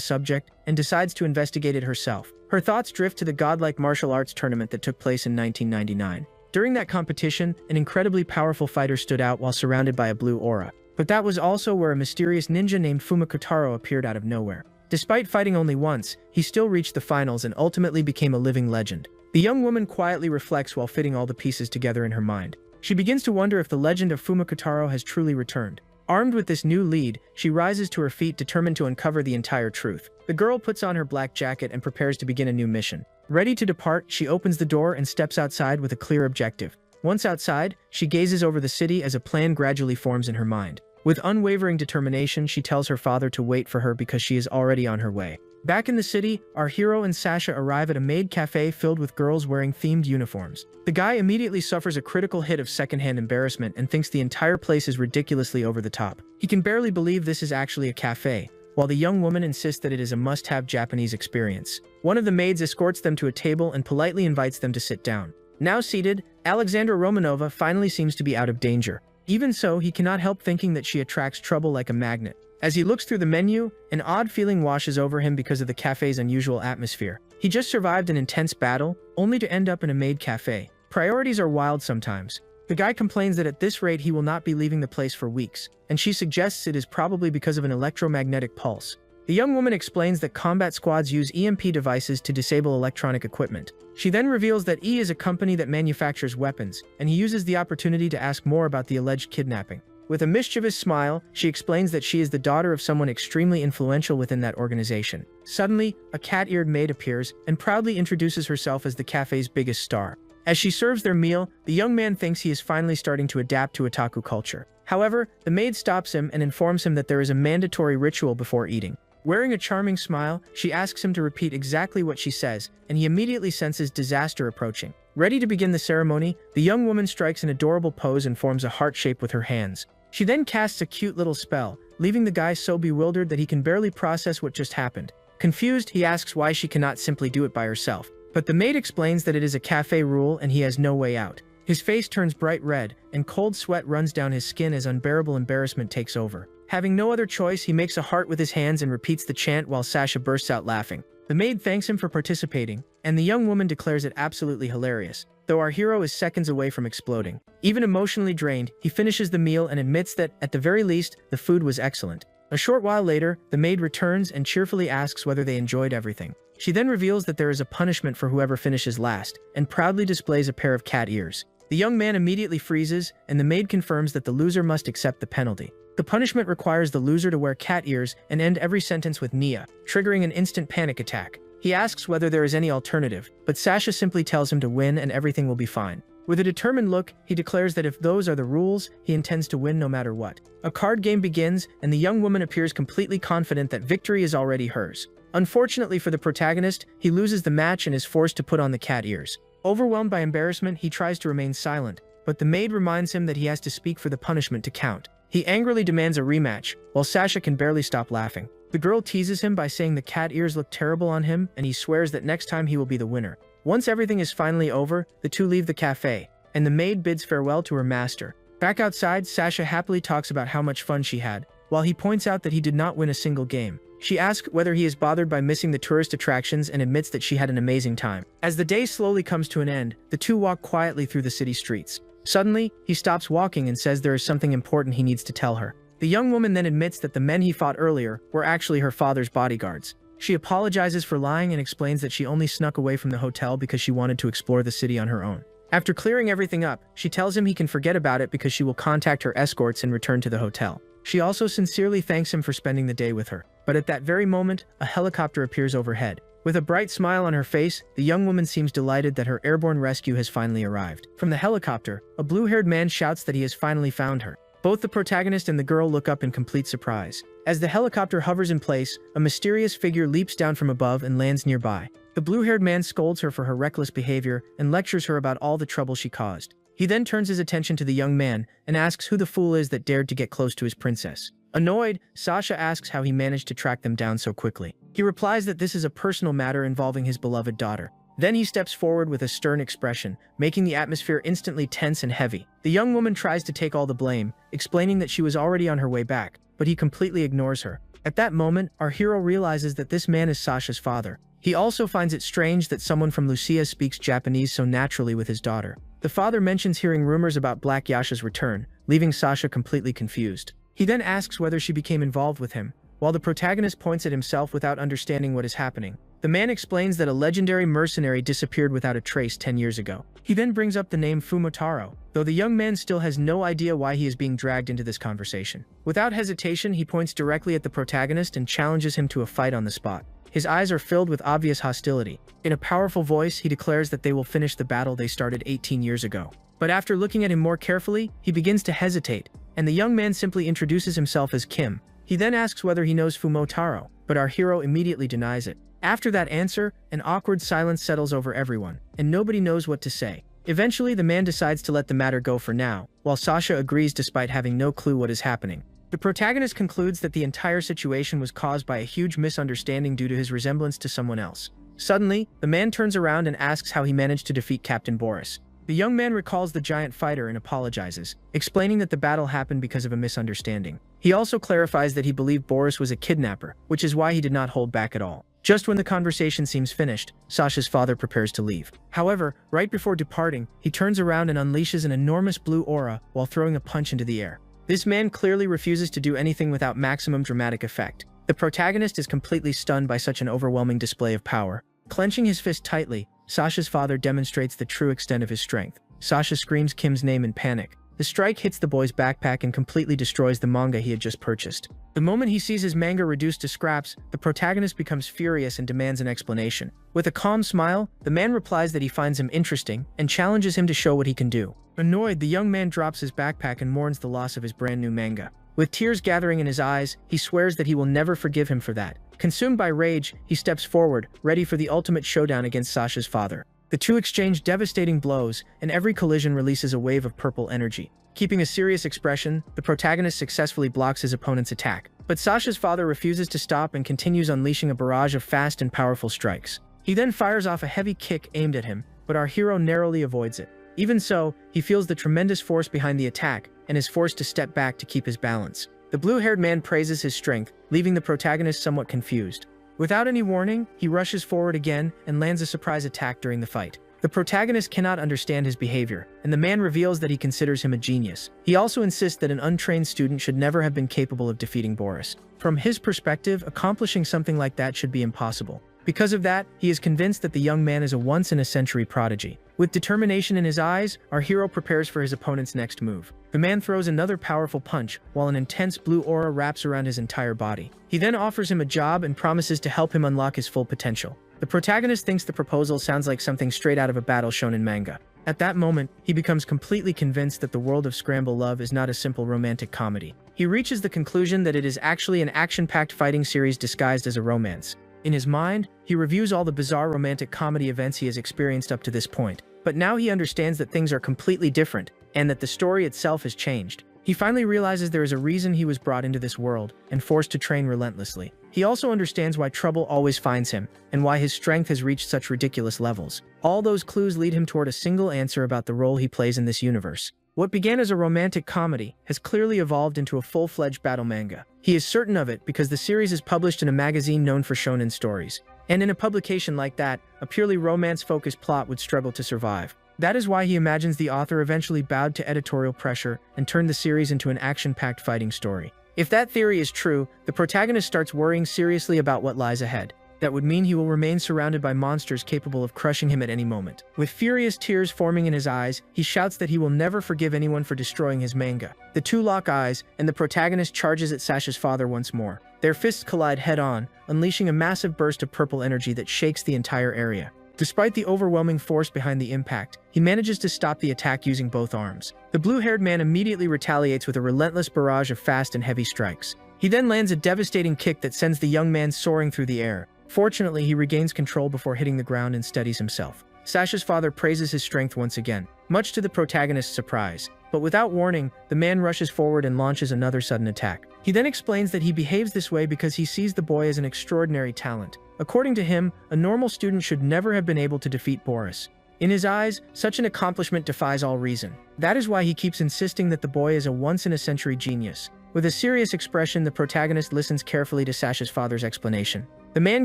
subject and decides to investigate it herself. Her thoughts drift to the godlike martial arts tournament that took place in 1999. During that competition, an incredibly powerful fighter stood out while surrounded by a blue aura. But that was also where a mysterious ninja named Fumakotaro appeared out of nowhere. Despite fighting only once, he still reached the finals and ultimately became a living legend. The young woman quietly reflects while fitting all the pieces together in her mind. She begins to wonder if the legend of Fumakotaro has truly returned. Armed with this new lead, she rises to her feet determined to uncover the entire truth. The girl puts on her black jacket and prepares to begin a new mission. Ready to depart, she opens the door and steps outside with a clear objective. Once outside, she gazes over the city as a plan gradually forms in her mind. With unwavering determination, she tells her father to wait for her because she is already on her way. Back in the city, our hero and Sasha arrive at a maid cafe filled with girls wearing themed uniforms. The guy immediately suffers a critical hit of secondhand embarrassment and thinks the entire place is ridiculously over the top. He can barely believe this is actually a cafe, while the young woman insists that it is a must-have Japanese experience. One of the maids escorts them to a table and politely invites them to sit down. Now seated, Alexandra Romanova finally seems to be out of danger. Even so, he cannot help thinking that she attracts trouble like a magnet. As he looks through the menu, an odd feeling washes over him because of the cafe's unusual atmosphere. He just survived an intense battle, only to end up in a maid cafe. Priorities are wild sometimes. The guy complains that at this rate he will not be leaving the place for weeks, and she suggests it is probably because of an electromagnetic pulse. The young woman explains that combat squads use EMP devices to disable electronic equipment. She then reveals that E is a company that manufactures weapons, and he uses the opportunity to ask more about the alleged kidnapping. With a mischievous smile, she explains that she is the daughter of someone extremely influential within that organization. Suddenly, a cat-eared maid appears and proudly introduces herself as the cafe's biggest star. As she serves their meal, the young man thinks he is finally starting to adapt to otaku culture. However, the maid stops him and informs him that there is a mandatory ritual before eating. Wearing a charming smile, she asks him to repeat exactly what she says, and he immediately senses disaster approaching. Ready to begin the ceremony, the young woman strikes an adorable pose and forms a heart shape with her hands. She then casts a cute little spell, leaving the guy so bewildered that he can barely process what just happened. Confused, he asks why she cannot simply do it by herself. But the maid explains that it is a cafe rule and he has no way out. His face turns bright red, and cold sweat runs down his skin as unbearable embarrassment takes over. Having no other choice, he makes a heart with his hands and repeats the chant while Sasha bursts out laughing. The maid thanks him for participating, and the young woman declares it absolutely hilarious, though our hero is seconds away from exploding. Even emotionally drained, he finishes the meal and admits that, at the very least, the food was excellent. A short while later, the maid returns and cheerfully asks whether they enjoyed everything. She then reveals that there is a punishment for whoever finishes last, and proudly displays a pair of cat ears. The young man immediately freezes, and the maid confirms that the loser must accept the penalty. The punishment requires the loser to wear cat ears and end every sentence with Nia, triggering an instant panic attack. He asks whether there is any alternative, but Sasha simply tells him to win and everything will be fine. With a determined look, he declares that if those are the rules, he intends to win no matter what. A card game begins, and the young woman appears completely confident that victory is already hers. Unfortunately for the protagonist, he loses the match and is forced to put on the cat ears. Overwhelmed by embarrassment, he tries to remain silent, but the maid reminds him that he has to speak for the punishment to count. He angrily demands a rematch, while Sasha can barely stop laughing. The girl teases him by saying the cat ears look terrible on him, and he swears that next time he will be the winner. Once everything is finally over, the two leave the cafe, and the maid bids farewell to her master. Back outside, Sasha happily talks about how much fun she had, while he points out that he did not win a single game. She asks whether he is bothered by missing the tourist attractions and admits that she had an amazing time. As the day slowly comes to an end, the two walk quietly through the city streets. Suddenly, he stops walking and says there is something important he needs to tell her. The young woman then admits that the men he fought earlier were actually her father's bodyguards. She apologizes for lying and explains that she only snuck away from the hotel because she wanted to explore the city on her own. After clearing everything up, she tells him he can forget about it because she will contact her escorts and return to the hotel. She also sincerely thanks him for spending the day with her. But at that very moment, a helicopter appears overhead. With a bright smile on her face, the young woman seems delighted that her airborne rescue has finally arrived. From the helicopter, a blue-haired man shouts that he has finally found her. Both the protagonist and the girl look up in complete surprise. As the helicopter hovers in place, a mysterious figure leaps down from above and lands nearby. The blue-haired man scolds her for her reckless behavior and lectures her about all the trouble she caused. He then turns his attention to the young man and asks who the fool is that dared to get close to his princess. Annoyed, Sasha asks how he managed to track them down so quickly. He replies that this is a personal matter involving his beloved daughter. Then he steps forward with a stern expression, making the atmosphere instantly tense and heavy. The young woman tries to take all the blame, explaining that she was already on her way back, but he completely ignores her. At that moment, our hero realizes that this man is Sasha's father. He also finds it strange that someone from Lucia speaks Japanese so naturally with his daughter. The father mentions hearing rumors about Black Yasha's return, leaving Sasha completely confused. He then asks whether she became involved with him, while the protagonist points at himself without understanding what is happening. The man explains that a legendary mercenary disappeared without a trace 10 years ago. He then brings up the name Fumotaro, though the young man still has no idea why he is being dragged into this conversation. Without hesitation, he points directly at the protagonist and challenges him to a fight on the spot. His eyes are filled with obvious hostility. In a powerful voice, he declares that they will finish the battle they started 18 years ago. But after looking at him more carefully, he begins to hesitate, and the young man simply introduces himself as Kim. He then asks whether he knows Fumotaro, but our hero immediately denies it. After that answer, an awkward silence settles over everyone, and nobody knows what to say. Eventually, the man decides to let the matter go for now, while Sasha agrees despite having no clue what is happening. The protagonist concludes that the entire situation was caused by a huge misunderstanding due to his resemblance to someone else. Suddenly, the man turns around and asks how he managed to defeat Captain Boris. The young man recalls the giant fighter and apologizes, explaining that the battle happened because of a misunderstanding. He also clarifies that he believed Boris was a kidnapper, which is why he did not hold back at all. Just when the conversation seems finished, Sasha's father prepares to leave. However, right before departing, he turns around and unleashes an enormous blue aura while throwing a punch into the air. This man clearly refuses to do anything without maximum dramatic effect. The protagonist is completely stunned by such an overwhelming display of power. Clenching his fist tightly, Sasha's father demonstrates the true extent of his strength. Sasha screams Kim's name in panic. The strike hits the boy's backpack and completely destroys the manga he had just purchased. The moment he sees his manga reduced to scraps, the protagonist becomes furious and demands an explanation. With a calm smile, the man replies that he finds him interesting and challenges him to show what he can do. Annoyed, the young man drops his backpack and mourns the loss of his brand new manga. With tears gathering in his eyes, he swears that he will never forgive him for that. Consumed by rage, he steps forward, ready for the ultimate showdown against Sasha's father. The two exchange devastating blows, and every collision releases a wave of purple energy. Keeping a serious expression, the protagonist successfully blocks his opponent's attack. But Sasha's father refuses to stop and continues unleashing a barrage of fast and powerful strikes. He then fires off a heavy kick aimed at him, but our hero narrowly avoids it. Even so, he feels the tremendous force behind the attack and is forced to step back to keep his balance. The blue-haired man praises his strength, leaving the protagonist somewhat confused. Without any warning, he rushes forward again and lands a surprise attack during the fight. The protagonist cannot understand his behavior, and the man reveals that he considers him a genius. He also insists that an untrained student should never have been capable of defeating Boris. From his perspective, accomplishing something like that should be impossible. Because of that, he is convinced that the young man is a once-in-a-century prodigy. With determination in his eyes, our hero prepares for his opponent's next move. The man throws another powerful punch, while an intense blue aura wraps around his entire body. He then offers him a job and promises to help him unlock his full potential. The protagonist thinks the proposal sounds like something straight out of a battle shown in manga. At that moment, he becomes completely convinced that the world of Scramble Love is not a simple romantic comedy. He reaches the conclusion that it is actually an action-packed fighting series disguised as a romance. In his mind, he reviews all the bizarre romantic comedy events he has experienced up to this point. But now he understands that things are completely different, and that the story itself has changed. He finally realizes there is a reason he was brought into this world, and forced to train relentlessly. He also understands why trouble always finds him, and why his strength has reached such ridiculous levels. All those clues lead him toward a single answer about the role he plays in this universe. What began as a romantic comedy has clearly evolved into a full-fledged battle manga. He is certain of it because the series is published in a magazine known for shonen stories. And in a publication like that, a purely romance-focused plot would struggle to survive. That is why he imagines the author eventually bowed to editorial pressure and turned the series into an action-packed fighting story. If that theory is true, the protagonist starts worrying seriously about what lies ahead. That would mean he will remain surrounded by monsters capable of crushing him at any moment. With furious tears forming in his eyes, he shouts that he will never forgive anyone for destroying his manga. The two lock eyes, and the protagonist charges at Sasha's father once more. Their fists collide head-on, unleashing a massive burst of purple energy that shakes the entire area. Despite the overwhelming force behind the impact, he manages to stop the attack using both arms. The blue-haired man immediately retaliates with a relentless barrage of fast and heavy strikes. He then lands a devastating kick that sends the young man soaring through the air. Fortunately, he regains control before hitting the ground and steadies himself. Sasha's father praises his strength once again, much to the protagonist's surprise. But without warning, the man rushes forward and launches another sudden attack. He then explains that he behaves this way because he sees the boy as an extraordinary talent. According to him, a normal student should never have been able to defeat Boris. In his eyes, such an accomplishment defies all reason. That is why he keeps insisting that the boy is a once-in-a-century genius. With a serious expression, the protagonist listens carefully to Sasha's father's explanation. The man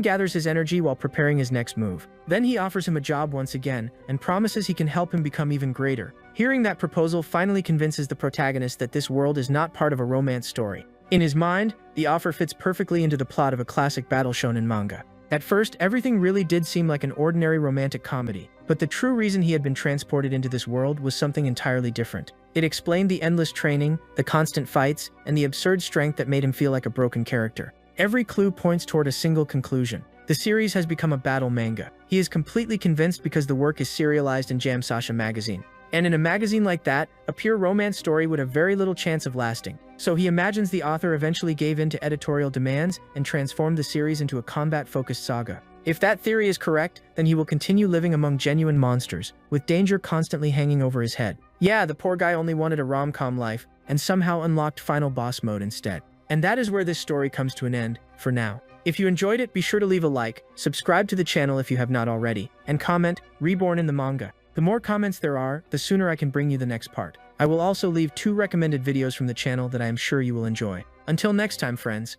gathers his energy while preparing his next move. Then he offers him a job once again, and promises he can help him become even greater. Hearing that proposal finally convinces the protagonist that this world is not part of a romance story. In his mind, the offer fits perfectly into the plot of a classic battle shonen manga. At first, everything really did seem like an ordinary romantic comedy, but the true reason he had been transported into this world was something entirely different. It explained the endless training, the constant fights, and the absurd strength that made him feel like a broken character. Every clue points toward a single conclusion. The series has become a battle manga. He is completely convinced because the work is serialized in Jam Sasha magazine. And in a magazine like that, a pure romance story would have very little chance of lasting. So he imagines the author eventually gave in to editorial demands and transformed the series into a combat-focused saga. If that theory is correct, then he will continue living among genuine monsters, with danger constantly hanging over his head. Yeah, the poor guy only wanted a rom-com life, and somehow unlocked final boss mode instead. And that is where this story comes to an end, for now. If you enjoyed it, be sure to leave a like, subscribe to the channel if you have not already, and comment, "Reborn in the manga." The more comments there are, the sooner I can bring you the next part. I will also leave 2 recommended videos from the channel that I am sure you will enjoy. Until next time, friends.